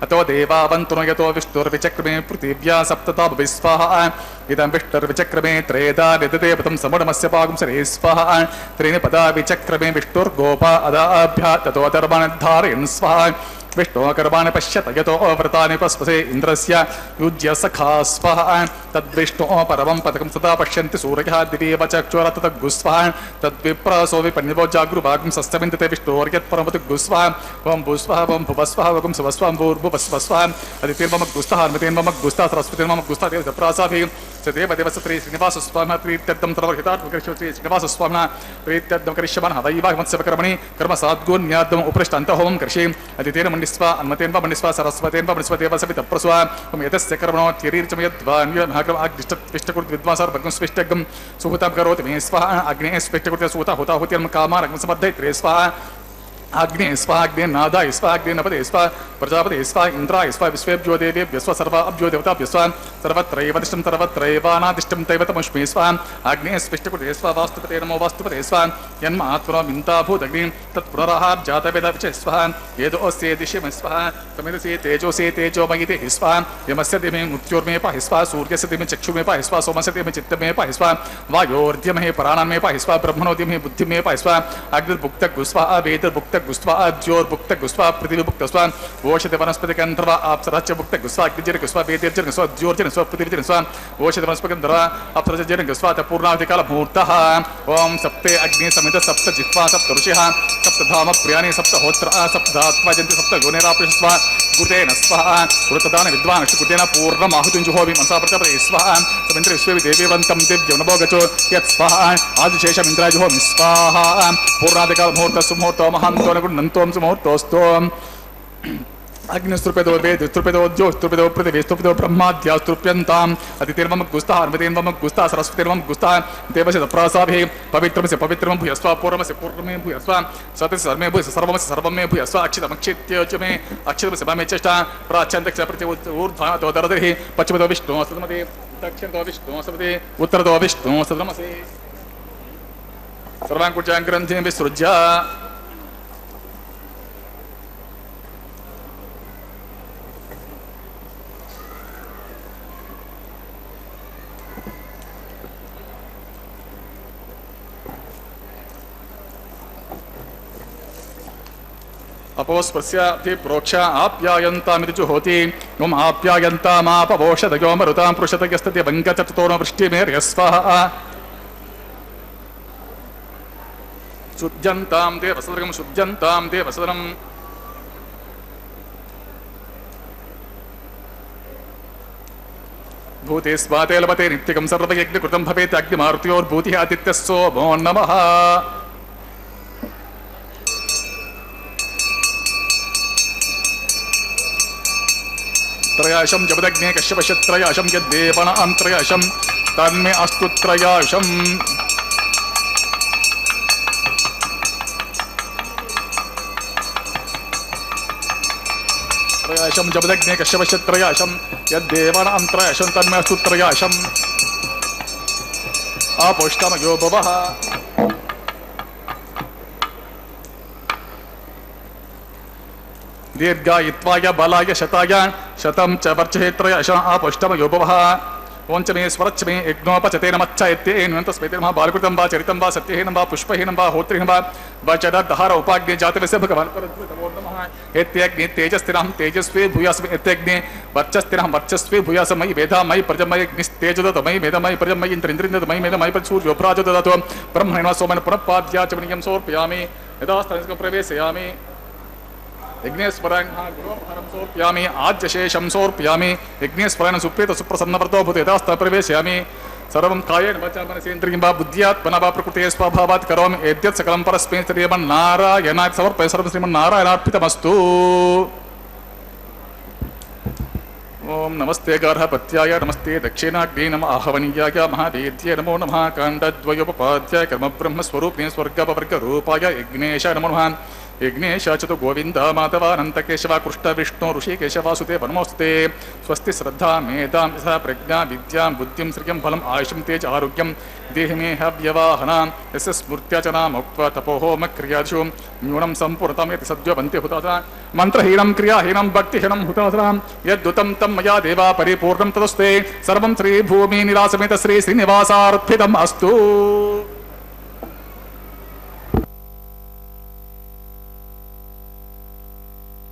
अतो देवावन्तु यतो विष्णुर्विचक्रमे पृथिव्या सप्तता विस्वाहा इदं विष्णुर्विचक्रमे त्रेधा निदते समूढमस्य पागं सरे स्वाहा त्रीणि पदा विचक्रमे विष्णुर्गोपा अदाभ्या ततो धर्मान् स्वाहा विष्णोकर्माणि पश्यत यतो व्रतानि पस्पसे इन्द्रस्य युज्य सखा स्वाहा तद्विष्णो परमं पदकं सदा पश्यन्ति सूर्यः दिवेव चक्षुर तद्गुस्वाहा तद्विप्रसो विपन्निवो जागृभागं सस्तमिन्दते विष्णोर्यत्परमतु गुस्वाहा ओं भूस्वाहा ओं भुवस्वाहा ओं सुवस्वां भूर्भुवस्वस्वाहा अदितिर्मम गुस्ताः अन्वितेर्मम गुस्ताः सरस्वतीर्मम गुस्ताः देवप्रासाभिः देवदेवस्य श्री श्रीनिवास स्वामिनः प्रीत्यर्थं सर्वहितार्थं करिष्ये श्री श्रीनिवास स्वामिनः प्रीत्यर्थं करिष्यमाणः वैवाहिकमोत्सवकर्मणि कर्म साद्गुण्यार्थम् उपृष्ट अन्तहोमं करिष्ये अदितेन मन्निस्वा अन्मतेन मन्निस्वा सरस्वतेन मन्निस्वा देवस्य वितप्रस्वा ओम यतस्य कर्मणो तिरीर्चम यद्वान्यमहाक्रम अग्निष्टकृत विद्वांसर भग्नं स्विष्टगं सुहुतां करोति मे स्वाहा अग्नेः स्विष्टकृत्य सुहुता हुताहुतिर्म कामारग्ं समर्धयित्रे स्वाहा अग्ने स्वाहा अग्ने नादाय स्वाहा अग्ने नपदे स्वाहा प्रजापते स्वाहा इंद्राय स्वाहा विश्वेभ्यो देवेभ्यो स्वाहा सर्वाभ्यो देवताभ्यो स्वाहा सर्वत्रैव दिष्टं सर्वत्रैवानादिष्टं दैवतमस्मै स्वाहा अग्ने स्विष्टकृते स्वाहा वास्तुपते नमो वास्तुपते स्वाहा यन्म आत्मनो मिन्ताभूदग्निं तत्पुनराहार जातवेदविच स्वाहा येदोऽस्ये दिशमे स्वाहा तमेदसे तेजोसे तेजोमयिते स्वाहा यमस्य दिमे मृत्योर्मे पाहि स्वाहा सूर्यस्य दिमे चक्षुर्मे पाहि स्वाहा सोमस्य दिमे चित्तमे पाहि स्वाहा वायोर्ध्यमहे प्राणान्मे पाहि स्वाहा ब्रह्मणो दिमे बुद्धिमे पाहि स्वाहा अग्निर्भुक्तगुस्वाहा वेदर्भुक्त गुस्वा ज्योर्भुक्त गुस्वा पृथ्वीभुक्त स्वा ओषधि वनस्पति गंधर्व अप्सरश्च भुक्त गुस्वा अग्निजन गुस्वा वेदिर्जन गुस्वा ज्योर्जन गुस्वा पृथ्वीजन गुस्वा ओषधि वनस्पति गंधर्व अप्सरश्च गुस्वा पूर्णावधि काल मुहूर्तः ओम सप्ते अग्नि समित सप्त जिह्वा सप्त ऋषिः सप्त धाम प्रियाणि सप्त होत्र सप्त धात्वा जन्ति सप्त योनिरापृष्वा गुतेन स्वाहा वृतदान विद्वान् गुतेन पूर्णमाहुतिं जुहोमि मनसा प्रजापते स्वाहा समिन्द्र विश्वे देवीवन्तं दिव्यं नमो गचो यत् स्वाहा आदिशेषम् इन्द्राय जुहोमि स्वाहा पूर्णावधि काल मुहूर्त सुमुहूर्तो महान्तो नंतों सुमुहूर्तोस्तोम अग्निस्तृप्यतो वेदस्तृप्यतो ज्योस्तृप्यतो पृथिवीस्तृप्यतो ब्रह्माद्यास्तृप्यन्ताम् अदितिर्मम गुस्ताः अन्वितेर्मम गुस्ताः सरस्वतीर्मम गुस्ताः देवस्य तप्रासाभिः पवित्रमस्य पवित्रं भूयस्व पूर्वमस्य पूर्वमे भूयस्व सत्यस्य सर्वे भूयस्व सर्वमस्य सर्वमे भूयस्व अक्षितमक्षित्य मे अक्षितमस्य ममे चेष्टा प्राच्यन्तस्य प्रति ऊर्ध्वतो दरदर्हि पश्चिमतो विष्णुः सदमते दक्षिणतो विष्णुः सदमते उत्तरतो विष्णुः सदमसे सर्वाङ्कुचां ग्रन्थिं विसृज्य अपोस्पृश्याति प्रोक्ष आप्यायन्तामिति जुहोति ओम आप्यायन्तामापवोषधयो मरुतां पृषतयस्तते वङ्कचतुर्नो वृष्टिमेर्यस्वाहा शुद्ध्यन्तां देवसदरं शुद्ध्यन्तां देवसदरं भूते स्वाते लभते नित्यकं सर्वयज्ञकृतं भवेत् अग्निमारुत्योर्भूतिः आदित्यः सोमो नमः त्रयाशं जपदग्ने कश्यपश्य त्रयाशं यद्देवनां त्रयाशं तन्मे अस्तु त्रयाशं त्रयाशं जपदग्ने कश्यपश्य त्रयाशं यद्देवनां त्रयाशं तन्मे अस्तु त्रयाशं आपोष्टमयो भवः दीर्घायित्वाय बलाय शताय शतं च वर्चहे त्रयाशं आपोष्टमयो भवः ಪೋಂಚಮೇ ಸ್ವರಚ್ಛಮೇ ಯಜ್ಞೋಪಚತೆ ನಮಚ್ಛಾಯತ್ಯೆ ಏನುವಂತಸ್ಮೈತೆ ನಮಃ ಬಾಲಕೃತಂ ವಾ ಚರಿತಂ ವಾ ಸತ್ಯಹೀನಂ ವಾ ಪುಷ್ಪಹೀನಂ ವಾ ಹೋತ್ರಿಹೀನಂ ವಾ ವಚದದ್ಧಾರ ಉಪಾಗ್ನೇ ಜಾತವಸ್ಯ ಭಗವಾನ್ ಪರದ್ಭುತಮೋ ನಮಃ ಏತ್ಯಗ್ನೇ ತೇಜಸ್ಥಿರಂ ತೇಜಸ್ವೇ ಭೂಯಾಸ್ಮಿ ಏತ್ಯಗ್ನೇ ವರ್ಚಸ್ಥಿರಂ ವರ್ಚಸ್ವೇ ಭೂಯಾಸಮಯಿ ವೇದಾಮಯಿ ಪ್ರಜಮಯಿ ಅಗ್ನಿಸ್ತೇಜದತಮಯಿ ಮೇಧಮಯಿ ಪ್ರಜಮಯಿ ಇಂದ್ರಿಂದ್ರಿಂದಮಯಿ ಮೇಧಮಯಿ ಸೂರ್ಯೋಪ್ರಾಜದತು ಬ್ರಹ್ಮಣೇನ ಸೋಮನ ಪುನಃಪಾದ್ಯಾಚಮನೀಯಂ ಸಮರ್ಪಯಾಮಿ ಯಥಾಸ್ಥಾನಸ್ಕ ಪ್ರವೇಶಯಾಮಿ ಯಜ್ಞೇಶ್ವರಾಯ ಗುರುಪಹಾರಂ ಸಮರ್ಪಯಾಮಿ ಆಜ್ಯಶೇಷಂ ಸಮರ್ಪಯಾಮಿ ಯಜ್ಞೇಶ್ವರಾಯ ಸುಪ್ರೀತ ಸುಪ್ರಸನ್ನವ್ರತೋ ಭೂತ ಯಥಾಸ್ಥಾನ ಪ್ರವೇಶಯಾಮಿ ಸರ್ವಂ ಕಾಯೇನ ವಾಚಾ ಮನಸೇಂದ್ರಿಯಂ ವಾ ಬುದ್ಧ್ಯಾತ್ಮನಾ ವಾ ಪ್ರಕೃತೇ ಸ್ವಭಾವಾತ್ ಕರೋಮಿ ಯದ್ಯತ್ ಸಕಲಂ ಪರಸ್ಮೈ ಶ್ರೀಮನ್ನಾರಾಯಣಾಯ ಸಮರ್ಪಯ ಸರ್ವಂ ಶ್ರೀಮನ್ನಾರಾಯಣಾರ್ಪಿತಮಸ್ತು. ಓಂ ನಮಸ್ತೆ ಗಾರ್ಹಪತ್ಯಾಯ ನಮಸ್ತೆ ದಕ್ಷಿಣಾಗ್ನೇ ನಮ ಆಹವನೀಯಾಯ ಮಹಾವೇದ್ಯೇ ನಮೋ ನಮಃ ಕಾಂಡದ್ವಯೋಪಪಾದ್ಯಾಯ ಕರ್ಮಬ್ರಹ್ಮಸ್ವರೂಪಿಣೇ ಸ್ವರ್ಗಪವರ್ಗರೂಪಾಯ ಯಜ್ಞೇಶ ನಮೋ ನಮಃ. ಯಜ್ಞೇಶ ಚತು ಗೋವಿಂದ ಮಾಧವಾನಂತ ಕೇಶವ ಕೃಷ್ಣ ವಿಷ್ಣು ಋಷಿಕೇಶ ವಾಸುತೆ ನಮೋಸ್ತುತೆ. ಸ್ವಸ್ತಿ ಶ್ರದ್ಧಾ ಮೇಧಾಂ ಯಥಾ ಪ್ರಜ್ಞಾ ವಿದ್ಯಾಂ ಬುದ್ಧಿಂ ಶ್ರಿಯಂ ಫಲಂ ಆಯುಷಂ ತೇಜ ಆರೋಗ್ಯಂ ದೇಹಿ ಮೇ ಹವ್ಯವಾಹನಾಂ ಯಸ್ಯ ಸ್ಮೃತ್ಯಾಚನಾ ಮುಕ್ತ್ವಾ ತಪೋಹೋಮ ಕ್ರಿಯಾದಿಷು ನ್ಯೂನಂ ಸಂಪೂರ್ಣತಾಂ ಯತ್ ಸದ್ಯೋ ಬಂತೆ ಹುತಾಸನ ಮಂತ್ರಹೀನಂ ಕ್ರಿಯಾಹೀನಂ ಭಕ್ತಿಹೀನಂ ಹುತಾಸನ ಯದ್ದುತಂ ತಂ ಮಯಾ ದೇವಾ ಪರಿಪೂರ್ಣಂ ತದಸ್ತೆ ಸರ್ವಂ ಶ್ರೀ ಭೂಮಿ ನಿರಾಸಮೇತ ಶ್ರೀ ಶ್ರೀನಿವಾಸಾರ್ಪಿತಂ ಅಸ್ತು.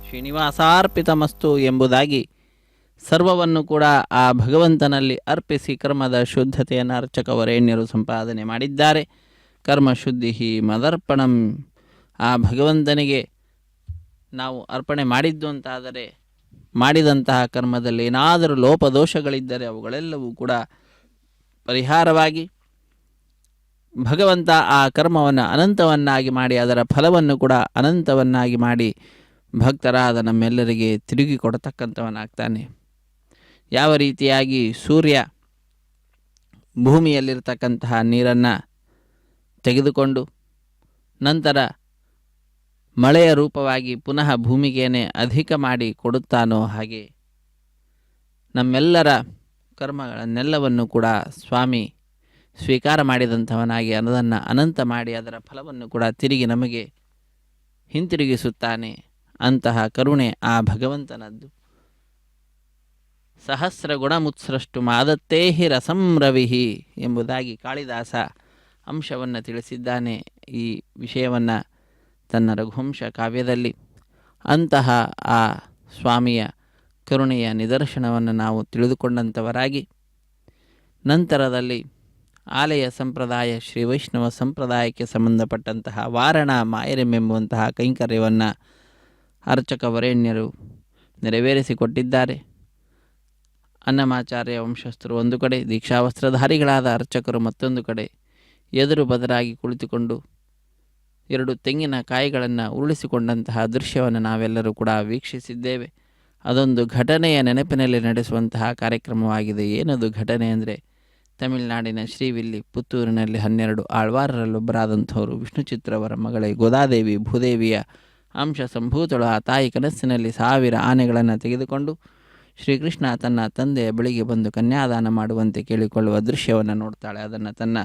ಶ್ರೀನಿವಾಸಾರ್ಪಿತಮಸ್ತು ಎಂಬುದಾಗಿ ಸರ್ವವನ್ನು ಕೂಡ ಆ ಭಗವಂತನಲ್ಲಿ ಅರ್ಪಿಸಿ ಕರ್ಮದ ಶುದ್ಧತೆಯನ್ನು ಅರ್ಚಕ ವರೇಣ್ಯರು ಸಂಪಾದನೆ ಮಾಡಿದ್ದಾರೆ. ಕರ್ಮಶುದ್ಧಿ ಮದರ್ಪಣಂ, ಆ ಭಗವಂತನಿಗೆ ನಾವು ಅರ್ಪಣೆ ಮಾಡಿದ್ದು ಅಂತಾದರೆ ಮಾಡಿದಂತಹ ಕರ್ಮದಲ್ಲಿ ಏನಾದರೂ ಲೋಪದೋಷಗಳಿದ್ದರೆ ಅವುಗಳೆಲ್ಲವೂ ಕೂಡ ಪರಿಹಾರವಾಗಿ ಭಗವಂತ ಆ ಕರ್ಮವನ್ನು ಅನಂತವನ್ನಾಗಿ ಮಾಡಿ ಅದರ ಫಲವನ್ನು ಕೂಡ ಅನಂತವನ್ನಾಗಿ ಮಾಡಿ ಭಕ್ತರಾದ ನಮ್ಮೆಲ್ಲರಿಗೆ ತಿರುಗಿ ಕೊಡತಕ್ಕಂಥವನಾಗ್ತಾನೆ. ಯಾವ ರೀತಿಯಾಗಿ ಸೂರ್ಯ ಭೂಮಿಯಲ್ಲಿರ್ತಕ್ಕಂತಹ ನೀರನ್ನು ತೆಗೆದುಕೊಂಡು ನಂತರ ಮಳೆಯ ರೂಪವಾಗಿ ಪುನಃ ಭೂಮಿಗೇನೆ ಅಧಿಕ ಮಾಡಿ ಕೊಡುತ್ತಾನೋ ಹಾಗೆ ನಮ್ಮೆಲ್ಲರ ಕರ್ಮಗಳನ್ನೆಲ್ಲವನ್ನು ಕೂಡ ಸ್ವಾಮಿ ಸ್ವೀಕಾರ ಮಾಡಿದಂಥವನಾಗಿ ಅದನ್ನು ಅನಂತ ಮಾಡಿ ಅದರ ಫಲವನ್ನು ಕೂಡ ತಿರುಗಿ ನಮಗೆ ಹಿಂತಿರುಗಿಸುತ್ತಾನೆ. ಅಂತಹ ಕರುಣೆ ಆ ಭಗವಂತನದ್ದು. ಸಹಸ್ರ ಗುಣಮುತ್ಸೃಷ್ಟು ಮಾದತ್ತೇಹಿ ರಸಂ ರವಿಹಿ ಎಂಬುದಾಗಿ ಕಾಳಿದಾಸ ಅಂಶವನ್ನು ತಿಳಿಸಿದ್ದಾನೆ ಈ ವಿಷಯವನ್ನು ತನ್ನ ರಘುವಂಶ ಕಾವ್ಯದಲ್ಲಿ. ಅಂತಹ ಆ ಸ್ವಾಮಿಯ ಕರುಣೆಯ ನಿದರ್ಶನವನ್ನು ನಾವು ತಿಳಿದುಕೊಂಡಂಥವರಾಗಿ ನಂತರದಲ್ಲಿ ಆಲಯ ಸಂಪ್ರದಾಯ ಶ್ರೀ ವೈಷ್ಣವ ಸಂಪ್ರದಾಯಕ್ಕೆ ಸಂಬಂಧಪಟ್ಟಂತಹ ವಾರಣ ಮಾಯರೆಂಬೆಂಬುವಂತಹ ಕೈಂಕರ್ಯವನ್ನು ಅರ್ಚಕ ವರೇಣ್ಯರು ನೆರವೇರಿಸಿಕೊಟ್ಟಿದ್ದಾರೆ. ಅನ್ನಮಾಚಾರ್ಯ ವಂಶಸ್ಥರು ಒಂದು ಕಡೆ, ದೀಕ್ಷಾವಸ್ತ್ರಧಾರಿಗಳಾದ ಅರ್ಚಕರು ಮತ್ತೊಂದು ಕಡೆ ಎದುರು ಬದಲಾಗಿ ಕುಳಿತುಕೊಂಡು 2 ತೆಂಗಿನ ಕಾಯಿಗಳನ್ನು ಉರುಳಿಸಿಕೊಂಡಂತಹ ದೃಶ್ಯವನ್ನು ನಾವೆಲ್ಲರೂ ಕೂಡ ವೀಕ್ಷಿಸಿದ್ದೇವೆ. ಅದೊಂದು ಘಟನೆಯ ನೆನಪಿನಲ್ಲಿ ನಡೆಸುವಂತಹ ಕಾರ್ಯಕ್ರಮವಾಗಿದೆ. ಏನದು ಘಟನೆ ಅಂದರೆ, ತಮಿಳುನಾಡಿನ ಶ್ರೀವಿಲ್ಲಿ ಪುತ್ತೂರಿನಲ್ಲಿ 12 ಆಳ್ವಾರರಲ್ಲೊಬ್ಬರಾದಂಥವರು ವಿಷ್ಣುಚಿತ್ರವರ ಮಗಳೇ ಗೋದಾದೇವಿ ಭೂದೇವಿಯ ಅಂಶ ಸಂಭೂತಳು. ಆ ತಾಯಿ ಕನಸಿನಲ್ಲಿ 1000 ಆನೆಗಳನ್ನು ತೆಗೆದುಕೊಂಡು ಶ್ರೀಕೃಷ್ಣ ತನ್ನ ತಂದೆಯ ಬಳಿಗೆ ಬಂದು ಕನ್ಯಾದಾನ ಮಾಡುವಂತೆ ಕೇಳಿಕೊಳ್ಳುವ ದೃಶ್ಯವನ್ನು ನೋಡ್ತಾಳೆ. ಅದನ್ನು ತನ್ನ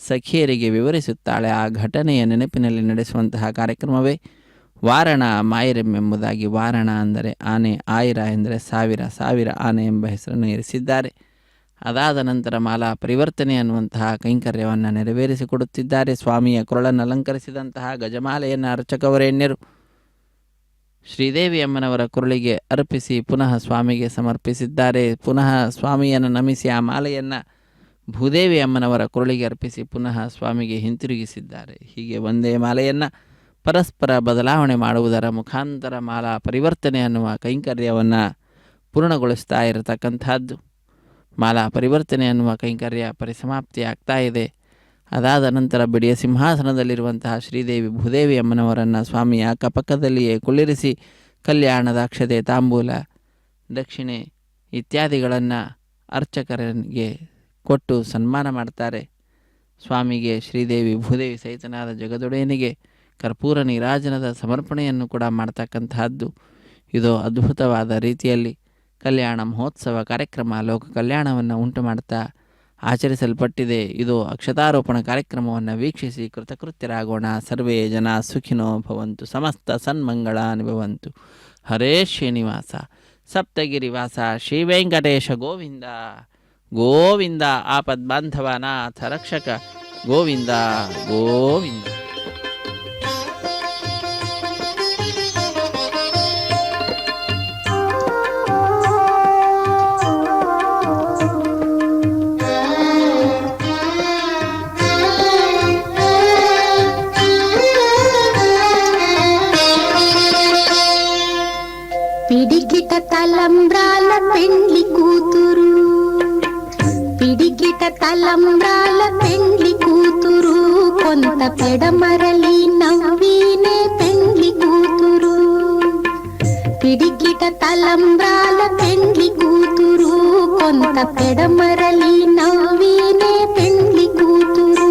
ಸಖಿಯರಿಗೆ ವಿವರಿಸುತ್ತಾಳೆ. ಆ ಘಟನೆಯ ನೆನಪಿನಲ್ಲಿ ನಡೆಸುವಂತಹ ಕಾರ್ಯಕ್ರಮವೇ ವಾರಣ ಮಾಯರೆಂಬುದಾಗಿ. ವಾರಣ ಅಂದರೆ ಆನೆ, ಆಯಿರ ಎಂದರೆ 1000 ಆನೆ ಎಂಬ ಹೆಸರನ್ನು ಇರಿಸಿದ್ದಾರೆ. ಅದಾದ ನಂತರ ಮಾಲಾ ಪರಿವರ್ತನೆ ಅನ್ನುವಂತಹ ಕೈಂಕರ್ಯವನ್ನು ನೆರವೇರಿಸಿಕೊಡುತ್ತಿದ್ದಾರೆ. ಸ್ವಾಮಿಯ ಕೊರಳನ್ನು ಅಲಂಕರಿಸಿದಂತಹ ಗಜಮಾಲೆಯನ್ನು ಅರ್ಚಕವರೇಣ್ಯರು ಶ್ರೀದೇವಿ ಅಮ್ಮನವರ ಕೊರಳಿಗೆ ಅರ್ಪಿಸಿ ಪುನಃ ಸ್ವಾಮಿಗೆ ಸಮರ್ಪಿಸಿದ್ದಾರೆ. ಪುನಃ ಸ್ವಾಮಿಯನ್ನು ನಮಿಸಿ ಆ ಮಾಲೆಯನ್ನು ಭೂದೇವಿ ಅಮ್ಮನವರ ಕೊರಳಿಗೆ ಅರ್ಪಿಸಿ ಪುನಃ ಸ್ವಾಮಿಗೆ ಹಿಂತಿರುಗಿಸಿದ್ದಾರೆ. ಹೀಗೆ ಒಂದೇ ಮಾಲೆಯನ್ನು ಪರಸ್ಪರ ಬದಲಾವಣೆ ಮಾಡುವುದರ ಮುಖಾಂತರ ಮಾಲಾ ಪರಿವರ್ತನೆ ಅನ್ನುವ ಕೈಂಕರ್ಯವನ್ನು ಪೂರ್ಣಗೊಳಿಸ್ತಾ ಇರತಕ್ಕಂಥದ್ದು. ಮಾಲಾ ಪರಿವರ್ತನೆ ಅನ್ನುವ ಕೈಂಕರ್ಯ ಪರಿಸಮಾಪ್ತಿ ಆಗ್ತಾ ಇದೆ. ಅದಾದ ನಂತರ ಬಿಡಿಯ ಸಿಂಹಾಸನದಲ್ಲಿರುವಂತಹ ಶ್ರೀದೇವಿ ಭೂದೇವಿ ಅಮ್ಮನವರನ್ನು ಸ್ವಾಮಿಯ ಅಕ್ಕಪಕ್ಕದಲ್ಲಿಯೇ ಕುಳ್ಳಿರಿಸಿ ಕಲ್ಯಾಣದ ಅಕ್ಷತೆ, ತಾಂಬೂಲ, ದಕ್ಷಿಣೆ ಇತ್ಯಾದಿಗಳನ್ನು ಅರ್ಚಕರಿಗೆ ಕೊಟ್ಟು ಸನ್ಮಾನ ಮಾಡ್ತಾರೆ. ಸ್ವಾಮಿಗೆ ಶ್ರೀದೇವಿ ಭೂದೇವಿ ಸಹಿತನಾದ ಜಗದೊಡೆಯನಿಗೆ ಕರ್ಪೂರ ನೀರಾಜನದ ಸಮರ್ಪಣೆಯನ್ನು ಕೂಡ ಮಾಡ್ತಕ್ಕಂತಹದ್ದು. ಇದು ಅದ್ಭುತವಾದ ರೀತಿಯಲ್ಲಿ ಕಲ್ಯಾಣ ಮಹೋತ್ಸವ ಕಾರ್ಯಕ್ರಮ ಲೋಕ ಕಲ್ಯಾಣವನ್ನು ಉಂಟು ಮಾಡ್ತಾ ಆಚರಿಸಲ್ಪಟ್ಟಿದೆ. ಇದು ಅಕ್ಷತಾರೋಪಣ ಕಾರ್ಯಕ್ರಮವನ್ನು ವೀಕ್ಷಿಸಿ ಕೃತಕೃತ್ಯರಾಗೋಣ. ಸರ್ವೇ ಜನ ಸುಖಿನೋ ಭವಂತು, ಸಮಸ್ತ ಸನ್ಮಂಗಳಾನಿ ಭವಂತು. ಹರೇ ಶ್ರೀನಿವಾಸ, ಸಪ್ತಗಿರಿವಾಸ, ಶ್ರೀ ವೆಂಕಟೇಶ ಗೋವಿಂದ ಗೋವಿಂದ ಆಪದ್ಬಾಂಧವನಾಥ ರಕ್ಷಕ ಗೋವಿಂದ ಗೋವಿಂದ. పిడికిట తలంబ్రాల పెండ్లి కూతురు, పిడికిట తలంబ్రాల పెండ్లి కూతురు, కొంత పెడమరలి నవ్వినే పెండ్లి కూతురు. పిడికిట తలంబ్రాల పెండ్లి కూతురు, కొంత పెడమరలి నవ్వినే పెండ్లి కూతురు.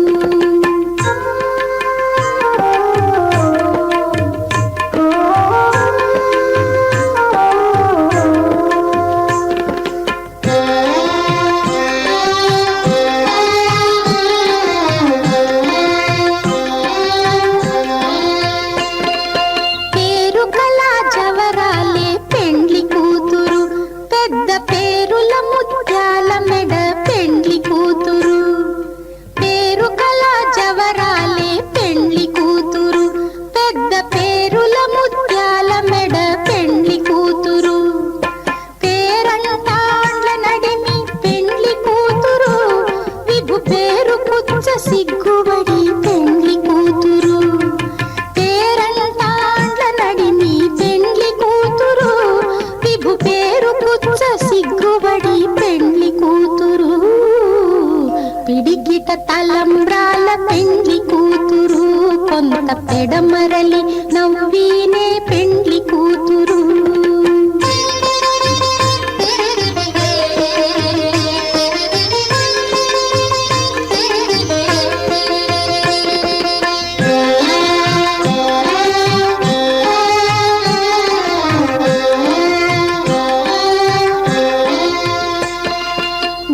సిగ్గుబడి పెండ్లి కూతురు, పేరంటాండ్ల నడిమి పెండ్లి కూతురు, విభు పేరు పుచ్చ సిగ్గుబడి పెండ్లి కూతురు. పిడికిట తలంబ్రాల పెండ్లి కూతురు, కొంత పెడమరలి నవ్వినే పెండ్లి కూతురు.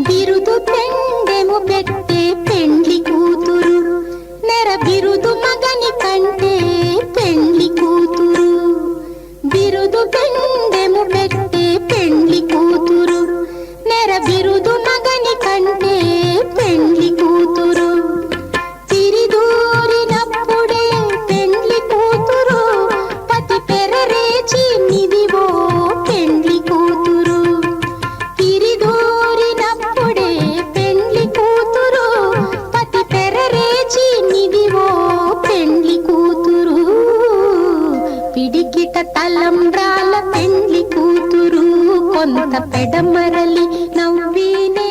బిరుదు పెండెము పెట్టే పెండ్లి కూతురు, నెర బిరుదు మగని కంటే పెండ్లి కూతురు. బిరుదు పెండెము పెట్టే పెండ్లి కూతురు, నెర బిరుదు మగని కంటే పెండ్లి కూతురు. తిరిదూరినప్పుడే పెండ్లి కూతురు, పతి పెరరేచి నిదివో పెండ్లి కూతురు. తిరిదూరినప్పుడే పెండ్లి కూతురు, పతి పెరరేచి నిదివో పెండ్లి కూతురు. పిడికిట తలంబ్రాల పెండ్లి కూతురు, కొంత పెడమరలి నవ్వినే